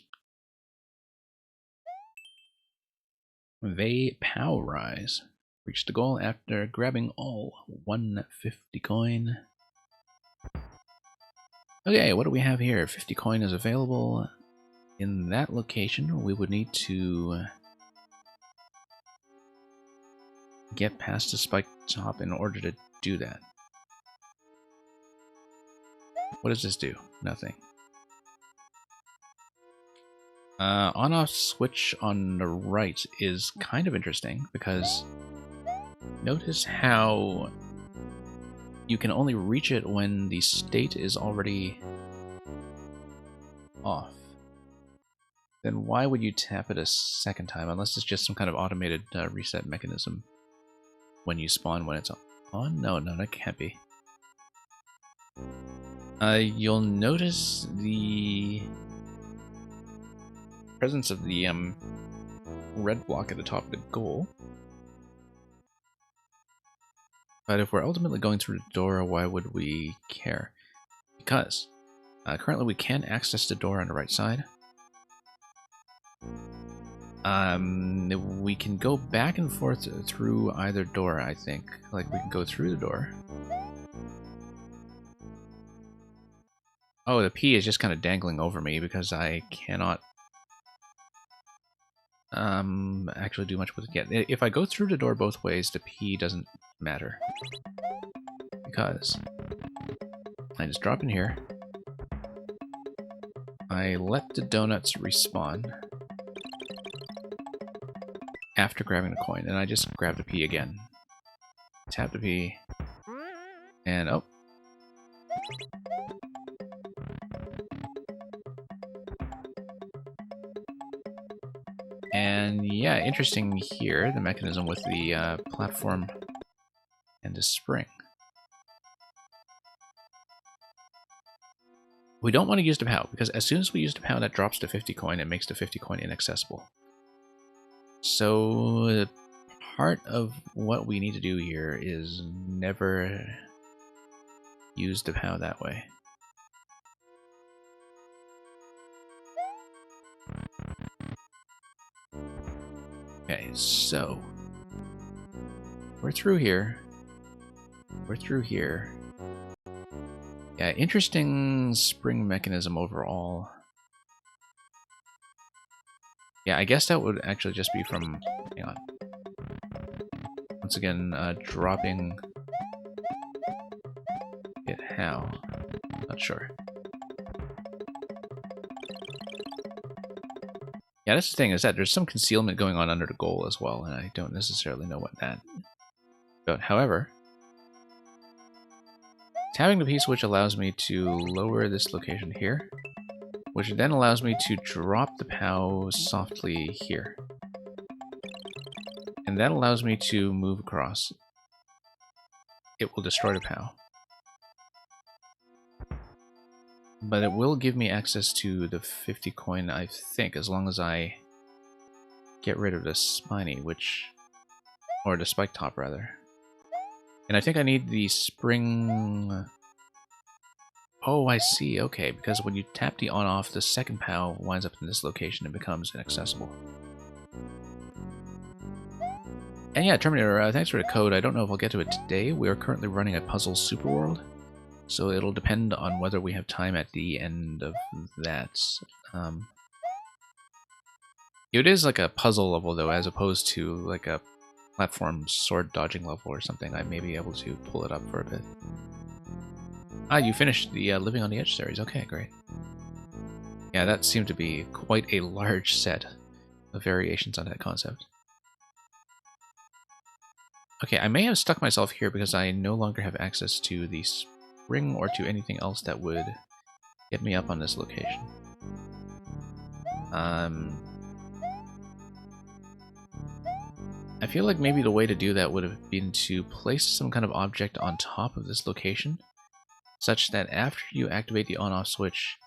Vaporize. Reach the goal after grabbing all 150 coin. Okay, what do we have here? 50 coin is available. In that location, we would need to get past the spike top in order to do that. What does this do? Nothing. On-off switch on the right is kind of interesting because notice how you can only reach it when the state is already off. Then why would you tap it a second time unless it's just some kind of automated reset mechanism when you spawn when it's on? No, that can't be. You'll notice the presence of the red block at the top of the goal. But if we're ultimately going through the door, why would we care? Because currently we can access the door on the right side. We can go back and forth through either door, I think. Like, we can go through the door. Oh, the P is just kind of dangling over me because I cannot actually do much with it yet. If I go through the door both ways, the P doesn't matter. Because I just drop in here. I let the donuts respawn after grabbing the coin, and I just grab the P again. Tap the P, and oh. And yeah, interesting here, the mechanism with the platform and the spring. We don't want to use the POW, because as soon as we use the POW, that drops the 50 coin and makes the 50 coin inaccessible. So part of what we need to do here is never use the POW that way. Okay, so we're through here. We're through here. Yeah, interesting spring mechanism overall. Yeah, I guess that would actually just be from... Hang on. Once again, dropping it how? Not sure. Yeah, that's the thing, is that there's some concealment going on under the goal as well, and I don't necessarily know what that... But, however, tapping the P-switch allows me to lower this location here, which then allows me to drop the POW softly here. And that allows me to move across. It will destroy the POW. But it will give me access to the 50 coin, I think, as long as I get rid of the Spiny, which... or the Spike Top, rather. And I think I need the spring... Oh, I see, okay, because when you tap the on-off, the second POW winds up in this location and becomes inaccessible. And yeah, Terminator, thanks for the code. I don't know if I'll get to it today. We are currently running a puzzle Superworld, so it'll depend on whether we have time at the end of that. It is like a puzzle level, though, as opposed to like a platform sword dodging level or something. I may be able to pull it up for a bit. Ah, you finished the Living on the Edge series. Okay, great. Yeah, that seemed to be quite a large set of variations on that concept. Okay, I may have stuck myself here because I no longer have access to the spring or to anything else that would get me up on this location. I feel like maybe the way to do that would have been to place some kind of object on top of this location, such that after you activate the on-off switch,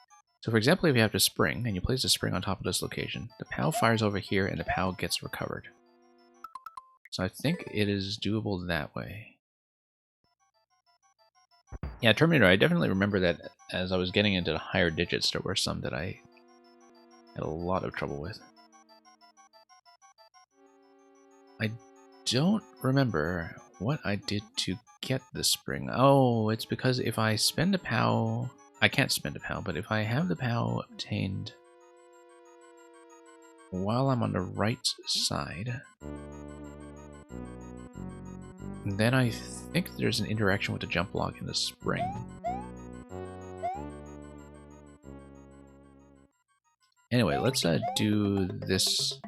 so for example, if you have the spring, and you place the spring on top of this location, the POW fires over here and the POW gets recovered. So I think it is doable that way. Yeah, Terminator, I definitely remember that as I was getting into the higher digits, there were some that I had a lot of trouble with. I don't remember what I did to get the spring. Oh, it's because if I spend a POW... I can't spend a POW, but if I have the POW obtained while I'm on the right side, then I think there's an interaction with the jump block in the spring. Anyway, let's do this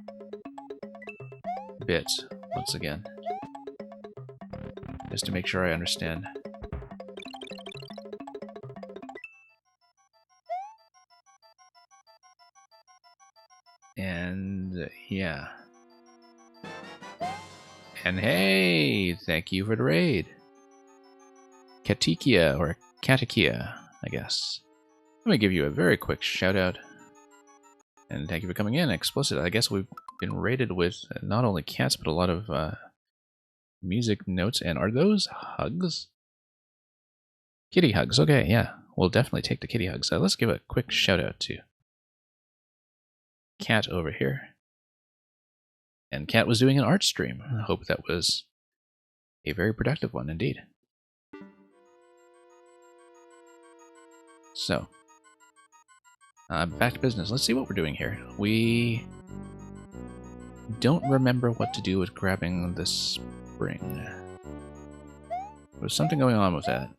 bit once again, just to make sure I understand. And yeah. And hey, thank you for the raid. Katikia, or Katakia, I guess. Let me give you a very quick shout out. And thank you for coming in, Explicit. I guess we've been raided with not only cats, but a lot of music notes. And are those hugs? Kitty hugs, okay, yeah. We'll definitely take the kitty hugs. Let's give a quick shout out to Cat over here. And Cat was doing an art stream. I hope that was a very productive one indeed. So, back to business. Let's see what we're doing here. We don't remember what to do with grabbing the spring. There's something going on with that.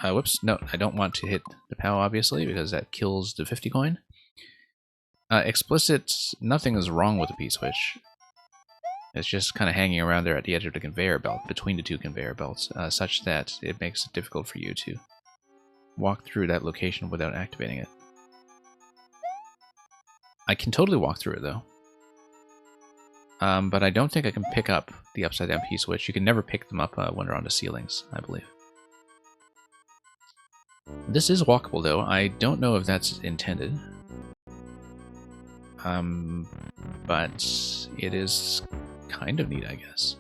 Whoops, no, I don't want to hit the POW, obviously, because that kills the 50 coin. Explicit, nothing is wrong with the P-switch. It's just kind of hanging around there at the edge of the conveyor belt, between the two conveyor belts, such that it makes it difficult for you to walk through that location without activating it. I can totally walk through it, though. But I don't think I can pick up the upside-down P-switch. You can never pick them up when they're on the ceilings, I believe. This is walkable, though. I don't know if that's intended. But it is kind of neat, I guess.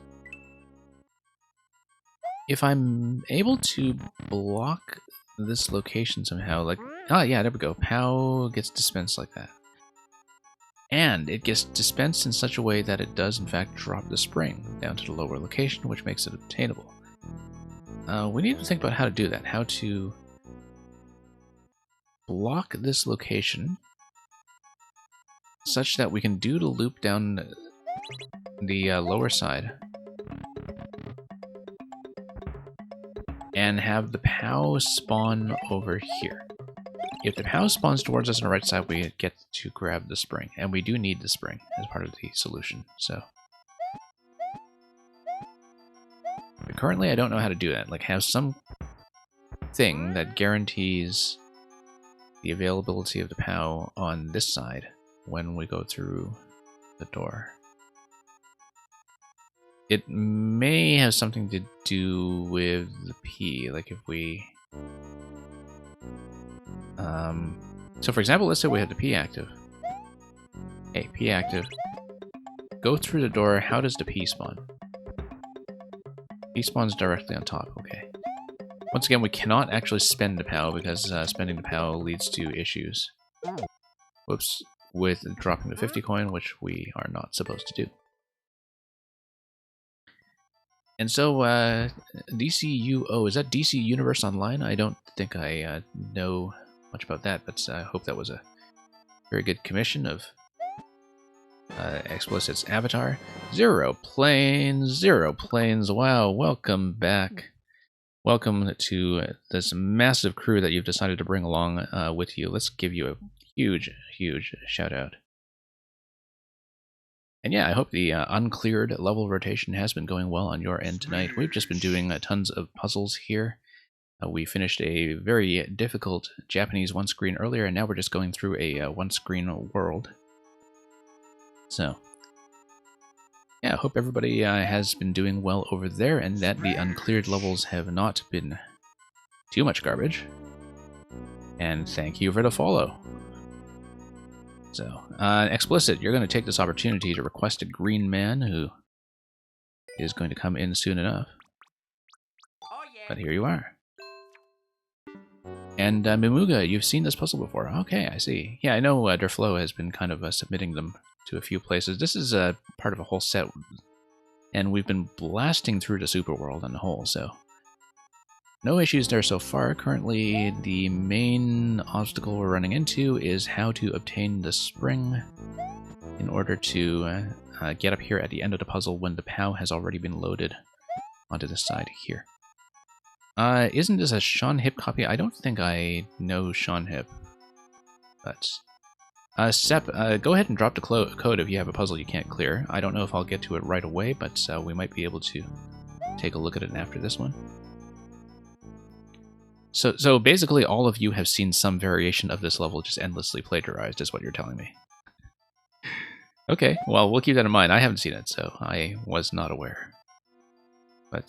If I'm able to block this location somehow, like... Ah, yeah, there we go. POW gets dispensed like that. And it gets dispensed in such a way that it does, in fact, drop the spring down to the lower location, which makes it obtainable. We need to think about how to do that. How to block this location such that we can do the loop down the lower side and have the POW spawn over here. If the POW spawns towards us on the right side, we get to grab the spring, and we do need the spring as part of the solution, so... But currently, I don't know how to do that. Like, have some thing that guarantees the availability of the POW on this side when we go through the door. It may have something to do with the P, like if we... So for example, let's say we have the P active. Okay, P active. Go through the door, how does the P spawn? P spawns directly on top, okay. Once again, we cannot actually spend the POW because spending the POW leads to issues. Whoops. With dropping the 50 coin, which we are not supposed to do. And so, DCUO, is that DC Universe Online? I don't think I know much about that, but I hope that was a very good commission of Explicit's avatar. Zero Planes, wow, welcome back. Welcome to this massive crew that you've decided to bring along with you. Let's give you a huge shout out. And yeah, I hope the uncleared level rotation has been going well on your end tonight. We've just been doing tons of puzzles here. We finished a very difficult Japanese one-screen earlier, and now we're just going through a one-screen world. So, yeah, I hope everybody has been doing well over there, and that the uncleared levels have not been too much garbage. And thank you for the follow. So, Explicit, you're going to take this opportunity to request a green man who is going to come in soon enough. Oh, yeah. But here you are. And Mimuga, you've seen this puzzle before. Okay, I see. Yeah, I know Derflo has been kind of submitting them to a few places. This is part of a whole set, and we've been blasting through the super world on the whole, so... No issues there so far. Currently, the main obstacle we're running into is how to obtain the spring in order to get up here at the end of the puzzle when the POW has already been loaded onto the side here. Isn't this a Sean Hip copy? I don't think I know Sean Hip, but... Sep, go ahead and drop the code if you have a puzzle you can't clear. I don't know if I'll get to it right away, but we might be able to take a look at it after this one. So basically all of you have seen some variation of this level just endlessly plagiarized, is what you're telling me. Okay, well, we'll keep that in mind. I haven't seen it, so I was not aware. But,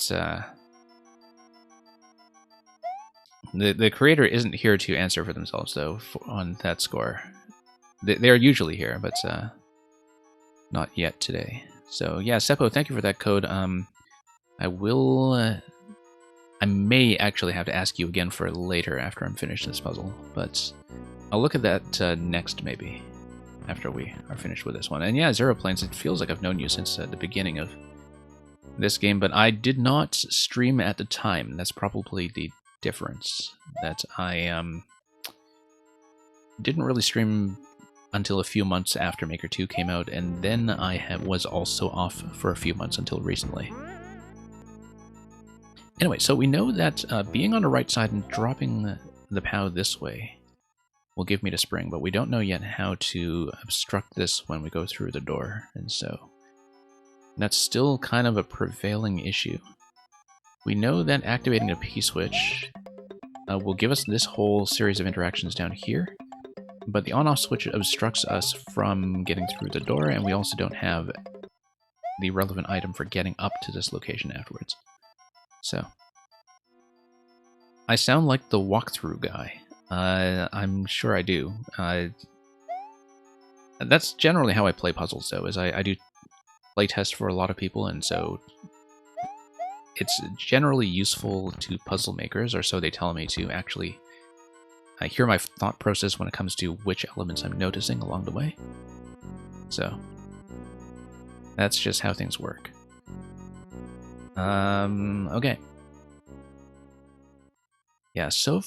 the creator isn't here to answer for themselves, though, on that score. They're usually here, but not yet today. So, yeah, Seppo, thank you for that code. I will... I may actually have to ask you again for it later after I'm finished this puzzle, but I'll look at that next, maybe, after we are finished with this one. And yeah, Zero Planes, it feels like I've known you since the beginning of this game, but I did not stream at the time. That's probably the difference, that I didn't really stream until a few months after Maker 2 came out, and then I was also off for a few months until recently. Anyway, so we know that being on the right side and dropping the POW this way will give me the spring, but we don't know yet how to obstruct this when we go through the door, and so that's still kind of a prevailing issue. We know that activating a P-switch will give us this whole series of interactions down here, but the on-off switch obstructs us from getting through the door, and we also don't have the relevant item for getting up to this location afterwards. So, I sound like the walkthrough guy. I'm sure I do. That's generally how I play puzzles, though, is I do playtest for a lot of people, and so it's generally useful to puzzle makers, or so they tell me, to actually hear my thought process when it comes to which elements I'm noticing along the way. So, that's just how things work. Okay. Yeah, so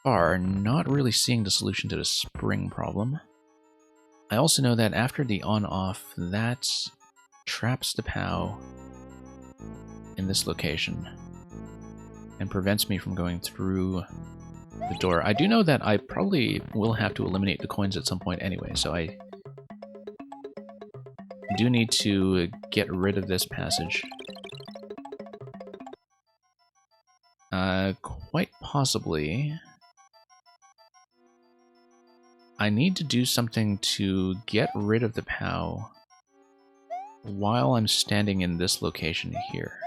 far, not really seeing the solution to the spring problem. I also know that after the on-off, that traps the POW in this location and prevents me from going through the door. I do know that I probably will have to eliminate the coins at some point anyway, so I do need to get rid of this passage. Quite possibly, I need to do something to get rid of the POW while I'm standing in this location here.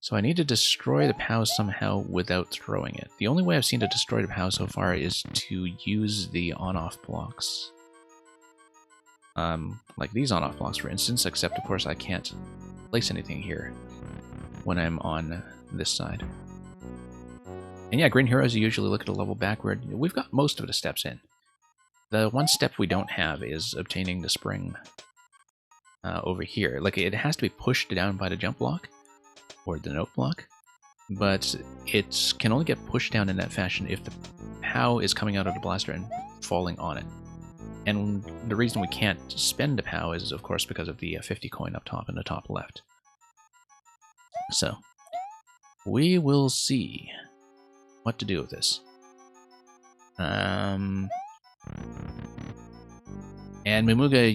So I need to destroy the POW somehow without throwing it. The only way I've seen to destroy the POW so far is to use the on-off blocks. Like these on-off blocks, for instance, except of course I can't place anything here when I'm on this side. And yeah, Green Heroes, you usually look at a level backward. We've got most of the steps in. The one step we don't have is obtaining the spring over here. Like, it has to be pushed down by the jump block, or the note block, but it can only get pushed down in that fashion if the POW is coming out of the blaster and falling on it. And the reason we can't spend the POW is, of course, because of the 50 coin up top in the top left. So, we will see what to do with this. And Momuga,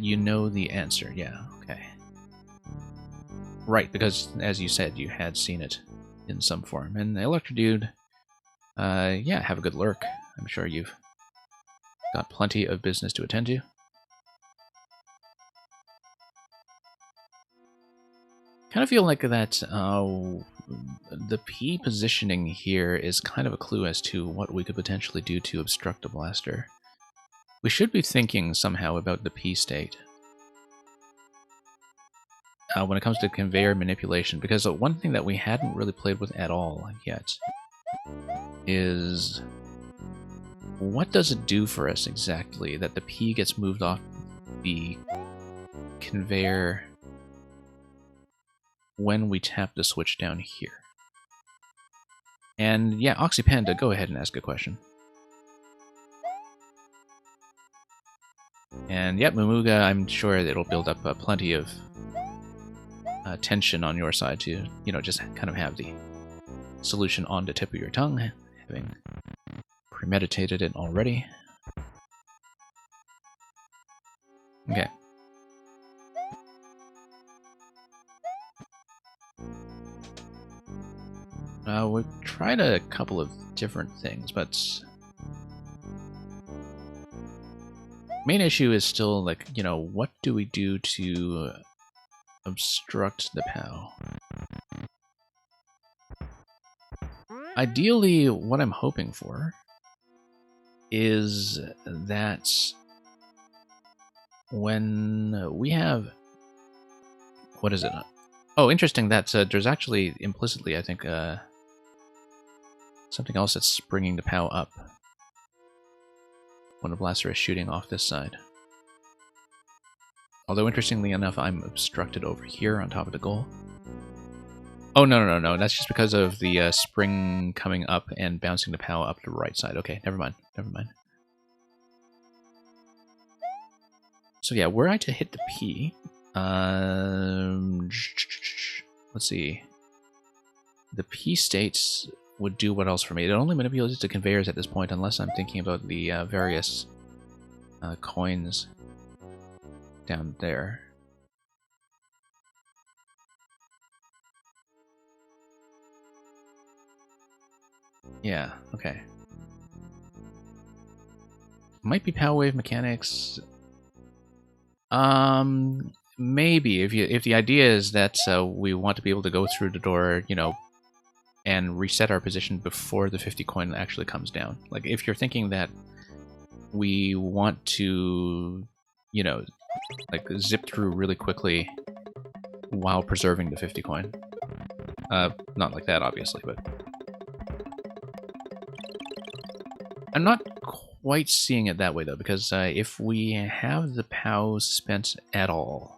you know the answer. Yeah, okay. Right, because, as you said, you had seen it in some form. And Electrodude, yeah, have a good lurk. I'm sure you've got plenty of business to attend to. Kind of feel like that the P positioning here is kind of a clue as to what we could potentially do to obstruct the blaster. We should be thinking somehow about the P state when it comes to conveyor manipulation, because one thing that we hadn't really played with at all yet is what does it do for us exactly that the P gets moved off the conveyor when we tap the switch down here. And yeah, Oxypanda, go ahead and ask a question. And yep, Momuga, I'm sure it'll build up plenty of tension on your side to, you know, just kind of have the solution on the tip of your tongue, having premeditated it already. Okay. We've tried a couple of different things, but main issue is still, like, you know, what do we do to obstruct the POW? Ideally, what I'm hoping for is that when we have... What is it? Oh, interesting that there's actually implicitly, I think, something else that's bringing the POW up when the blaster is shooting off this side. Although, interestingly enough, I'm obstructed over here on top of the goal. Oh, no. That's just because of the spring coming up and bouncing the POW up the right side. Okay, never mind. So yeah, were I to hit the P... let's see. the P states would do what else for me? It only manipulates the conveyors at this point, unless I'm thinking about the various coins down there. Yeah, okay. Might be power wave mechanics. Maybe if the idea is that we want to be able to go through the door, you know, and reset our position before the 50 coin actually comes down. Like if you're thinking that we want to, you know, like zip through really quickly while preserving the 50 coin. Not like that, obviously, but I'm not quite seeing it that way, though, because if we have the POW spent at all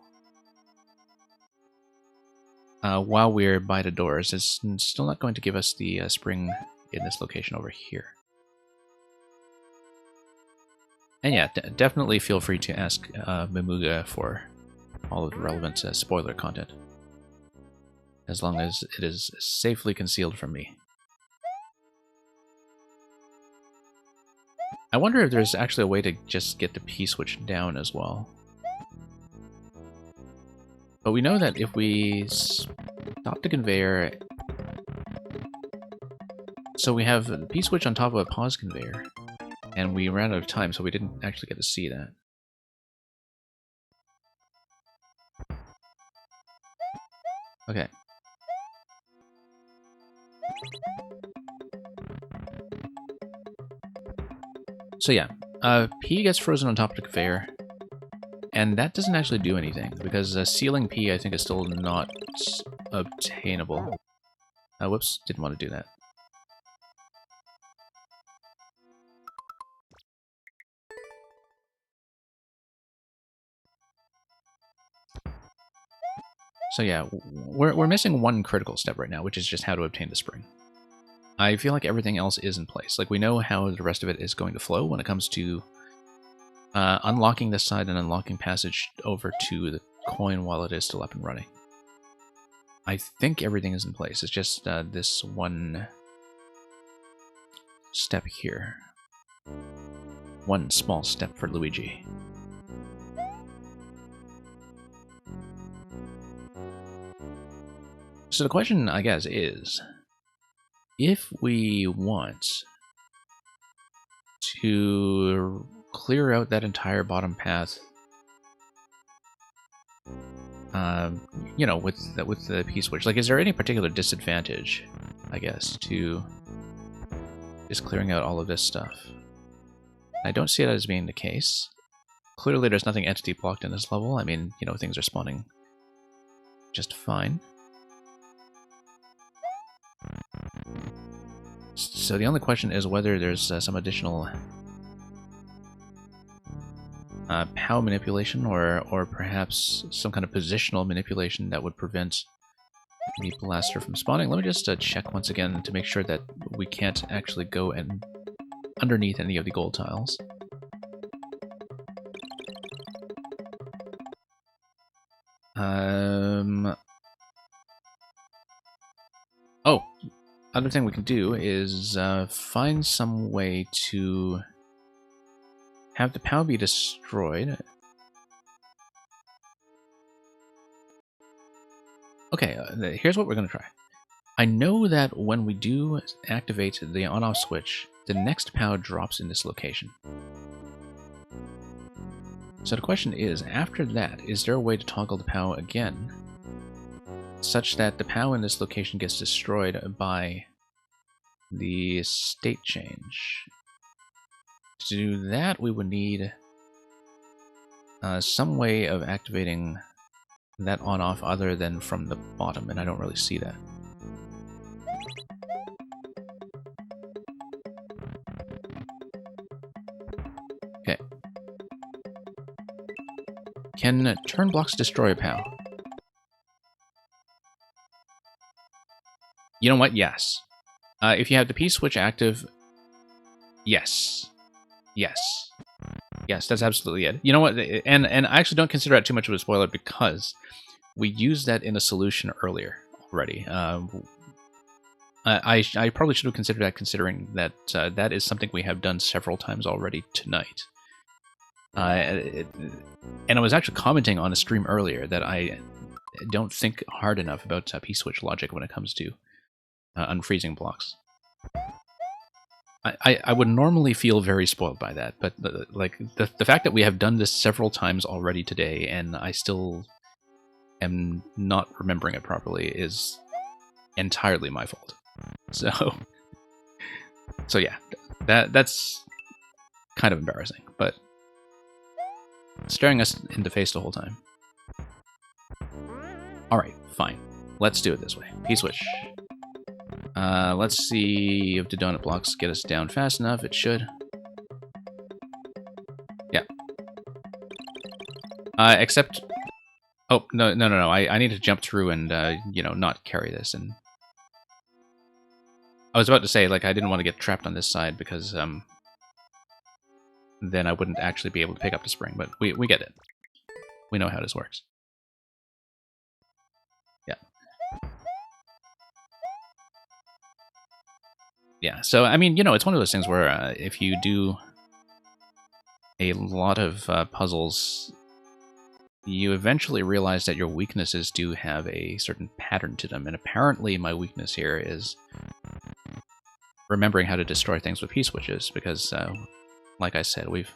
while we're by the doors, it's still not going to give us the spring in this location over here. And yeah, definitely feel free to ask Mimuga for all of the relevant spoiler content, as long as it is safely concealed from me. I wonder if there's actually a way to just get the P-switch down as well. But we know that if we stop the conveyor... So we have the P-switch on top of a pause conveyor, and we ran out of time, so we didn't actually get to see that. Okay. So yeah, P gets frozen on top of the conveyor, and that doesn't actually do anything, because sealing P, I think, is still not obtainable. Whoops, didn't want to do that. So yeah, we're missing one critical step right now, which is just how to obtain the spring. I feel like everything else is in place. Like, we know how the rest of it is going to flow when it comes to unlocking this side and unlocking passage over to the coin while it is still up and running. I think everything is in place. It's just this one step here. One small step for Luigi. So the question, I guess, is... if we want to clear out that entire bottom path, you know, with the P-switch, like, is there any particular disadvantage, I guess, to just clearing out all of this stuff? I don't see it as being the case. Clearly, there's nothing entity blocked in this level. I mean, you know, things are spawning just fine. So the only question is whether there's some additional POW manipulation or perhaps some kind of positional manipulation that would prevent the blaster from spawning. Let me just check once again to make sure that we can't actually go and underneath any of the gold tiles. Oh, other thing we can do is find some way to have the POW be destroyed. Okay, here's what we're going to try. I know that when we do activate the on-off switch, the next POW drops in this location. So the question is, after that, is there a way to toggle the POW again, such that the POW in this location gets destroyed by the state change? To do that, we would need some way of activating that on-off other than from the bottom, and I don't really see that. Okay. Can turn blocks destroy a POW? You know what? Yes. If you have the P-switch active, yes. Yes. Yes, that's absolutely it. You know what? And I actually don't consider that too much of a spoiler because we used that in a solution earlier already. I probably should have considered that, considering that that is something we have done several times already tonight. And I was actually commenting on a stream earlier that I don't think hard enough about P-switch logic when it comes to unfreezing blocks. I would normally feel very spoiled by that, but the fact that we have done this several times already today and I still am not remembering it properly is entirely my fault. So yeah, that's kind of embarrassing, but staring us in the face the whole time. Alright, fine. Let's do it this way. P-switch. Let's see if the donut blocks get us down fast enough. It should. Yeah. Except... Oh, no. I need to jump through and, not carry this. And I was about to say, like, I didn't want to get trapped on this side because, then I wouldn't actually be able to pick up the spring, but we get it. We know how this works. Yeah. Yeah, so, I mean, it's one of those things where if you do a lot of puzzles, you eventually realize that your weaknesses do have a certain pattern to them, and apparently my weakness here is remembering how to destroy things with P-switches, because, like I said, we've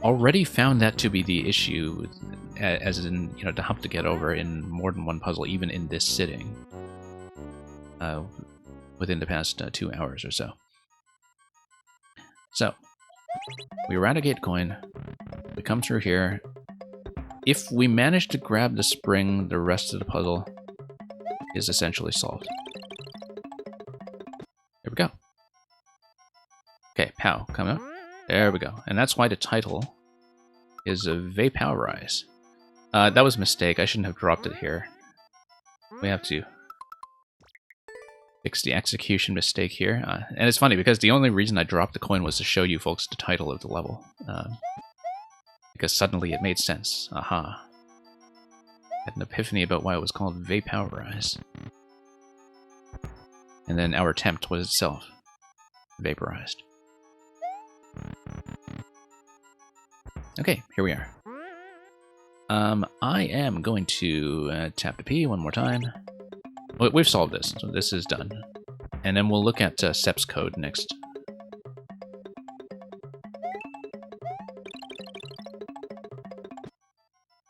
already found that to be the issue, as in, to hump to get over in more than one puzzle, even in this sitting, within the past 2 hours or so. So, we eradicate coin, we come through here. If we manage to grab the spring, the rest of the puzzle is essentially solved. There we go. Okay, POW, come out. There we go. And that's why the title is Vapowrise. That was a mistake. I shouldn't have dropped it here. We have to fix the execution mistake here. And it's funny, because the only reason I dropped the coin was to show you folks the title of the level. Because suddenly it made sense. Aha. Had an epiphany about why it was called Vapowrise. And then our attempt was itself vaporized. Okay, here we are. I am going to tap the P one more time. We've solved this, so this is done. And then we'll look at Sep's code next.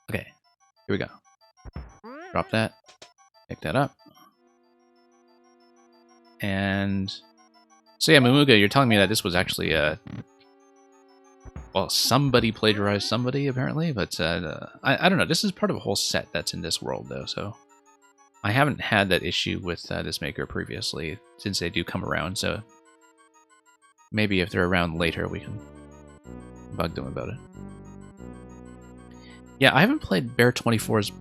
Okay, here we go. Drop that, pick that up. And so yeah, Momuga, you're telling me that this was actually well, somebody plagiarized somebody, apparently, but I don't know. This is part of a whole set that's in this world, though, so I haven't had that issue with this maker previously, since they do come around, so maybe if they're around later, we can bug them about it. Yeah, I haven't played Bear24's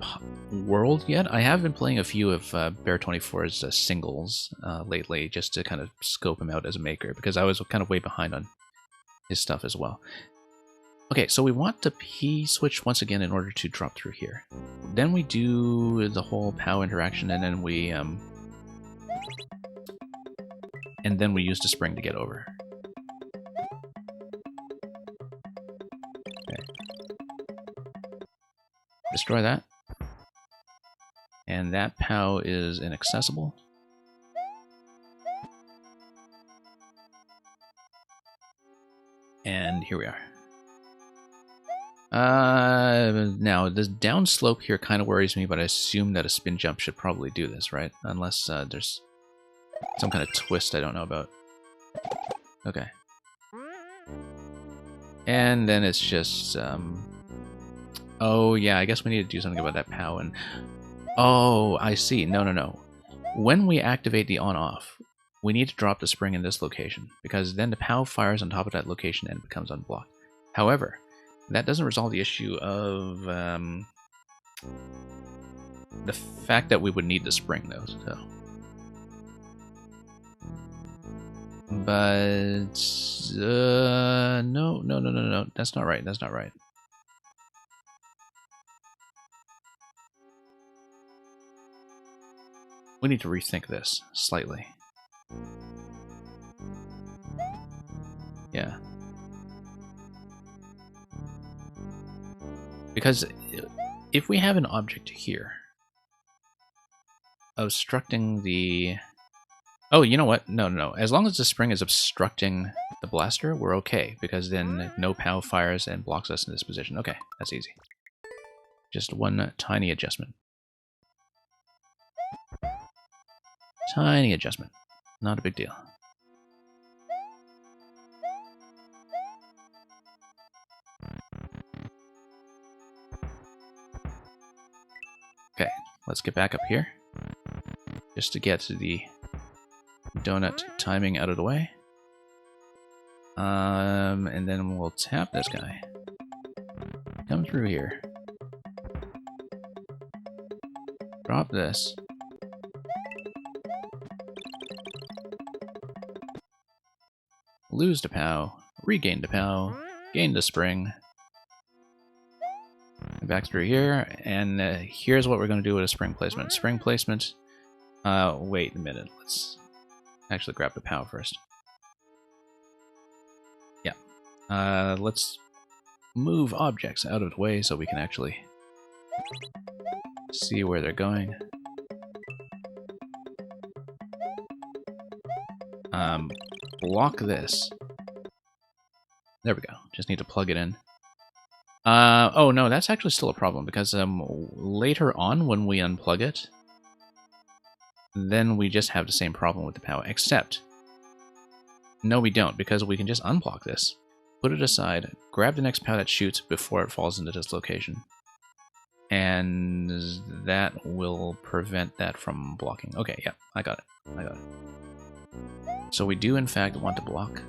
World yet. I have been playing a few of Bear24's singles lately, just to kind of scope him out as a maker, because I was kind of way behind on his stuff as well. Okay, so we want to P-switch once again in order to drop through here. Then we do the whole POW interaction, and then we use the spring to get over. Okay. Destroy that. And that POW is inaccessible. And here we are. Now, this downslope here kind of worries me, but I assume that a spin jump should probably do this, right? Unless there's some kind of twist I don't know about. Okay. And then it's just, oh, yeah, I guess we need to do something about that POW. And oh, I see. No. When we activate the on-off, we need to drop the spring in this location, because then the POW fires on top of that location and becomes unblocked. However, that doesn't resolve the issue of the fact that we would need the spring, though. So. But no. That's not right. That's not right. We need to rethink this slightly. Yeah. Because if we have an object here obstructing the... Oh, you know what? No. As long as the spring is obstructing the blaster, we're okay, because then no POW fires and blocks us in this position. Okay, that's easy. Just one tiny adjustment. Tiny adjustment. Not a big deal. Okay, let's get back up here. Just to get the donut timing out of the way. And then we'll tap this guy. Come through here. Drop this. Lose the POW. Regain the POW. Gain the spring. Back through here, and here's what we're going to do with a spring placement. Spring placement. Wait a minute. Let's actually grab the POW first. Yeah. Let's move objects out of the way so we can actually see where they're going. Block this. There we go. Just need to plug it in. Oh no, that's actually still a problem, because later on when we unplug it, then we just have the same problem with the POW, except, no we don't, because we can just unblock this, put it aside, grab the next POW that shoots before it falls into this location, and that will prevent that from blocking. Okay, yeah, I got it. So we do in fact want to block.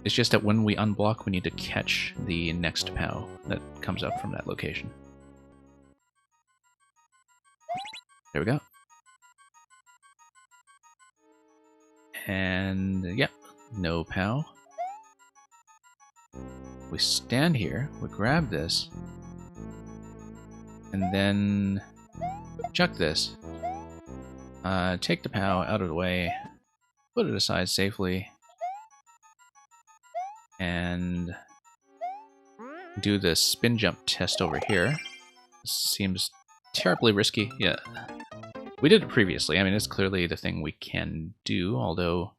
It's just that when we unblock, we need to catch the next POW that comes up from that location. There we go. And, yep, no POW. We stand here, we grab this, and then chuck this. Take the POW out of the way, put it aside safely, and do the spin jump test over here. Seems terribly risky. Yeah, we did it previously. I mean, it's clearly the thing we can do, although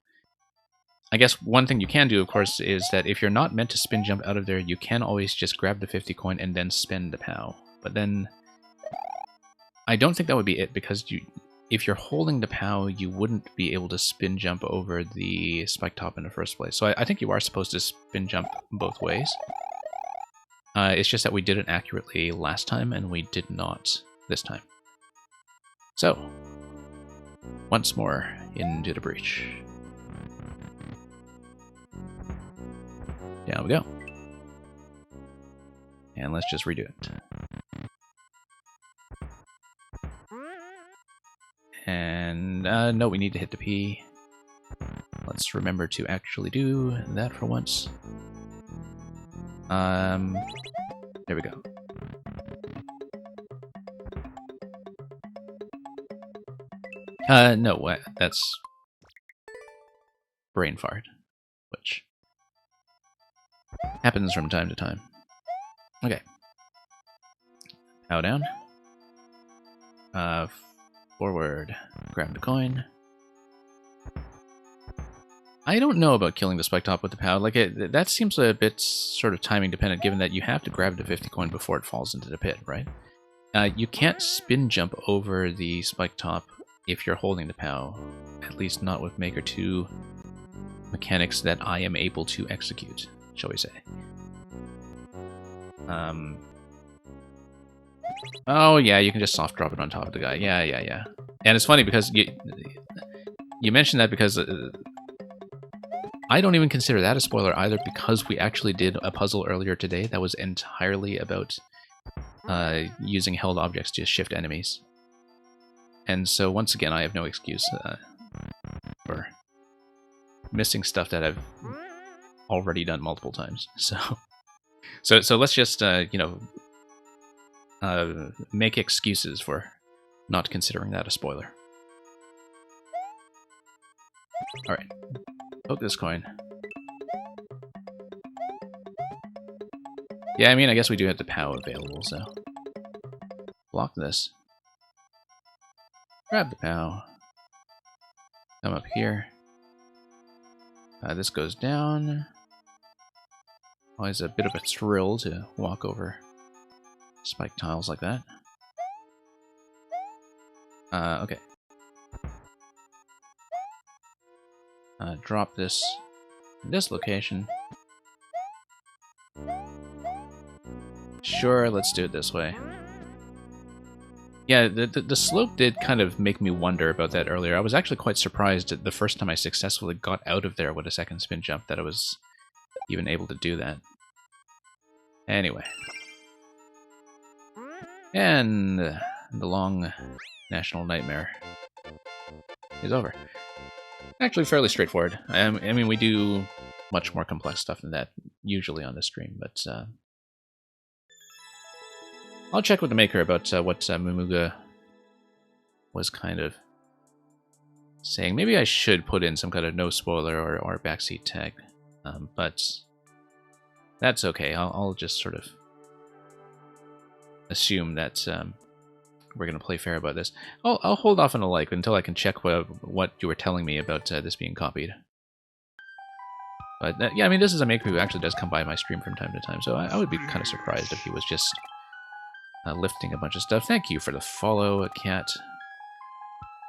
I guess one thing you can do, of course, is that if you're not meant to spin jump out of there, you can always just grab the 50 coin and then spin the POW. But then I don't think that would be it, because if you're holding the POW, you wouldn't be able to spin jump over the spike top in the first place. So I think you are supposed to spin jump both ways. It's just that we did it accurately last time, and we did not this time. So, once more into the breach. Down we go. And let's just redo it. And, no, we need to hit the P. Let's remember to actually do that for once. There we go. No, that's brain fart, which happens from time to time. Okay. Pow down. Forward. Grab the coin. I don't know about killing the spike top with the POW. Like, that seems a bit sort of timing dependent, given that you have to grab the 50 coin before it falls into the pit, right? You can't spin jump over the spike top if you're holding the POW. At least not with Maker 2 mechanics that I am able to execute, shall we say. Oh yeah, you can just soft drop it on top of the guy. Yeah. And it's funny because you mentioned that because I don't even consider that a spoiler either, because we actually did a puzzle earlier today that was entirely about using held objects to shift enemies. And so once again, I have no excuse for missing stuff that I've already done multiple times. So let's just make excuses for not considering that a spoiler. Alright. Poke this coin. Yeah, I mean, I guess we do have the POW available, so... Block this. Grab the POW. Come up here. This goes down. Always a bit of a thrill to walk over spiked tiles like that. Okay. Drop this in this location. Sure, let's do it this way. Yeah, the slope did kind of make me wonder about that earlier. I was actually quite surprised the first time I successfully got out of there with a second spin jump that I was even able to do that. Anyway. And the long national nightmare is over. Actually fairly straightforward. I mean, we do much more complex stuff than that usually on this stream, but I'll check with the maker about what Momuga was kind of saying. Maybe I should put in some kind of no spoiler or backseat tag, but that's okay. I'll just sort of assume that we're going to play fair about this. I'll hold off on a like until I can check what you were telling me about this being copied. But yeah, I mean, this is a maker who actually does come by my stream from time to time, so I would be kind of surprised if he was just lifting a bunch of stuff. Thank you for the follow, Cat.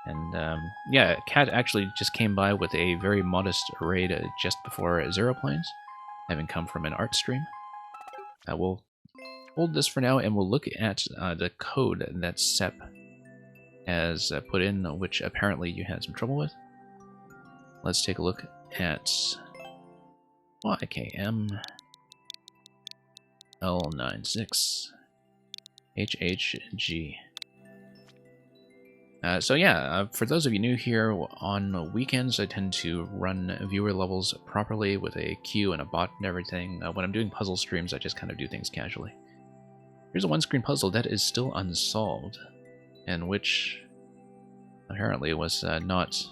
And yeah, Cat actually just came by with a very modest raid just before Zero Planes, having come from an art stream. We'll hold this for now, and we'll look at the code that Sep has put in, which apparently you had some trouble with. Let's take a look at YKM L96 HHG. So yeah, for those of you new here, on weekends I tend to run viewer levels properly with a queue and a bot and everything. When I'm doing puzzle streams, I just kind of do things casually. Here's a one-screen puzzle that is still unsolved, and which apparently was not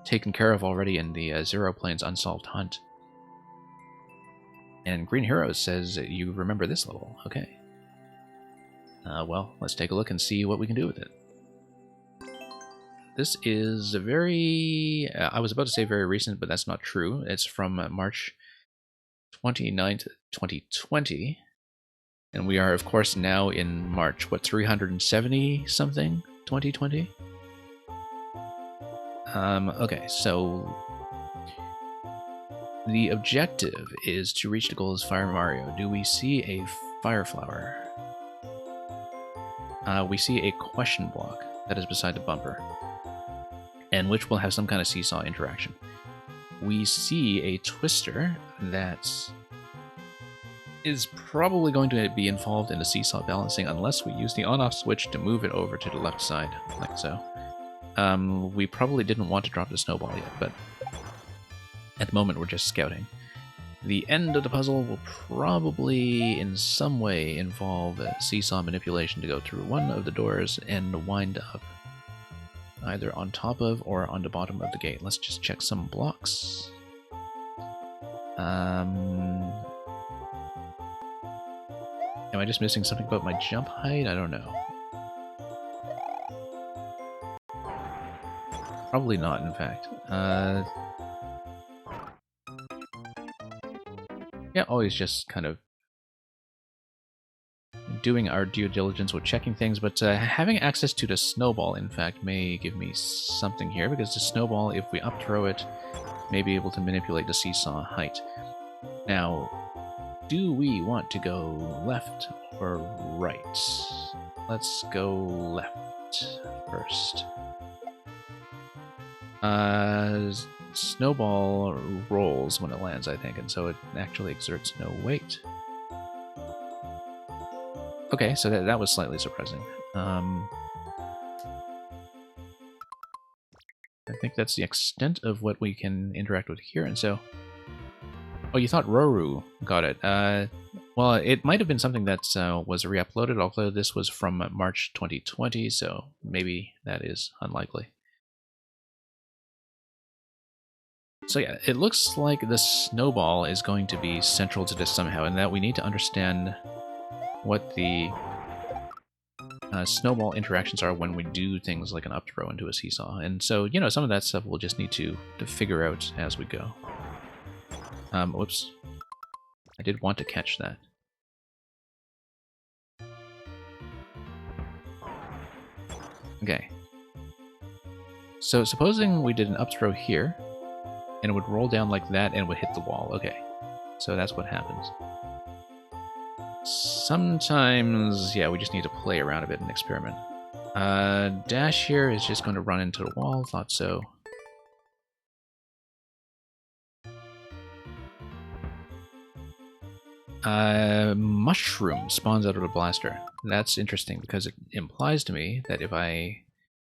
taken care of already in the Zero Planes Unsolved Hunt. And Green Hero says you remember this level. Okay. Well, let's take a look and see what we can do with it. This is a very... I was about to say very recent, but that's not true. It's from March 29th, 2020. And we are, of course, now in March, what, 370-something? 2020? Okay, so... the objective is to reach the goal as Fire Mario. Do we see a Fire Flower? We see a question block that is beside the bumper, and which will have some kind of seesaw interaction. We see a twister that is probably going to be involved in the seesaw balancing unless we use the on-off switch to move it over to the left side, like so. We probably didn't want to drop the snowball yet, but at the moment we're just scouting. The end of the puzzle will probably in some way involve seesaw manipulation to go through one of the doors and wind up either on top of or on the bottom of the gate. Let's just check some blocks. Am I just missing something about my jump height? I don't know. Probably not, in fact. Yeah, always just kind of doing our due diligence with checking things, but having access to the snowball, in fact, may give me something here, because the snowball, if we up throw it, may be able to manipulate the seesaw height. Now, do we want to go left or right? Let's go left first. Snowball rolls when it lands, I think, and so it actually exerts no weight. Okay, so that was slightly surprising. I think that's the extent of what we can interact with here, and so... Oh, you thought Roru got it. Well, it might have been something that was re-uploaded, although this was from March 2020, so maybe that is unlikely. So yeah, it looks like the snowball is going to be central to this somehow, and that we need to understand what the snowball interactions are when we do things like an up throw into a seesaw. And so, you know, some of that stuff we'll just need to figure out as we go. Whoops. I did want to catch that. Okay. So supposing we did an up throw here, and it would roll down like that and it would hit the wall. Okay. So that's what happens. Sometimes, yeah, we just need to play around a bit and experiment. Dash here is just going to run into the wall. Thought so. Mushroom spawns out of the blaster. That's interesting because it implies to me that if I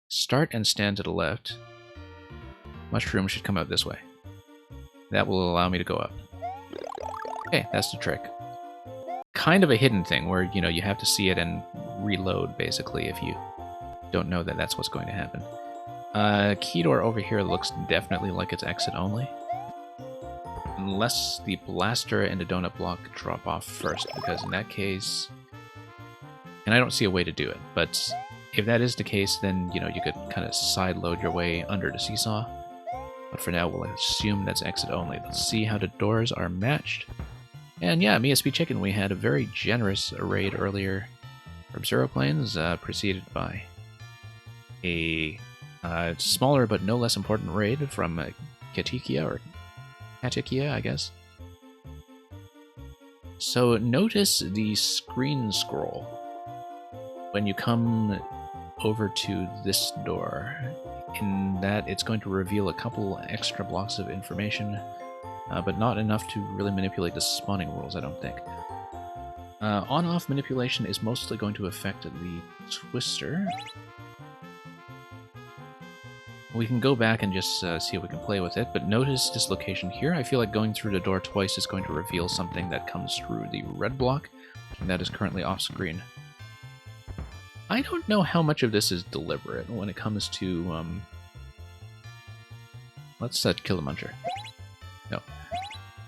start and stand to the left, mushroom should come out this way. That will allow me to go up. Okay, that's the trick. Kind of a hidden thing where, you know, you have to see it and reload, basically, if you don't know that that's what's going to happen. Key door over here looks definitely like it's exit only. Unless the blaster and the donut block drop off first, because in that case... And I don't see a way to do it, but if that is the case, then, you know, you could kind of side-load your way under the seesaw. But for now, we'll assume that's exit only. Let's see how the doors are matched. And yeah, MeSP Chicken, we had a very generous raid earlier from Zero Planes, preceded by a smaller but no less important raid from Katikia, or Katikia, I guess. So notice the screen scroll when you come over to this door, in that it's going to reveal a couple extra blocks of information, but not enough to really manipulate the spawning rules, I don't think. On-off manipulation is mostly going to affect the twister. We can go back and just see if we can play with it, but notice this location here. I feel like going through the door twice is going to reveal something that comes through the red block, and that is currently off-screen. I don't know how much of this is deliberate when it comes to... Let's kill the muncher. No.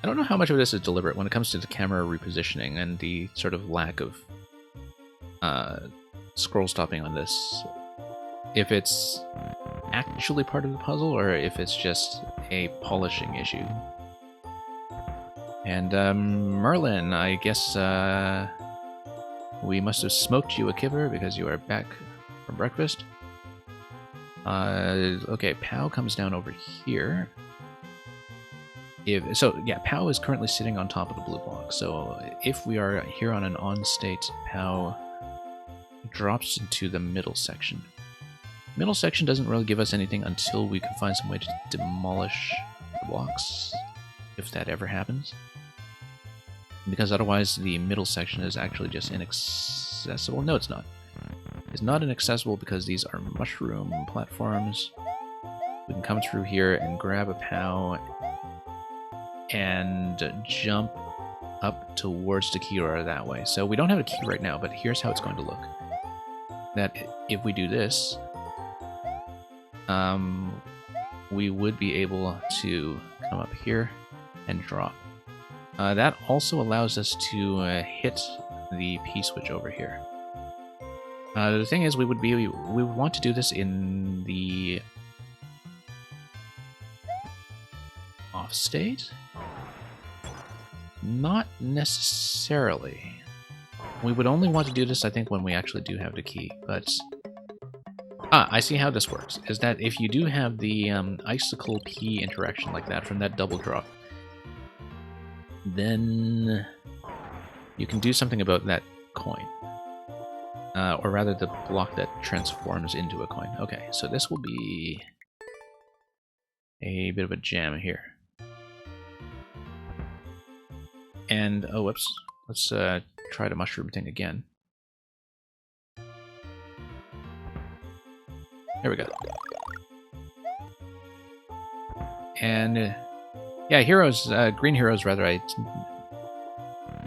I don't know how much of this is deliberate when it comes to the camera repositioning and the sort of lack of scroll stopping on this. If it's actually part of the puzzle, or if it's just a polishing issue. And Merlin, I guess we must have smoked you a kibber because you are back from breakfast. Okay, Pow comes down over here. So yeah, Pow is currently sitting on top of the blue block. So if we are here on an on state, Pow drops into the middle section. Middle section doesn't really give us anything until we can find some way to demolish the blocks, if that ever happens. Because otherwise the middle section is actually just inaccessible. No, it's not. It's not inaccessible because these are mushroom platforms. We can come through here and grab a Pow and jump up towards the key door that way. So we don't have a key right now, but here's how it's going to look. That if we do this, we would be able to come up here and drop. That also allows us to hit the P-switch over here. The thing is, we would want to do this in the off state? Not necessarily. We would only want to do this, I think, when we actually do have the key, but... I see how this works, is that if you do have the Icicle P interaction like that from that double drop, then you can do something about that coin. Or rather, the block that transforms into a coin. Okay, so this will be a bit of a jam here. And, oh, whoops. Let's try the mushroom thing again. There we go. And, yeah, heroes, green heroes, rather, I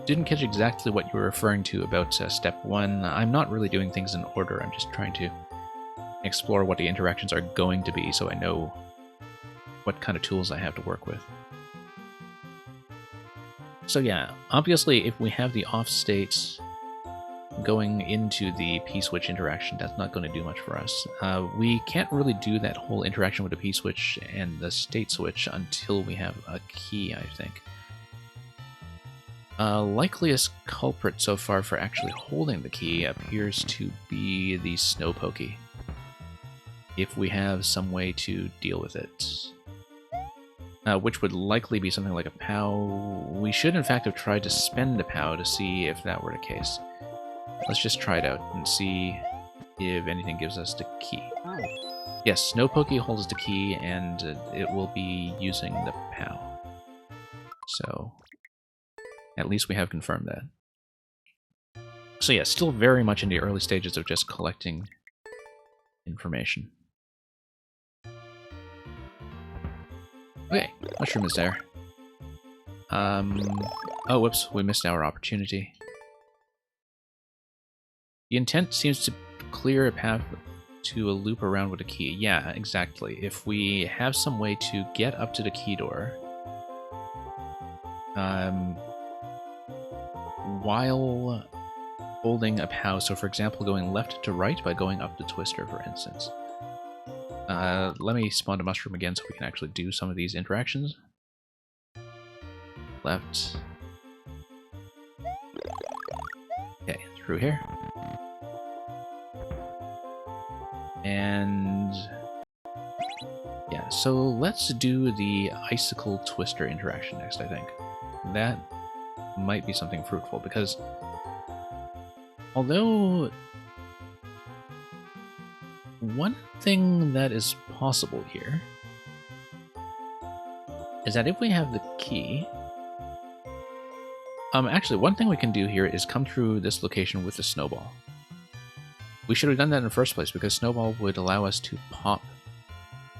didn't catch exactly what you were referring to about step 1. I'm not really doing things in order. I'm just trying to explore what the interactions are going to be so I know what kind of tools I have to work with. So yeah, obviously if we have the off state going into the P-switch interaction, that's not going to do much for us. We can't really do that whole interaction with the P-switch and the state switch until we have a key, I think. Likeliest culprit so far for actually holding the key appears to be the Snow Pokey, if we have some way to deal with it. Which would likely be something like a POW. We should in fact have tried to spend a POW to see if that were the case. Let's just try it out and see if anything gives us the key. Yes, Snow Pokey holds the key, and it will be using the POW. So, at least we have confirmed that. So yeah, still very much in the early stages of just collecting information. Okay, mushroom is there. Oh, whoops, we missed our opportunity. The intent seems to clear a path to a loop around with a key. Yeah, exactly. If we have some way to get up to the key door, while holding a POW, so for example, going left to right by going up the twister, for instance. Let me spawn a mushroom again so we can actually do some of these interactions. Left. Okay, through here. And yeah, so let's do the icicle twister interaction next, I think. That might be something fruitful, because although one thing that is possible here is that if we have the key... actually, one thing we can do here is come through this location with the snowball. We should have done that in the first place, because snowball would allow us to pop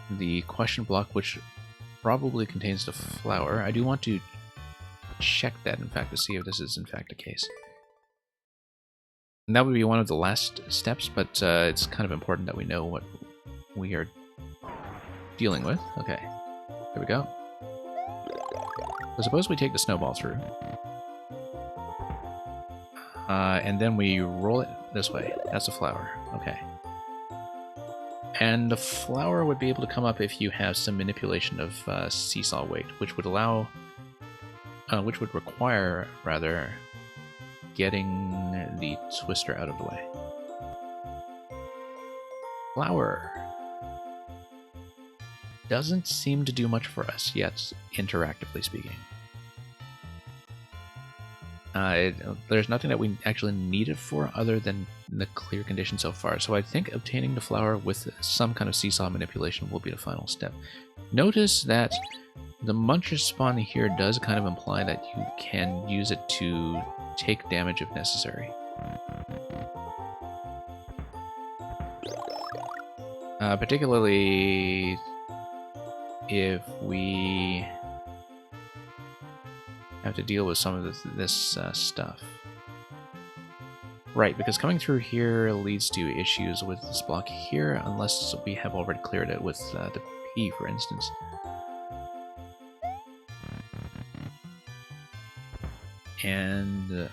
the question block, which probably contains the flower. I do want to check that, in fact, to see if this is in fact the case. And that would be one of the last steps, but it's kind of important that we know what we are dealing with. Okay, there we go. So suppose we take the snowball through. And then we roll it this way. That's a flower. Okay. And the flower would be able to come up if you have some manipulation of seesaw weight, which would allow... which would require, rather, getting the twister out of the way. Flower doesn't seem to do much for us yet, interactively speaking. There's nothing that we actually need it for other than the clear condition so far, so I think obtaining the flower with some kind of seesaw manipulation will be the final step. Notice that the Muncher spawn here does kind of imply that you can use it to take damage if necessary. Particularly if we have to deal with some of this stuff. Right, because coming through here leads to issues with this block here, unless we have already cleared it with the P, for instance. And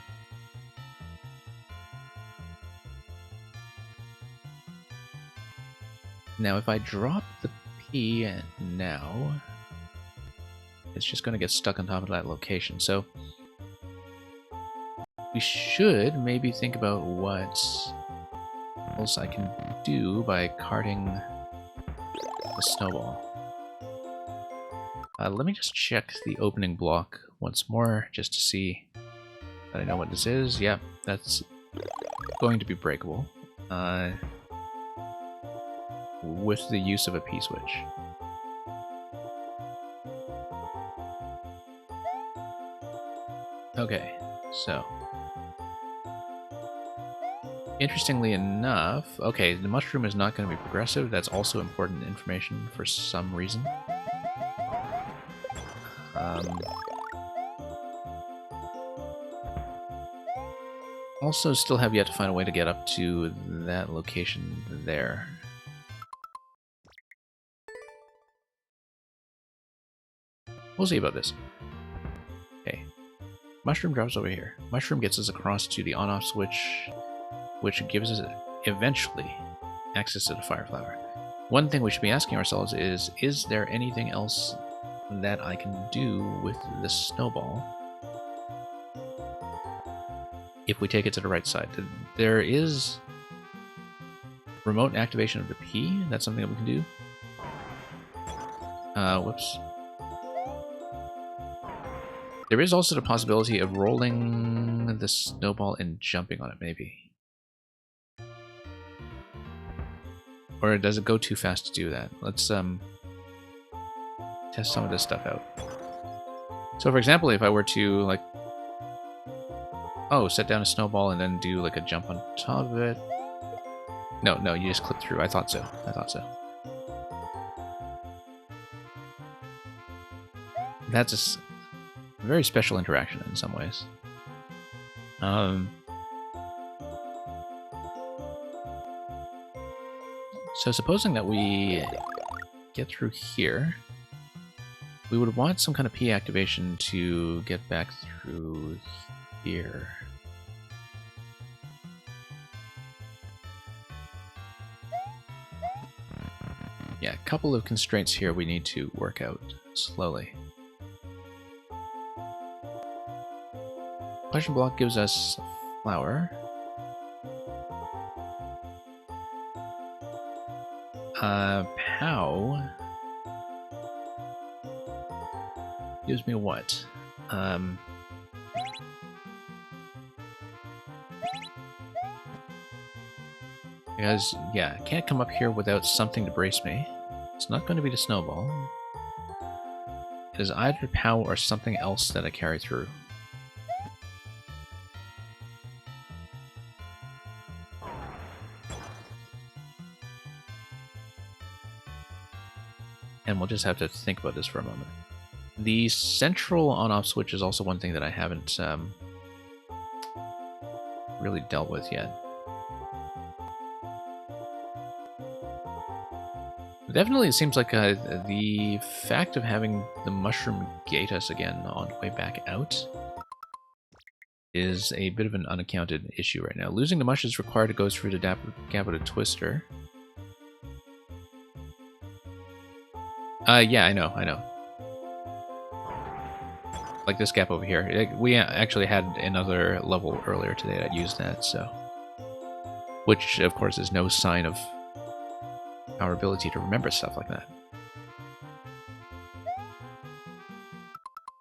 now if I drop the P now, it's just going to get stuck on top of that location. So we should maybe think about what else I can do by carting the snowball. Let me just check the opening block once more, just to see that I know what this is. Yeah, that's going to be breakable with the use of a P-switch. Okay, so interestingly enough, okay, the mushroom is not going to be progressive. That's also important information for some reason. Also, still have yet to find a way to get up to that location there. We'll see about this. Okay. Mushroom drops over here. Mushroom gets us across to the on-off switch, which gives us eventually access to the fire flower. One thing we should be asking ourselves is there anything else that I can do with the snowball if we take it to the right side? There is remote activation of the P. That's something that we can do. Whoops. There is also the possibility of rolling the snowball and jumping on it, maybe. Or does it go too fast to do that? Let's test some of this stuff out. So for example, if I were to like, oh, set down a snowball and then do like a jump on top of it. No, you just clip through. I thought so. That's a very special interaction in some ways. So supposing that we get through here, we would want some kind of P activation to get back through here. Yeah, a couple of constraints here we need to work out slowly. Pleasure block gives us flower. Pow gives me what? Because, yeah, I can't come up here without something to brace me. It's not going to be the snowball. It is either POW or something else that I carry through. And we'll just have to think about this for a moment. The central on-off switch is also one thing that I haven't really dealt with yet. Definitely, it seems like the fact of having the mushroom gate us again on the way back out is a bit of an unaccounted issue right now. Losing the mush is required to go through the gap of the twister. Yeah, I know. Like this gap over here. We actually had another level earlier today that used that, so... Which, of course, is no sign of our ability to remember stuff like that.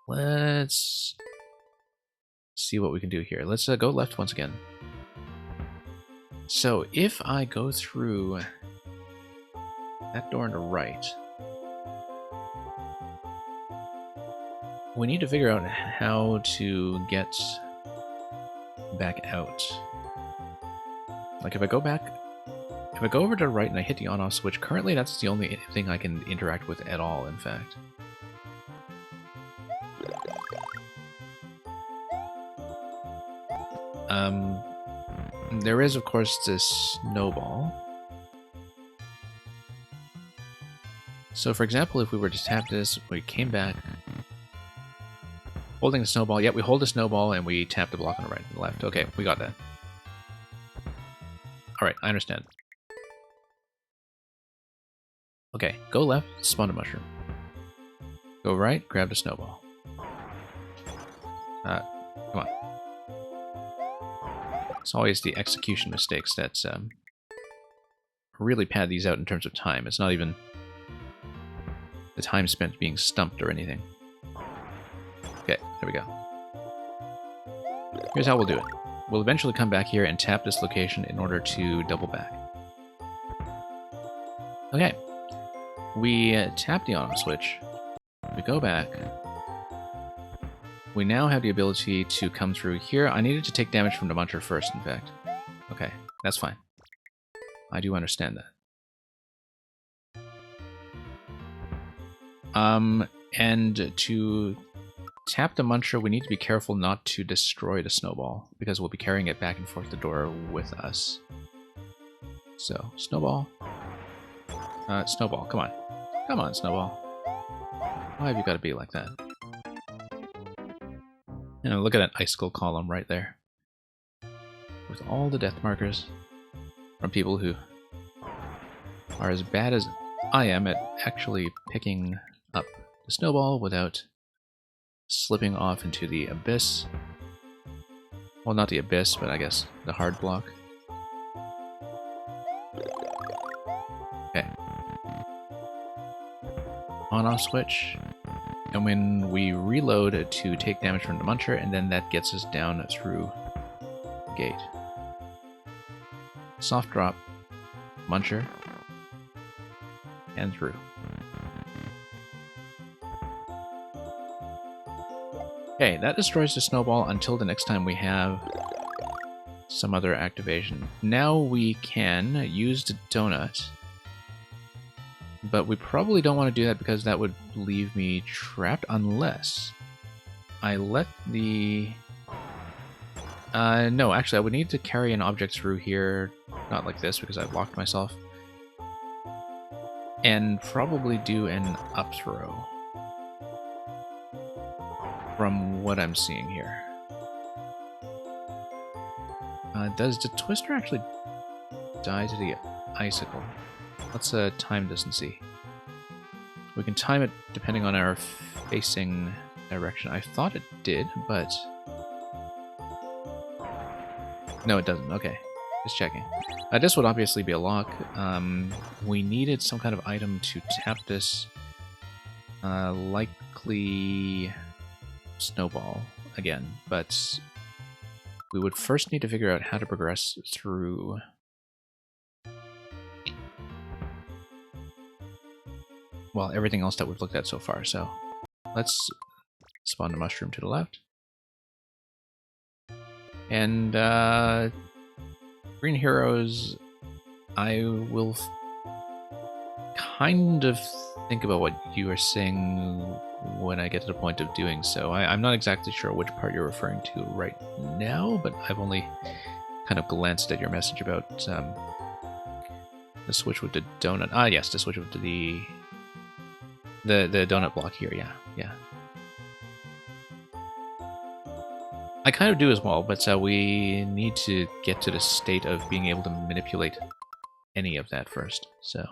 Let's see what we can do here. Let's go left once again. So, if I go through that door on the right... We need to figure out how to get back out. Like if I go over to the right and I hit the on-off switch, currently that's the only thing I can interact with at all, in fact. There is, of course, this snowball. So, for example, if we were to tap this, we came back... Holding the snowball. Yep, we hold the snowball and we tap the block on the right and the left. Okay, we got that. Alright, I understand. Okay, go left, spawn a mushroom. Go right, grab the snowball. Come on. It's always the execution mistakes that really pad these out in terms of time. It's not even the time spent being stumped or anything. Okay, there we go. Here's how we'll do it. We'll eventually come back here and tap this location in order to double back. Okay. We tap the on-off switch. We go back. We now have the ability to come through here. I needed to take damage from the muncher first, in fact. Okay, that's fine. I do understand that. And to tap the muncher, we need to be careful not to destroy the snowball, because we'll be carrying it back and forth the door with us. So, snowball. Snowball, come on. Come on, snowball. Why have you got to be like that? And look at that icicle column right there. With all the death markers from people who are as bad as I am at actually picking up the snowball without slipping off into the abyss. Well, not the abyss, but I guess the hard block. Okay. On-off switch. And when we reload to take damage from the Muncher, and then that gets us down through the gate. Soft drop, Muncher, and through. Okay, that destroys the snowball until the next time we have some other activation. Now we can use the donut, but we probably don't want to do that because that would leave me trapped unless I let the... no, actually I would need to carry an object through here, not like this because I've locked myself, and probably do an up throw. From what I'm seeing here. Does the twister actually die to the icicle? Let's time this and see. We can time it depending on our facing direction. I thought it did, but... No, it doesn't. Okay. Just checking. This would obviously be a lock. We needed some kind of item to tap this. Likely... snowball again, but we would first need to figure out how to progress through well, everything else that we've looked at so far. So let's spawn the mushroom to the left. And Green Heroes, I will kind of think about what you are saying when I get to the point of doing so. I'm not exactly sure which part you're referring to right now, but I've only kind of glanced at your message about the switch with the donut. Ah, yes, the switch with the donut block here. Yeah. I kind of do as well, but we need to get to the state of being able to manipulate any of that first. So.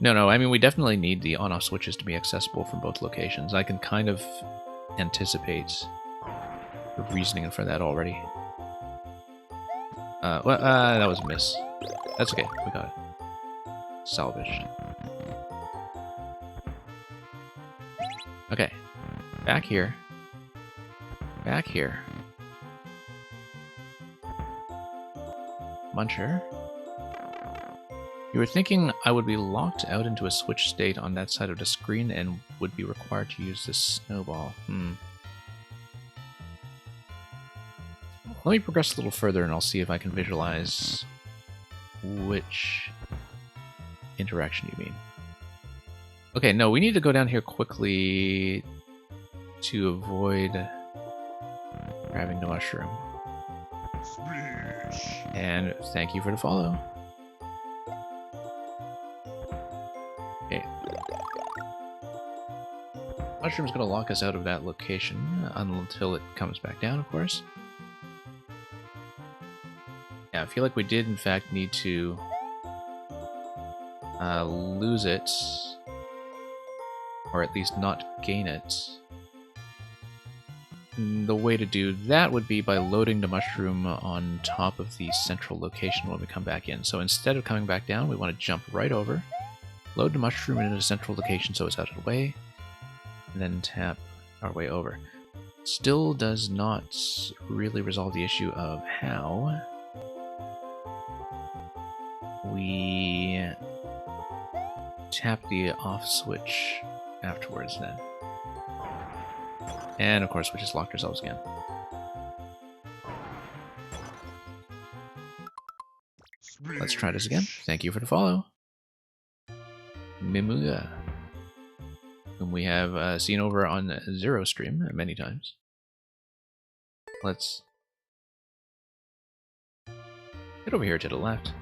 No, I mean, we definitely need the on-off switches to be accessible from both locations. I can kind of anticipate the reasoning for that already. That was a miss. That's okay, we got it. Salvaged. Okay, back here. Back here. Muncher. You were thinking I would be locked out into a switch state on that side of the screen and would be required to use this snowball. Let me progress a little further and I'll see if I can visualize which interaction you mean. Okay, no, we need to go down here quickly to avoid grabbing the mushroom. And thank you for the follow. Okay. Mushroom's gonna lock us out of that location until it comes back down, of course. Yeah, I feel like we did in fact need to lose it, or at least not gain it. The way to do that would be by loading the mushroom on top of the central location when we come back in. So instead of coming back down, we want to jump right over, load the mushroom into the central location so it's out of the way, and then tap our way over. Still does not really resolve the issue of how we tap the off switch afterwards then. And of course we just locked ourselves again. Let's try this again. Thank you for the follow. Mimuga, whom we have seen over on Zero Stream many times. Let's get over here to the left.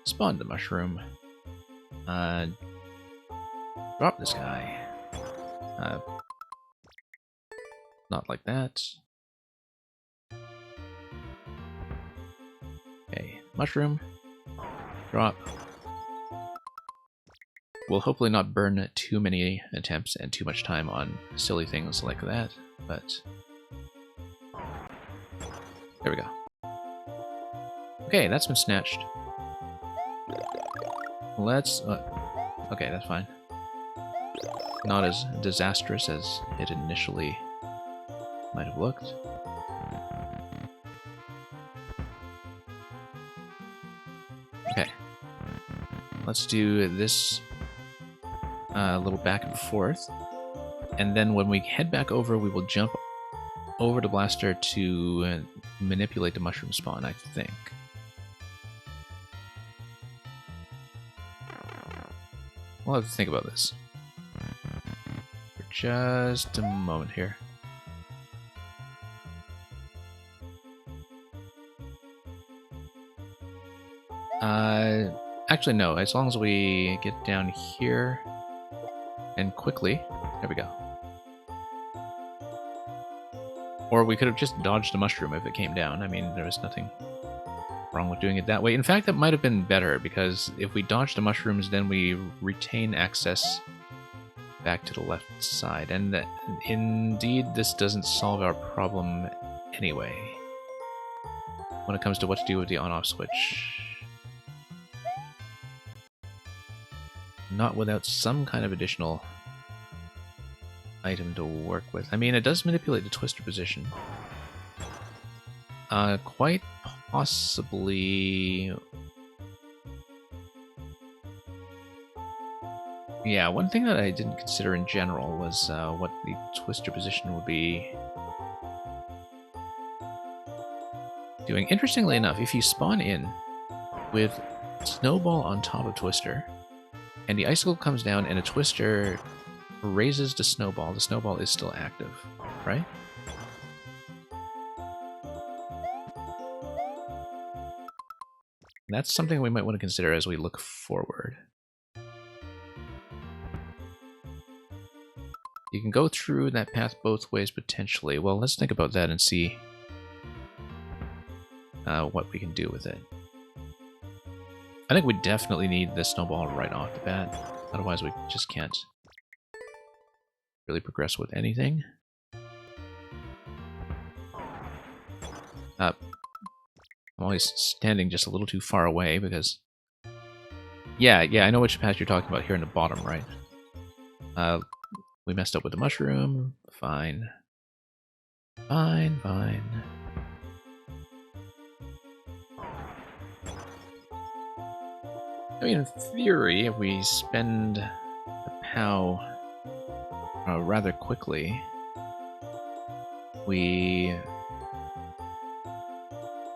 Spawn the mushroom. Drop this guy. Not like that. Okay, mushroom. Drop. We'll hopefully not burn too many attempts and too much time on silly things like that, but... There we go. Okay, that's been snatched. Let's... okay, that's fine. Not as disastrous as it initially might have looked. Okay. Let's do this little back and forth. And then when we head back over, we will jump over to Blaster to manipulate the mushroom spawn, I think. We'll have to think about this for just a moment here. Actually, no. As long as we get down here and quickly. There we go. Or we could have just dodged the mushroom if it came down. I mean, there was nothing wrong with doing it that way. In fact, that might have been better, because if we dodge the mushrooms, then we retain access back to the left side. And indeed, this doesn't solve our problem anyway when it comes to what to do with the on-off switch. Not without some kind of additional item to work with. I mean, it does manipulate the twister position. Quite possibly... Yeah, one thing that I didn't consider in general was what the twister position would be doing. Interestingly enough, if you spawn in with Snowball on top of Twister, and the icicle comes down and a twister raises the snowball is still active, right? And that's something we might want to consider as we look forward. You can go through that path both ways potentially. Well, let's think about that and see what we can do with it. I think we definitely need the snowball right off the bat. Otherwise, we just can't really progress with anything. I'm always standing just a little too far away because... Yeah, I know which path you're talking about here in the bottom, right? We messed up with the mushroom. Fine. Fine. I mean, in theory, if we spend the POW rather quickly, we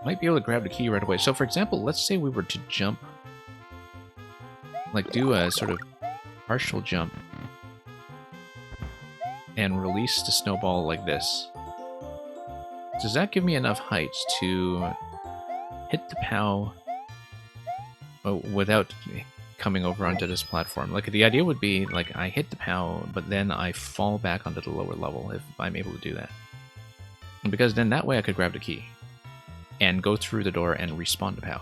might be able to grab the key right away. So, for example, let's say we were to jump, like do a sort of partial jump and release the snowball like this. Does that give me enough height to hit the POW without coming over onto this platform? Like, the idea would be, like, I hit the POW, but then I fall back onto the lower level if I'm able to do that. And because then that way I could grab the key and go through the door and respawn the POW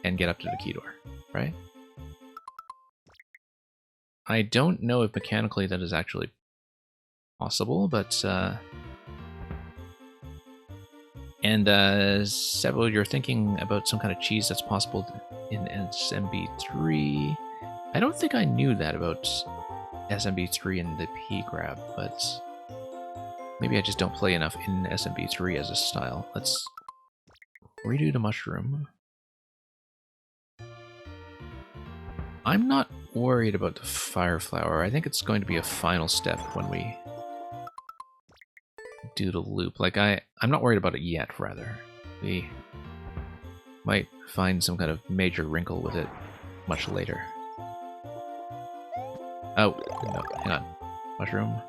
and get up to the key door, right? I don't know if mechanically that is actually possible, but Sebo, you're thinking about some kind of cheese that's possible in SMB3. I don't think I knew that about SMB3 and the P-grab, but maybe I just don't play enough in SMB3 as a style. Let's redo the mushroom. I'm not worried about the fire flower. I think it's going to be a final step when we do the loop. Like, I'm not worried about it yet, rather. We might find some kind of major wrinkle with it much later. Oh, no, hang on. Mushroom?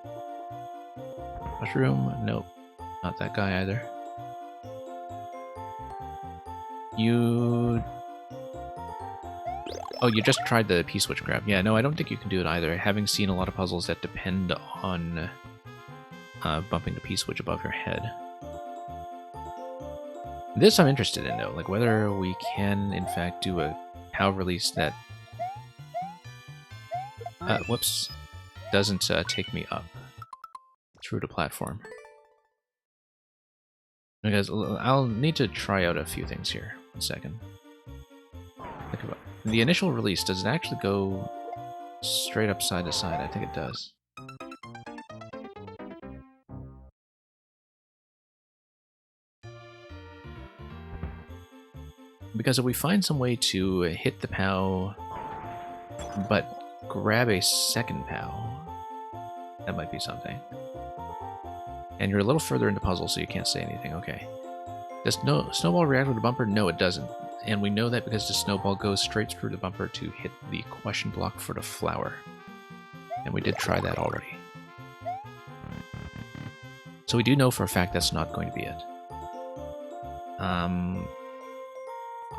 Mushroom? Nope. Not that guy either. You... Oh, you just tried the P-switch grab. Yeah, no, I don't think you can do it either. Having seen a lot of puzzles that depend on bumping the P-switch above your head. This I'm interested in, though, like whether we can, in fact, do a POW release that whoops, doesn't take me up through the platform. Because I'll need to try out a few things here. 1 second. Think about it. The initial release, does it actually go straight up side to side? I think it does. Because if we find some way to hit the POW, but grab a second POW, that might be something. And you're a little further into the puzzle, so you can't say anything. Okay. Does snowball react with the bumper? No, it doesn't. And we know that because the snowball goes straight through the bumper to hit the question block for the flower. And we did try that already. So we do know for a fact that's not going to be it.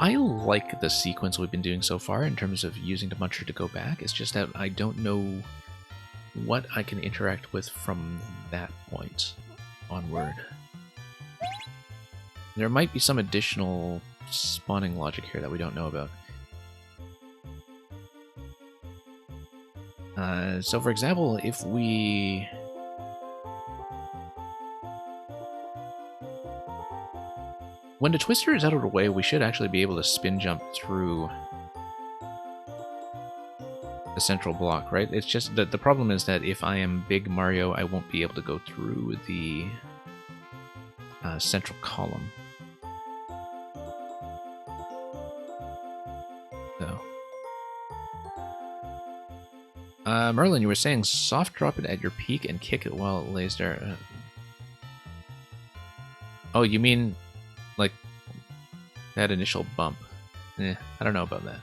I like the sequence we've been doing so far in terms of using the muncher to go back. It's just that I don't know what I can interact with from that point onward. There might be some additional spawning logic here that we don't know about. So for example, if we... When the twister is out of the way, we should actually be able to spin jump through the central block, right? It's just that the problem is that if I am Big Mario, I won't be able to go through the central column. So, Merlin, you were saying soft drop it at your peak and kick it while it lays there. Oh, you mean like that initial bump? I don't know about that.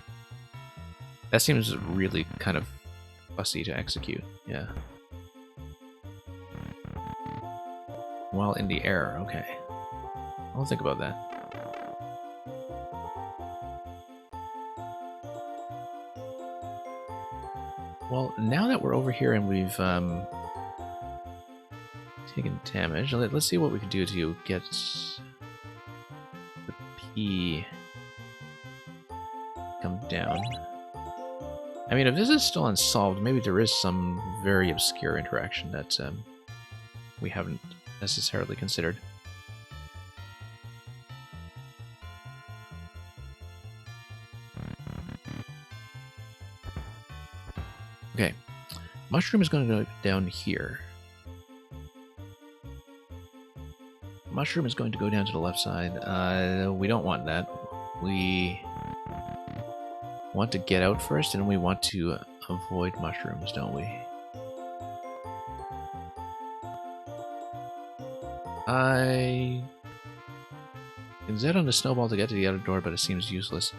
That seems really kind of fussy to execute, yeah. While in the air, okay. I'll think about that. Well, now that we're over here and we've taken damage, let's see what we can do to get the P come down. I mean, if this is still unsolved, maybe there is some very obscure interaction that we haven't necessarily considered. Okay, mushroom is going to go down here. Mushroom is going to go down to the left side. We don't want that. We want to get out first, and we want to avoid mushrooms, don't we? I can Z on the snowball to get to the outer door, but it seems useless.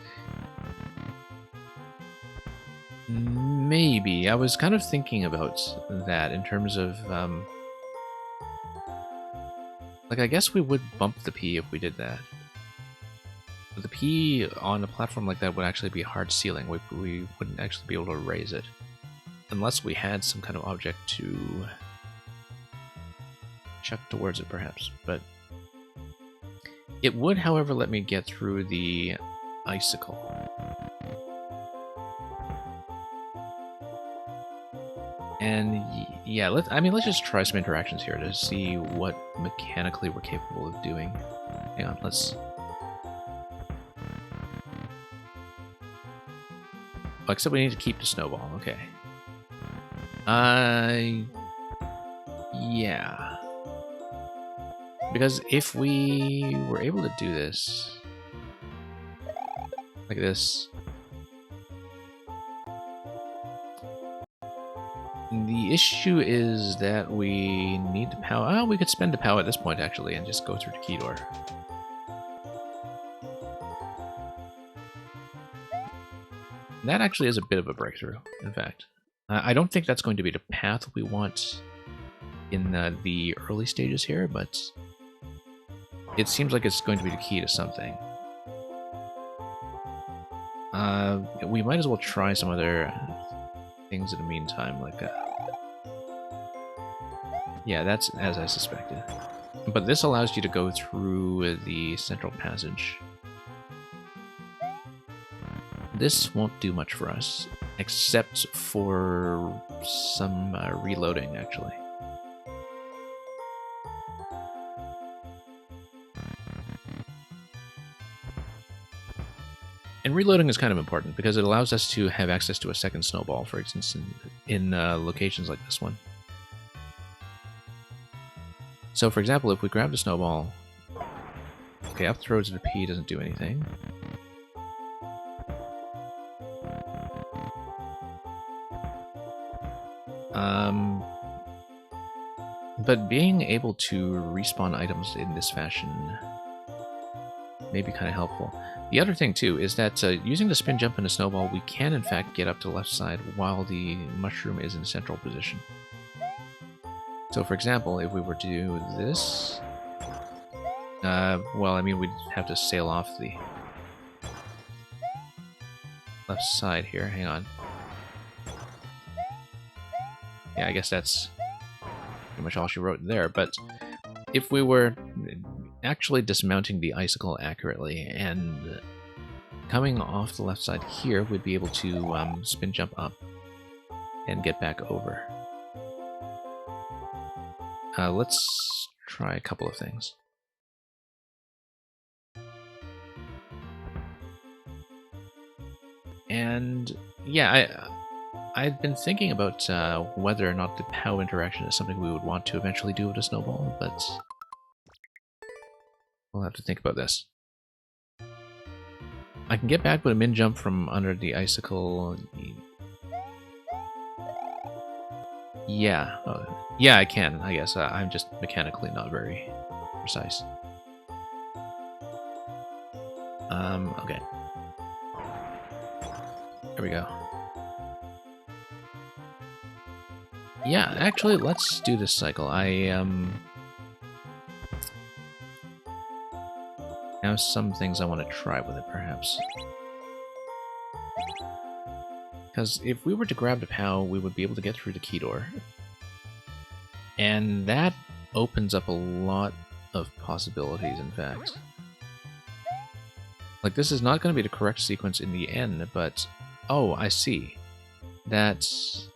Maybe. I was kind of thinking about that in terms of, like, I guess we would bump the P if we did that. But the P on a platform like that would actually be a hard ceiling. We wouldn't actually be able to raise it. Unless we had some kind of object to chuck towards it, perhaps. But it would, however, let me get through the icicle. And yeah, let's just try some interactions here to see what mechanically we're capable of doing. Hang on, let's... Oh, except we need to keep the snowball, okay. Yeah. Because if we were able to do this... like this... The issue is that we need to POW. Oh, we could spend the POW at this point, actually, and just go through the key door. That actually is a bit of a breakthrough, in fact. I don't think that's going to be the path we want in the early stages here, but it seems like it's going to be the key to something. We might as well try some other things in the meantime, like yeah, that's as I suspected. But this allows you to go through the central passage. This won't do much for us, except for some reloading, actually. And reloading is kind of important because it allows us to have access to a second snowball, for instance, in locations like this one. So, for example, if we grab the snowball... Okay, up throw to the P doesn't do anything. But being able to respawn items in this fashion may be kind of helpful. The other thing, too, is that using the spin jump and a snowball, we can, in fact, get up to the left side while the mushroom is in central position. So, for example, if we were to do this... well, I mean, we'd have to sail off the left side here. Hang on. Yeah, I guess that's pretty much all she wrote there, but if we were actually dismounting the icicle accurately and coming off the left side here, we'd be able to spin jump up and get back over. Let's try a couple of things. And yeah, I've been thinking about whether or not the POW interaction is something we would want to eventually do with a snowball, but we'll have to think about this. I can get back with a min jump from under the icicle. Yeah, yeah, I can, I guess. I'm just mechanically not very precise. Okay. There we go. Yeah, actually, let's do this cycle. I have some things I want to try with it, perhaps. Because if we were to grab the POW, we would be able to get through the key door. And that opens up a lot of possibilities, in fact. Like, this is not going to be the correct sequence in the end, but... Oh, I see. That's...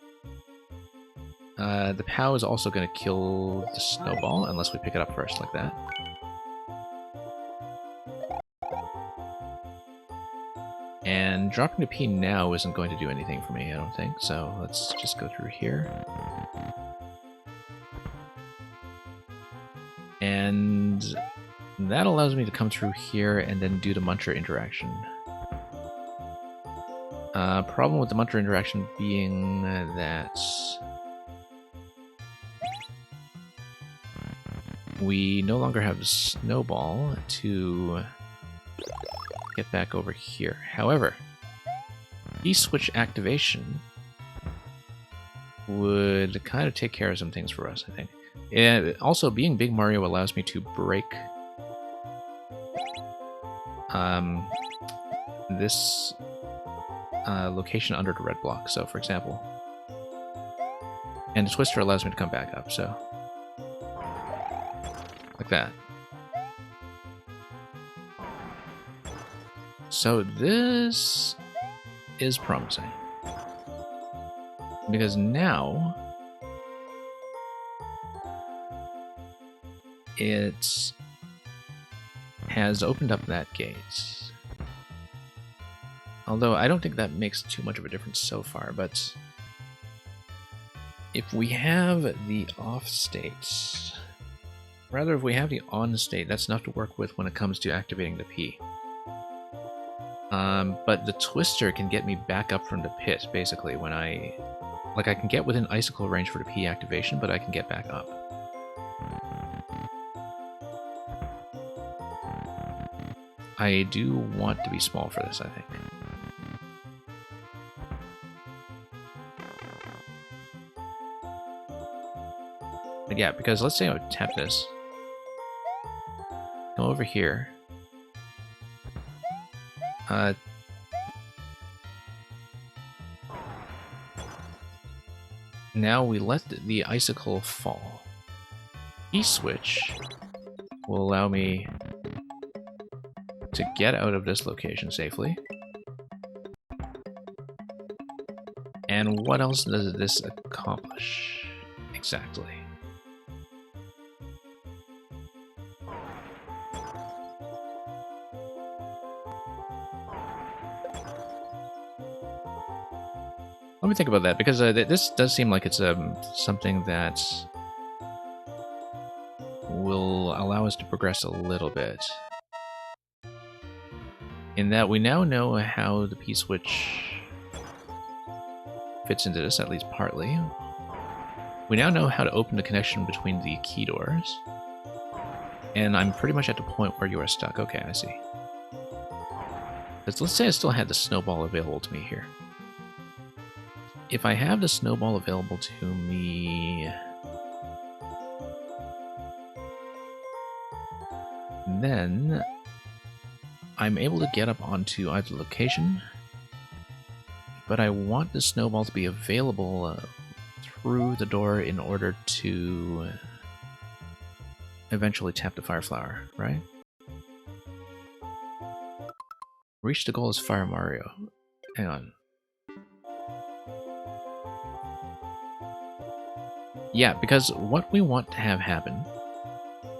the POW is also going to kill the snowball, unless we pick it up first, like that. And dropping the P now isn't going to do anything for me, I don't think, so let's just go through here. And that allows me to come through here and then do the Muncher interaction. Problem with the Muncher interaction being that we no longer have Snowball to get back over here. However, E-switch activation would kind of take care of some things for us, I think. And also, being Big Mario allows me to break this location under the red block. So, for example, and the Twister allows me to come back up, so like that. So this is promising, because now it has opened up that gate. Although I don't think that makes too much of a difference so far, but if we have the off state, rather if we have the on state, that's enough to work with when it comes to activating the P. But the Twister can get me back up from the pit, basically, when I can get within icicle range for the P activation, but I can get back up. I do want to be small for this, I think. But yeah, because let's say I would tap this, go over here, Now we let the icicle fall. E-switch will allow me to get out of this location safely. And what else does this accomplish? Exactly. Let me think about that, because this does seem like it's something that will allow us to progress a little bit. In that we now know how the P-switch fits into this, at least partly. We now know how to open the connection between the key doors. And I'm pretty much at the point where you are stuck. Okay, I see. Let's say I still had the snowball available to me here. If I have the snowball available to me, then I'm able to get up onto either location, but I want the snowball to be available through the door in order to eventually tap the fire flower, right? Reach the goal as Fire Mario. Hang on. Yeah, because what we want to have happen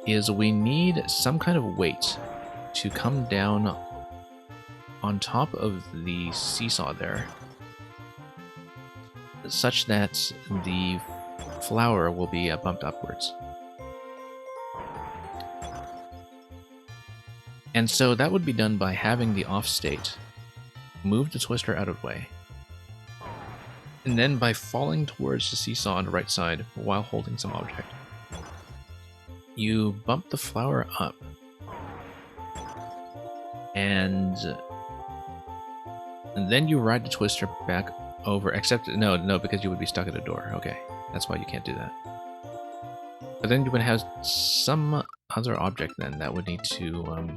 is we need some kind of weight to come down on top of the seesaw there, such that the flower will be bumped upwards. And so that would be done by having the off state move the twister out of the way, and then by falling towards the seesaw on the right side while holding some object, you bump the flower up, and then you ride the twister back over, except, no, because you would be stuck at a door. Okay, that's why you can't do that. But then you would have some other object then that would need to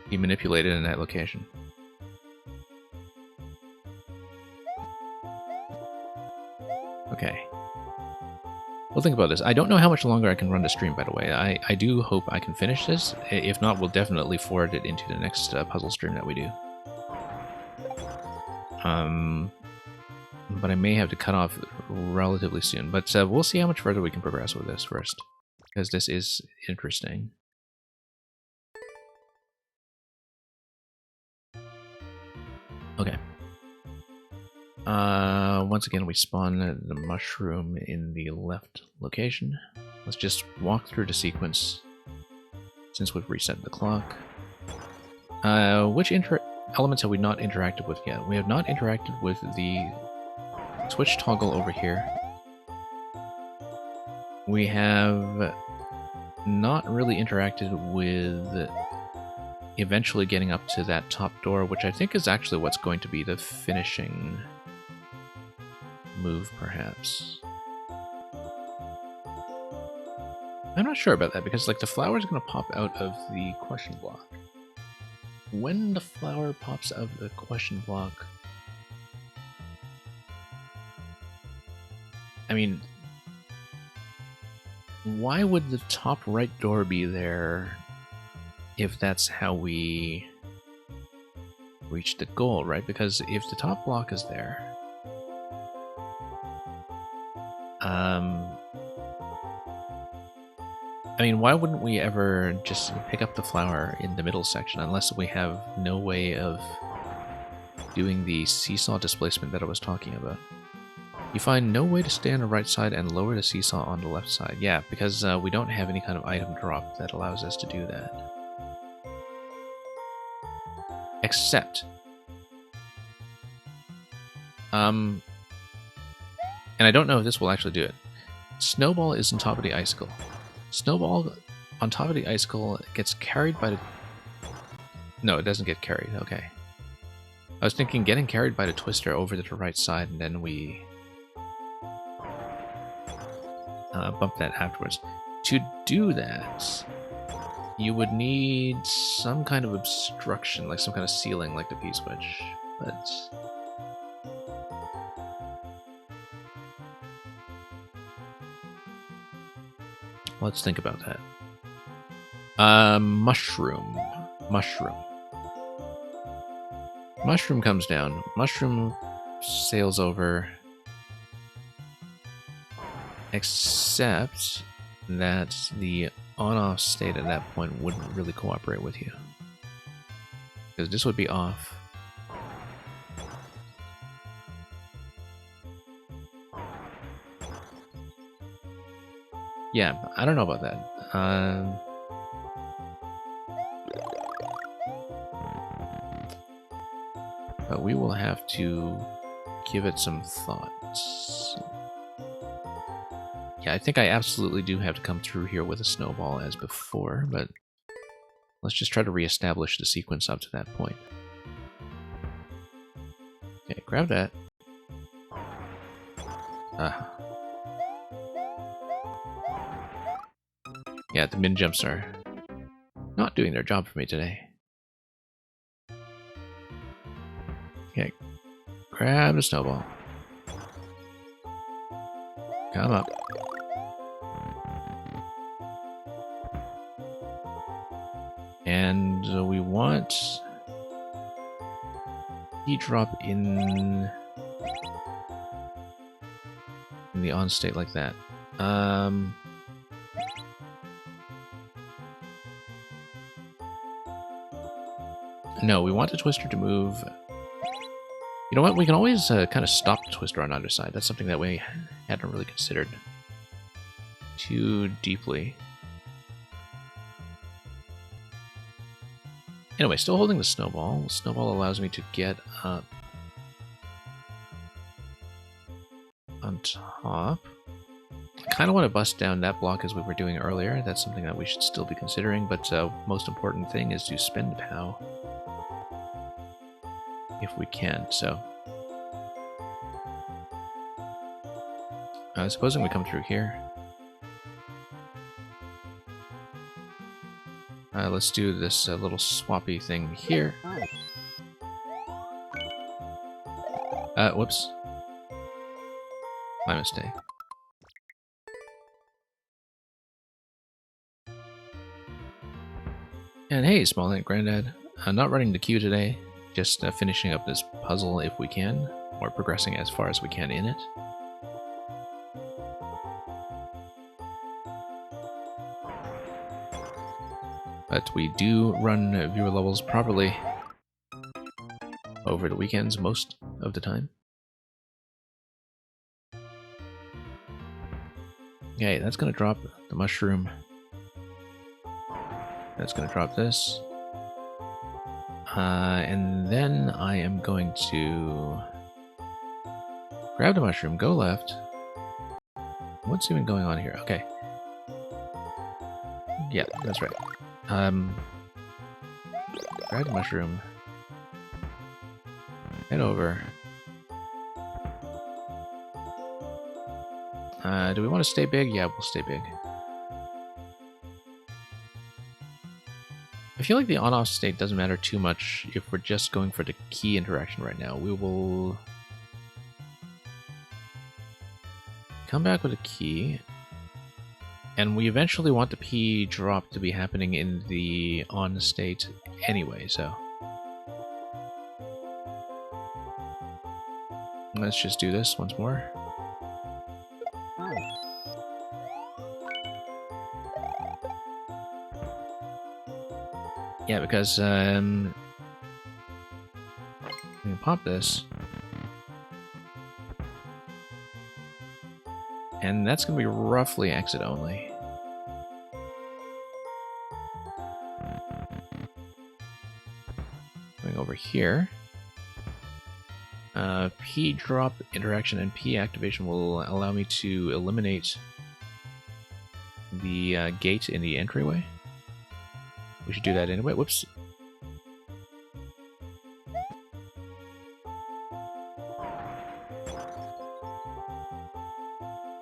be manipulated in that location. Okay. We'll think about this. I don't know how much longer I can run the stream, by the way. I do hope I can finish this. If not, we'll definitely forward it into the next puzzle stream that we do. But I may have to cut off relatively soon. But we'll see how much further we can progress with this first, because this is interesting. Okay. Once again, we spawn the mushroom in the left location. Let's just walk through the sequence since we've reset the clock. Which elements have we not interacted with yet? We have not interacted with the switch toggle over here. We have not really interacted with eventually getting up to that top door, which I think is actually what's going to be the finishing move, perhaps. I'm not sure about that, because like the flower is going to pop out of the question block. When the flower pops out of the question block, I mean, why would the top right door be there if that's how we reach the goal, right? Because if the top block is there, I mean, why wouldn't we ever just pick up the flower in the middle section, unless we have no way of doing the seesaw displacement that I was talking about? You find no way to stay on the right side and lower the seesaw on the left side. Yeah, because we don't have any kind of item drop that allows us to do that. Except, and I don't know if this will actually do it. Snowball is on top of the icicle. Snowball on top of the icicle gets carried by the... No, it doesn't get carried. Okay. I was thinking getting carried by the twister over to the right side, and then we bump that afterwards. To do that, you would need some kind of obstruction, like some kind of ceiling, like the P-switch. But let's think about that. Mushroom. Mushroom comes down. Mushroom sails over. Except that the on-off state at that point wouldn't really cooperate with you. Because this would be off. Yeah, I don't know about that. But we will have to give it some thoughts. Yeah, I think I absolutely do have to come through here with a snowball as before, but let's just try to reestablish the sequence up to that point. Okay, grab that. Yeah, the min jumps are not doing their job for me today. Okay, grab the snowball. Come up. And we want the drop in the on state like that. No, we want the twister to move. You know what? We can always kind of stop the twister on either side. That's something that we hadn't really considered too deeply. Anyway, still holding the snowball. The snowball allows me to get up on top. I kind of want to bust down that block as we were doing earlier. That's something that we should still be considering, but most important thing is to spend POW if we can, so. Supposing we come through here. Let's do this little swappy thing here. Whoops. My mistake. And hey, Smallhand Granddad. I'm not running the queue today, just finishing up this puzzle if we can, or progressing as far as we can in it. But we do run viewer levels properly over the weekends most of the time. Okay, that's going to drop the mushroom. That's going to drop this. And then I am going to grab the mushroom, go left. What's even going on here? Okay. Yeah, that's right. Grab the mushroom. Head over. Do we want to stay big? Yeah, we'll stay big. I feel like the on-off state doesn't matter too much if we're just going for the key interaction right now. We will come back with a key. And we eventually want the P drop to be happening in the on state anyway, so. Let's just do this once more. Yeah, because we can pop this. And that's going to be roughly exit only. Going over here. P drop interaction and P activation will allow me to eliminate the gate in the entryway. We should do that anyway. Whoops.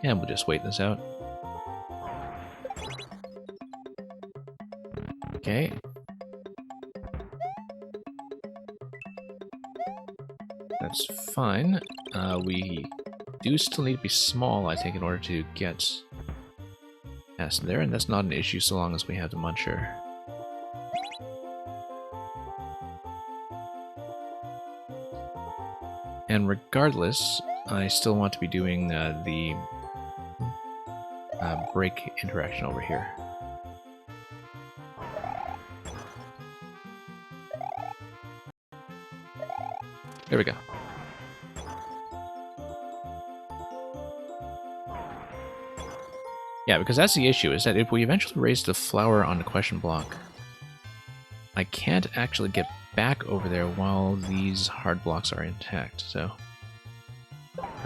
And we'll just wait this out. Okay. That's fine. We do still need to be small, I think, in order to get Yes, there, and that's not an issue so long as we have the Muncher. And regardless, I still want to be doing the break interaction over here. There we go. Yeah, because that's the issue, is that if we eventually raise the flower on the question block, I can't actually get back over there while these hard blocks are intact, so...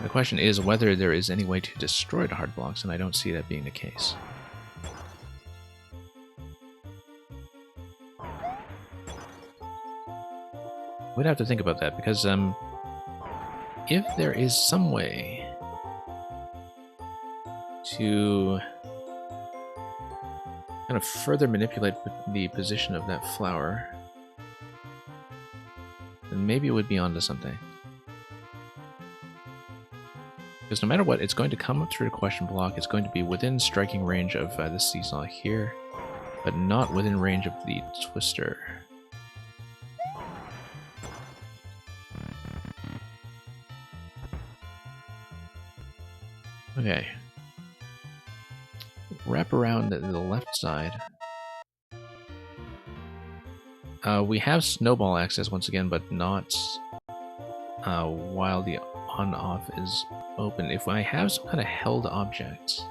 The question is whether there is any way to destroy the hard blocks, and I don't see that being the case. We'd have to think about that, because if there is some way to kind of further manipulate the position of that flower, then maybe it would be onto something. Because no matter what, it's going to come up through the question block, it's going to be within striking range of this seesaw here, but not within range of the twister. Okay. Wrap around the left side. We have snowball access once again, but not while the on-off is open. If I have some kind of held object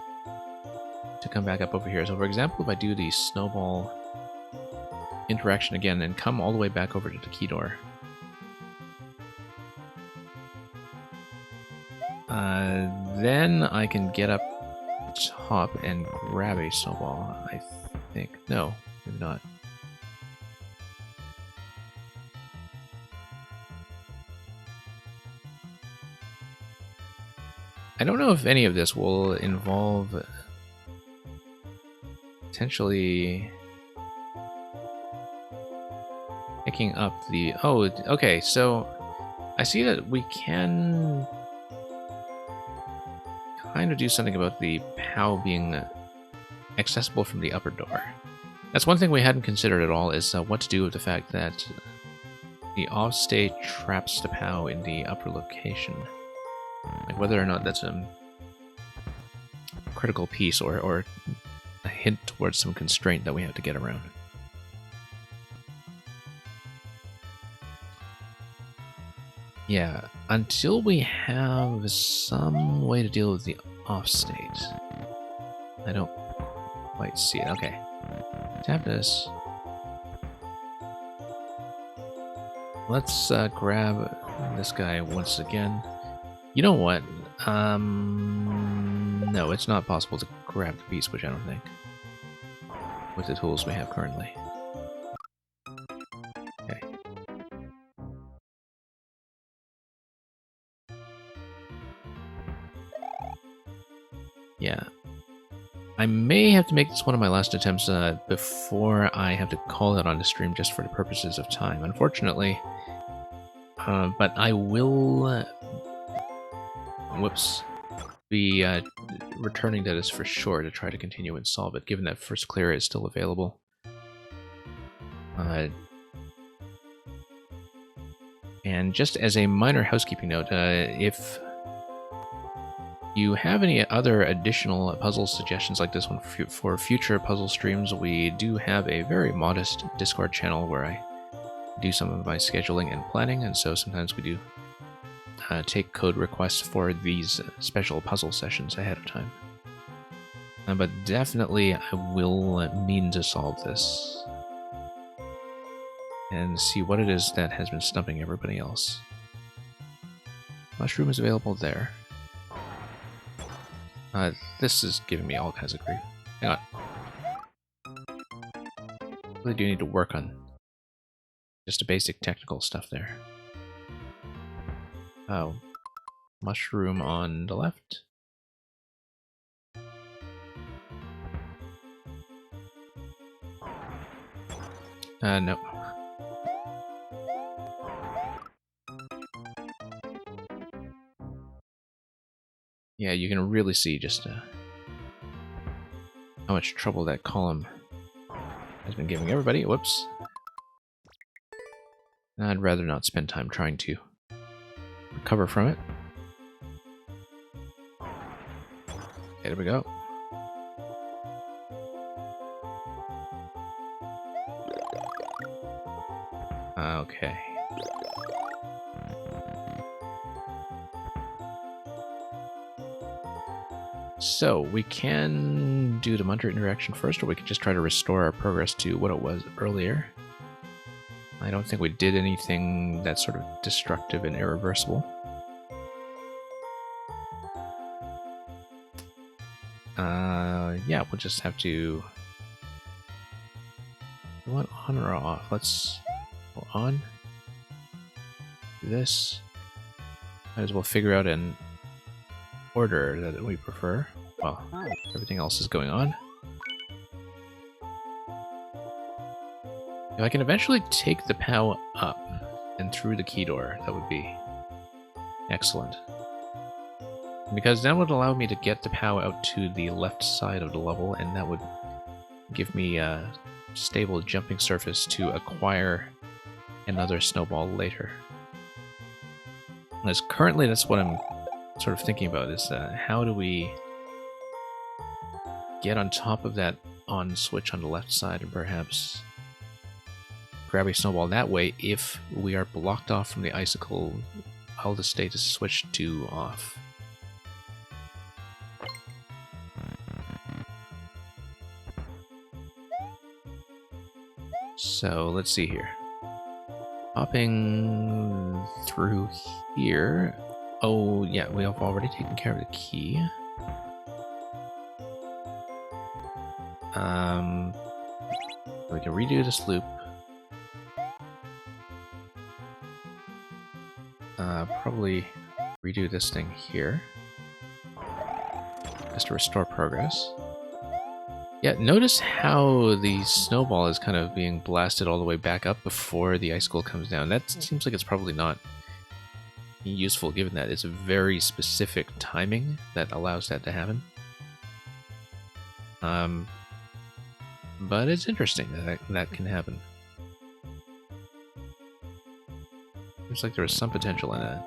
to come back up over here. So for example, if I do the snowball interaction again and come all the way back over to the key door, then I can get up top and grab a snowball, I think. No, maybe not. I don't know if any of this will involve potentially picking up the... Oh, okay, so I see that we can kind of do something about the POW being accessible from the upper door. That's one thing we hadn't considered at all, is what to do with the fact that the off-state traps the POW in the upper location. Like whether or not that's a critical piece or a hint towards some constraint that we have to get around. Yeah, until we have some way to deal with the off-state, I don't quite see it. Okay, tap this. Let's grab this guy once again. You know what? No, it's not possible to grab the piece, which I don't think, with the tools we have currently. Okay. Yeah. I may have to make this one of my last attempts before I have to call it on the stream just for the purposes of time, unfortunately. But I will... whoops. Be returning to this for sure to try to continue and solve it, given that First Clear is still available. And just as a minor housekeeping note, if you have any other additional puzzle suggestions like this one for future puzzle streams, we do have a very modest Discord channel where I do some of my scheduling and planning, and so sometimes we do take code requests for these special puzzle sessions ahead of time. But definitely I will mean to solve this and see what it is that has been stumping everybody else. Mushroom is available there. This is giving me all kinds of grief. Hang on. Really do need to work on just the basic technical stuff there. Oh. Mushroom on the left. No. Yeah, you can really see just how much trouble that column has been giving everybody. Whoops. I'd rather not spend time trying to recover from it. Okay, there we go. Okay. So, we can do the Munter interaction first, or we can just try to restore our progress to what it was earlier. I don't think we did anything that's sort of destructive and irreversible. Yeah, we'll just have to... You want on or off? Let's go on. Do this. Might as well figure out an order that we prefer. Well, everything else is going on. If I can eventually take the POW up and through the key door, that would be excellent. Because that would allow me to get the POW out to the left side of the level, and that would give me a stable jumping surface to acquire another snowball later. As currently, that's what I'm sort of thinking about, is how do we get on top of that on switch on the left side and perhaps grab a snowball that way if we are blocked off from the icicle while the state is switched to off. So let's see here. Hopping through here. Oh yeah, we have already taken care of the key. We can redo this loop. Probably redo this thing here. Just to restore progress. Yeah, notice how the snowball is kind of being blasted all the way back up before the icicle comes down. That seems like it's probably not useful, given that it's a very specific timing that allows that to happen. But it's interesting that that can happen. Seems like there is some potential in that.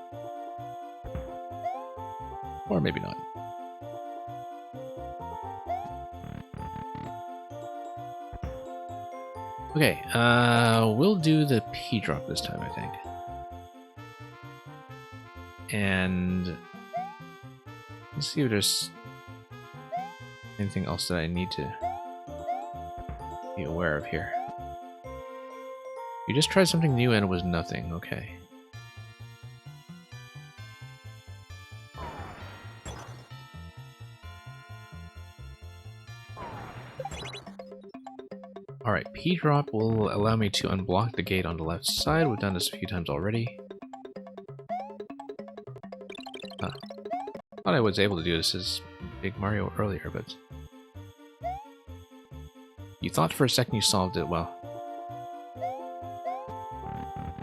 Or maybe not. Okay, we'll do the P drop this time, I think. And let's see if there's anything else that I need to be aware of here. You just tried something new and it was nothing, okay. Alright, P-drop will allow me to unblock the gate on the left side. We've done this a few times already. Huh. Thought I was able to do this as Big Mario earlier, but... You thought for a second you solved it well.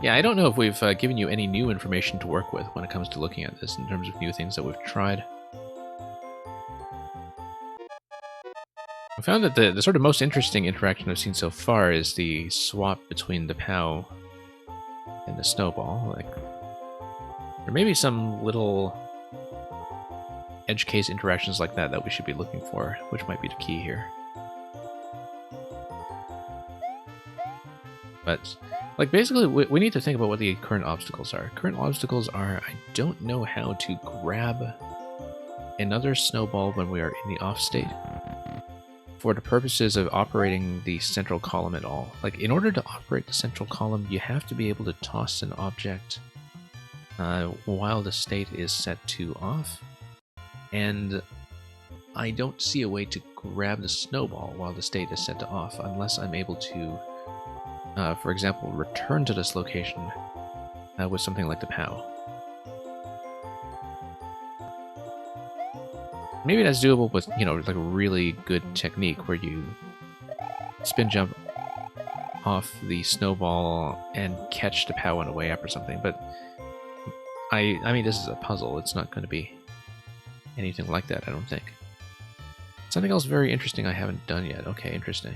Yeah, I don't know if we've given you any new information to work with when it comes to looking at this in terms of new things that we've tried. I found that the sort of most interesting interaction I've seen so far is the swap between the POW and the snowball. Like, there may be some little edge case interactions like that that we should be looking for, which might be the key here. But, like, basically, we need to think about what the current obstacles are. Current obstacles are, I don't know how to grab another snowball when we are in the off state for the purposes of operating the central column at all. Like, in order to operate the central column, you have to be able to toss an object while the state is set to off. And I don't see a way to grab the snowball while the state is set to off unless I'm able to, for example, return to this location with something like the POW. Maybe that's doable with, you know, like a really good technique where you spin jump off the snowball and catch the POW on the way up or something, but I mean, this is a puzzle. It's not going to be anything like that, I don't think. Something else very interesting I haven't done yet. Okay, interesting.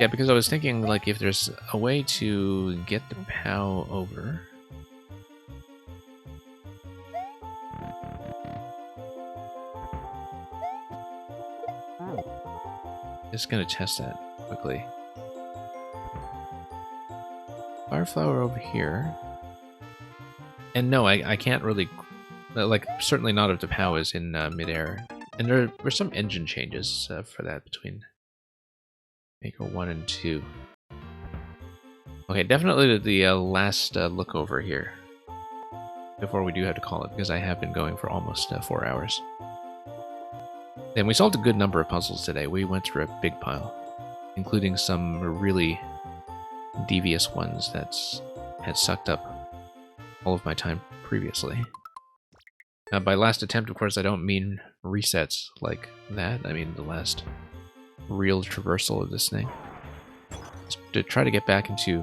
Yeah, because I was thinking, like, if there's a way to get the POW over... Just gonna test that quickly. Fireflower over here. And no, I can't really... Like, certainly not if the POW is in midair. And there were some engine changes for that between Maker 1 and 2. Okay, definitely the last look over here. Before we do have to call it, because I have been going for almost 4 hours. And we solved a good number of puzzles today. We went through a big pile, including some really devious ones that had sucked up all of my time previously. By last attempt, of course, I don't mean resets like that. I mean the last real traversal of this thing. Just to try to get back into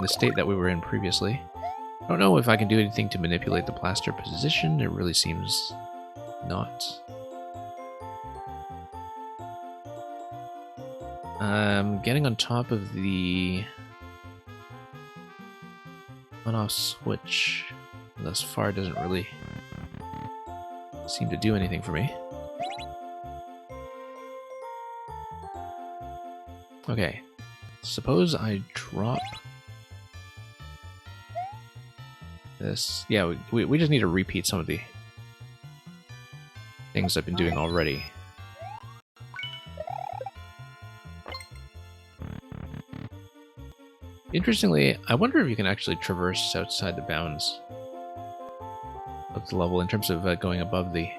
the state that we were in previously. I don't know if I can do anything to manipulate the blaster position. It really seems not. Getting on top of the on-off switch thus far doesn't really seem to do anything for me. Okay, suppose I drop this. Yeah, we just need to repeat some of the things I've been doing already. Interestingly, I wonder if you can actually traverse outside the bounds of the level in terms of going above the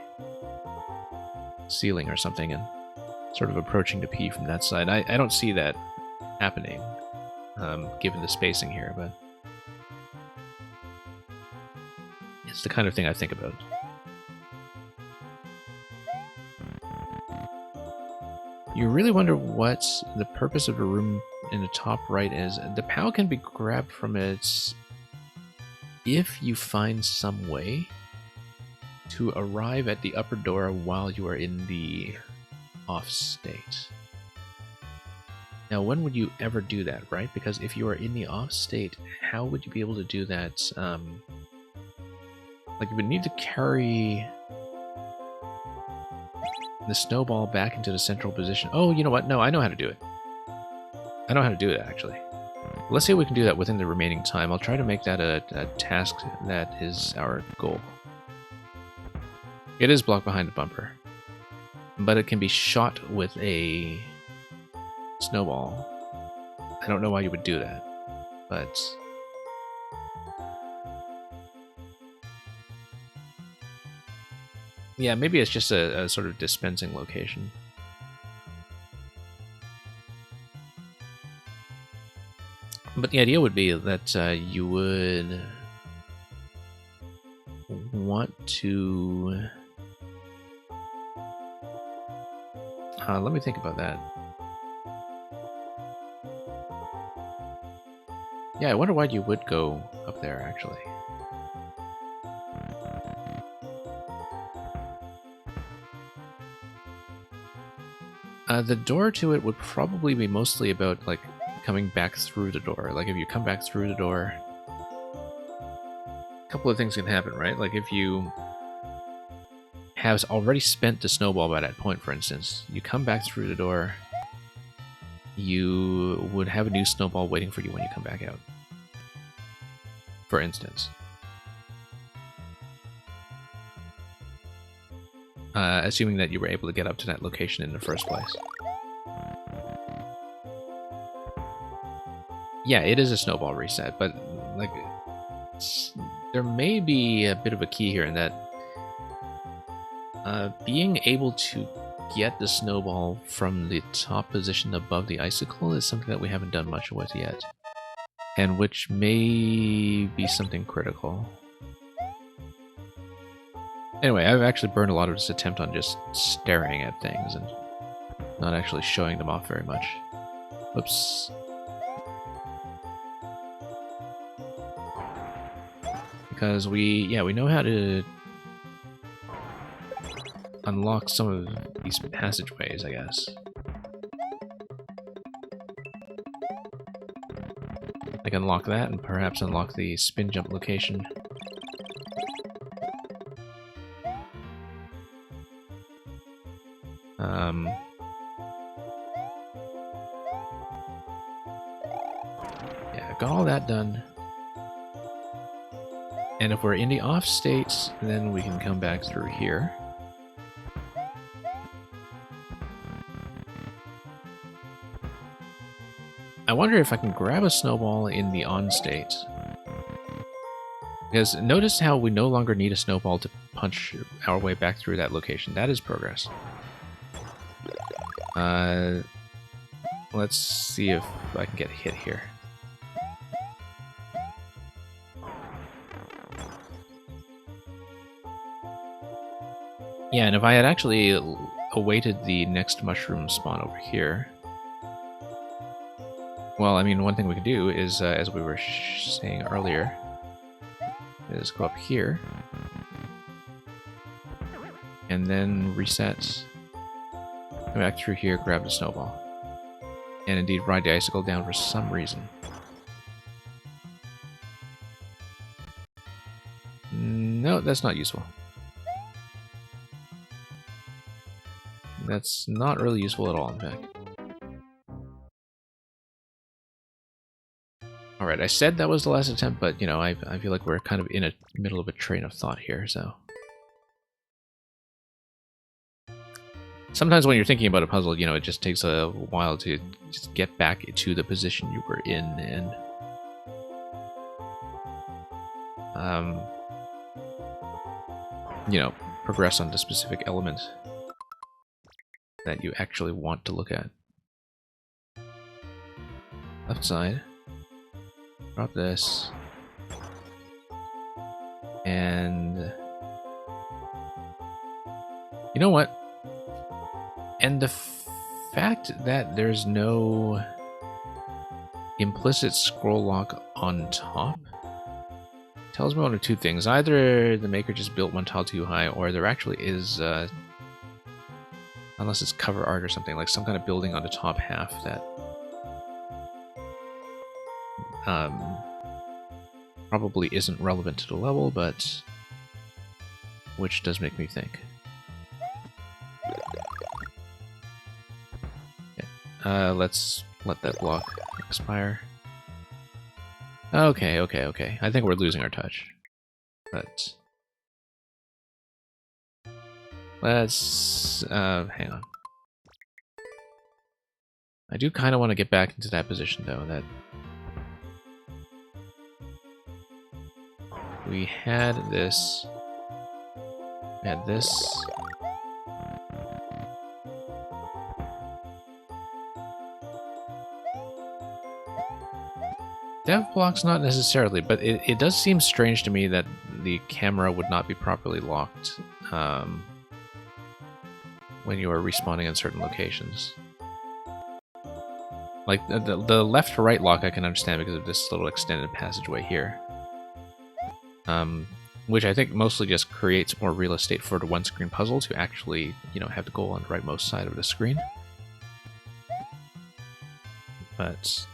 ceiling or something and sort of approaching the P from that side. I don't see that happening, given the spacing here, but it's the kind of thing I think about. You really wonder what the purpose of a room in the top right is. The POW can be grabbed from it if you find some way to arrive at the upper door while you are in the off state. Now, when would you ever do that, right? Because if you are in the off state, how would you be able to do that? Like, you would need to carry the snowball back into the central position. Oh, you know what? No, I know how to do it. I know how to do it, actually. Let's see if we can do that within the remaining time. I'll try to make that a task that is our goal. It is blocked behind the bumper, but it can be shot with a snowball. I don't know why you would do that, but... yeah, maybe it's just a sort of dispensing location. But the idea would be that you would want to... let me think about that. Yeah, I wonder why you would go up there, actually. The door to it would probably be mostly about, like, coming back through the door. Like, if you come back through the door, a couple of things can happen, right? Like, if you have already spent the snowball by that point, for instance, you come back through the door, you would have a new snowball waiting for you when you come back out, for instance. Assuming that you were able to get up to that location in the first place. Yeah, it is a snowball reset, but like, there may be a bit of a key here in that being able to get the snowball from the top position above the icicle is something that we haven't done much with yet, and which may be something critical. Anyway, I've actually burned a lot of this attempt on just staring at things and not actually showing them off very much. Whoops. Because we know how to unlock some of these passageways, I guess. I can unlock that and perhaps unlock the spin jump location. Yeah, got all that done. And if we're in the off states, then we can come back through here. I wonder if I can grab a snowball in the on state. Because notice how we no longer need a snowball to punch our way back through that location. That is progress. Let's see if I can get hit here. Yeah, and if I had actually awaited the next mushroom spawn over here... Well, I mean, one thing we could do is, as we were saying earlier, is go up here, and then reset, come back through here, grab the snowball, and indeed ride the icicle down for some reason. No, that's not useful. That's not really useful at all, in fact. Alright, I said that was the last attempt, but, you know, I feel like we're kind of in a middle of a train of thought here, so... Sometimes when you're thinking about a puzzle, you know, it just takes a while to just get back to the position you were in, and... you know, progress on the specific element that you actually want to look at. Left side. Drop this. And... you know what? And the fact that there's no implicit scroll lock on top tells me one of two things. Either the maker just built one tile too high, or there actually is, unless it's cover art or something, like some kind of building on the top half that probably isn't relevant to the level, but which does make me think. Okay. Let's let that block expire. Okay. I think we're losing our touch, but let's hang on. I do kind of want to get back into that position, though. That we had this. We had this. Dev blocks not necessarily, but it does seem strange to me that the camera would not be properly locked when you are respawning in certain locations. Like, the left to right lock I can understand because of this little extended passageway here. Which I think mostly just creates more real estate for the one-screen puzzle to actually, you know, have the goal on the rightmost side of the screen. But...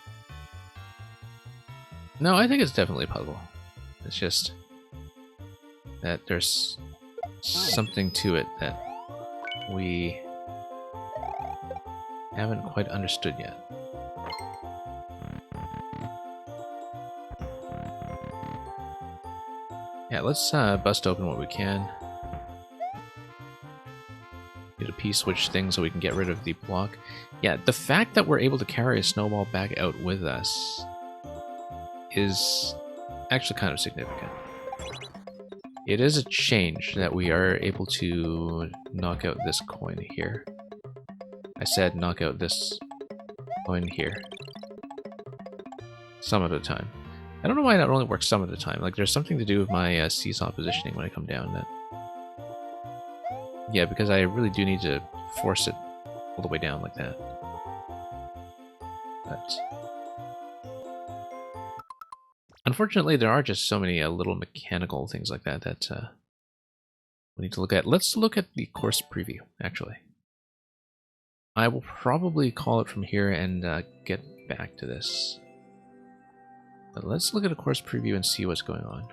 no, I think it's definitely a puzzle. It's just that there's something to it that we haven't quite understood yet. Yeah, let's bust open what we can. Get a P-switch thing so we can get rid of the block. Yeah, the fact that we're able to carry a snowball back out with us is actually kind of significant. It is a change that we are able to knock out this coin here. I said knock out this coin here. Some of the time. I don't know why that only works some of the time. Like, there's something to do with my seesaw positioning when I come down. That... yeah, because I really do need to force it all the way down like that. But... unfortunately, there are just so many little mechanical things like that that we need to look at. Let's look at the course preview, actually. I will probably call it from here and get back to this. But let's look at a course preview and see what's going on.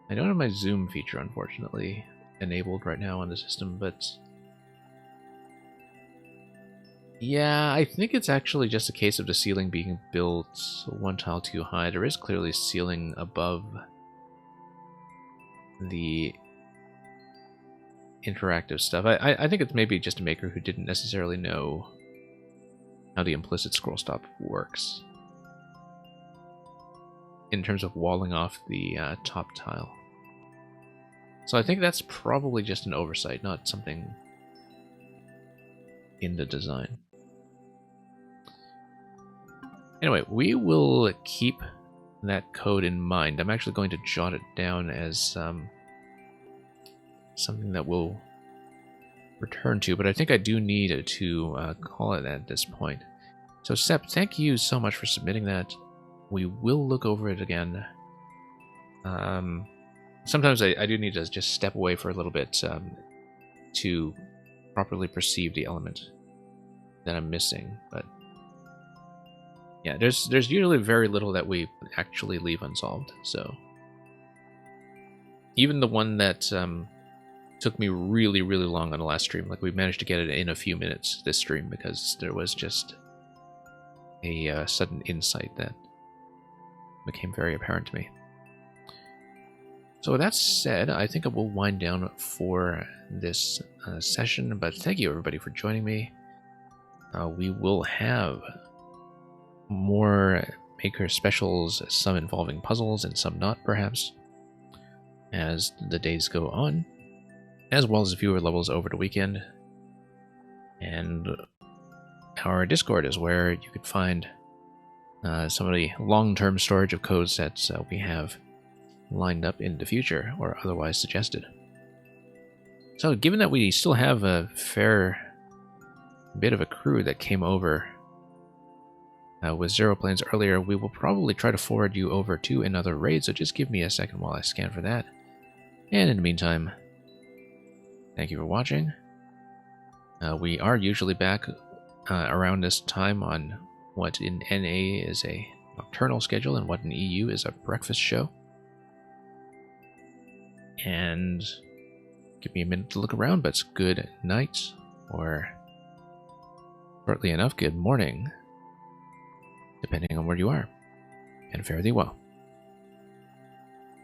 I don't have my zoom feature, unfortunately, enabled right now on the system, but yeah, I think it's actually just a case of the ceiling being built one tile too high. There is clearly ceiling above the interactive stuff. I think it's maybe just a maker who didn't necessarily know how the implicit scroll stop works in terms of walling off the top tile. So I think that's probably just an oversight, not something in the design. Anyway, we will keep that code in mind. I'm actually going to jot it down as something that we'll return to, but I think I do need to call it at this point. So Sep, thank you so much for submitting that. We will look over it again. Sometimes I do need to just step away for a little bit to properly perceive the element that I'm missing, but yeah, there's usually very little that we actually leave unsolved, so even the one that took me really long on the last stream, like we managed to get it in a few minutes this stream because there was just a sudden insight that became very apparent to me. So with that said, I think I will wind down for this session, but thank you everybody for joining me. We will have more Maker specials, some involving puzzles and some not, perhaps, as the days go on, as well as fewer levels over the weekend. And our Discord is where you could find some of the long-term storage of codes that we have lined up in the future or otherwise suggested. So given that we still have a fair bit of a crew that came over with Zero Planes earlier, we will probably try to forward you over to another raid, so just give me a second while I scan for that. And in the meantime, thank you for watching. We are usually back around this time on what in NA is a nocturnal schedule and what in EU is a breakfast show. And give me a minute to look around, but it's good night, or shortly enough, good morning, depending on where you are, and fare thee well.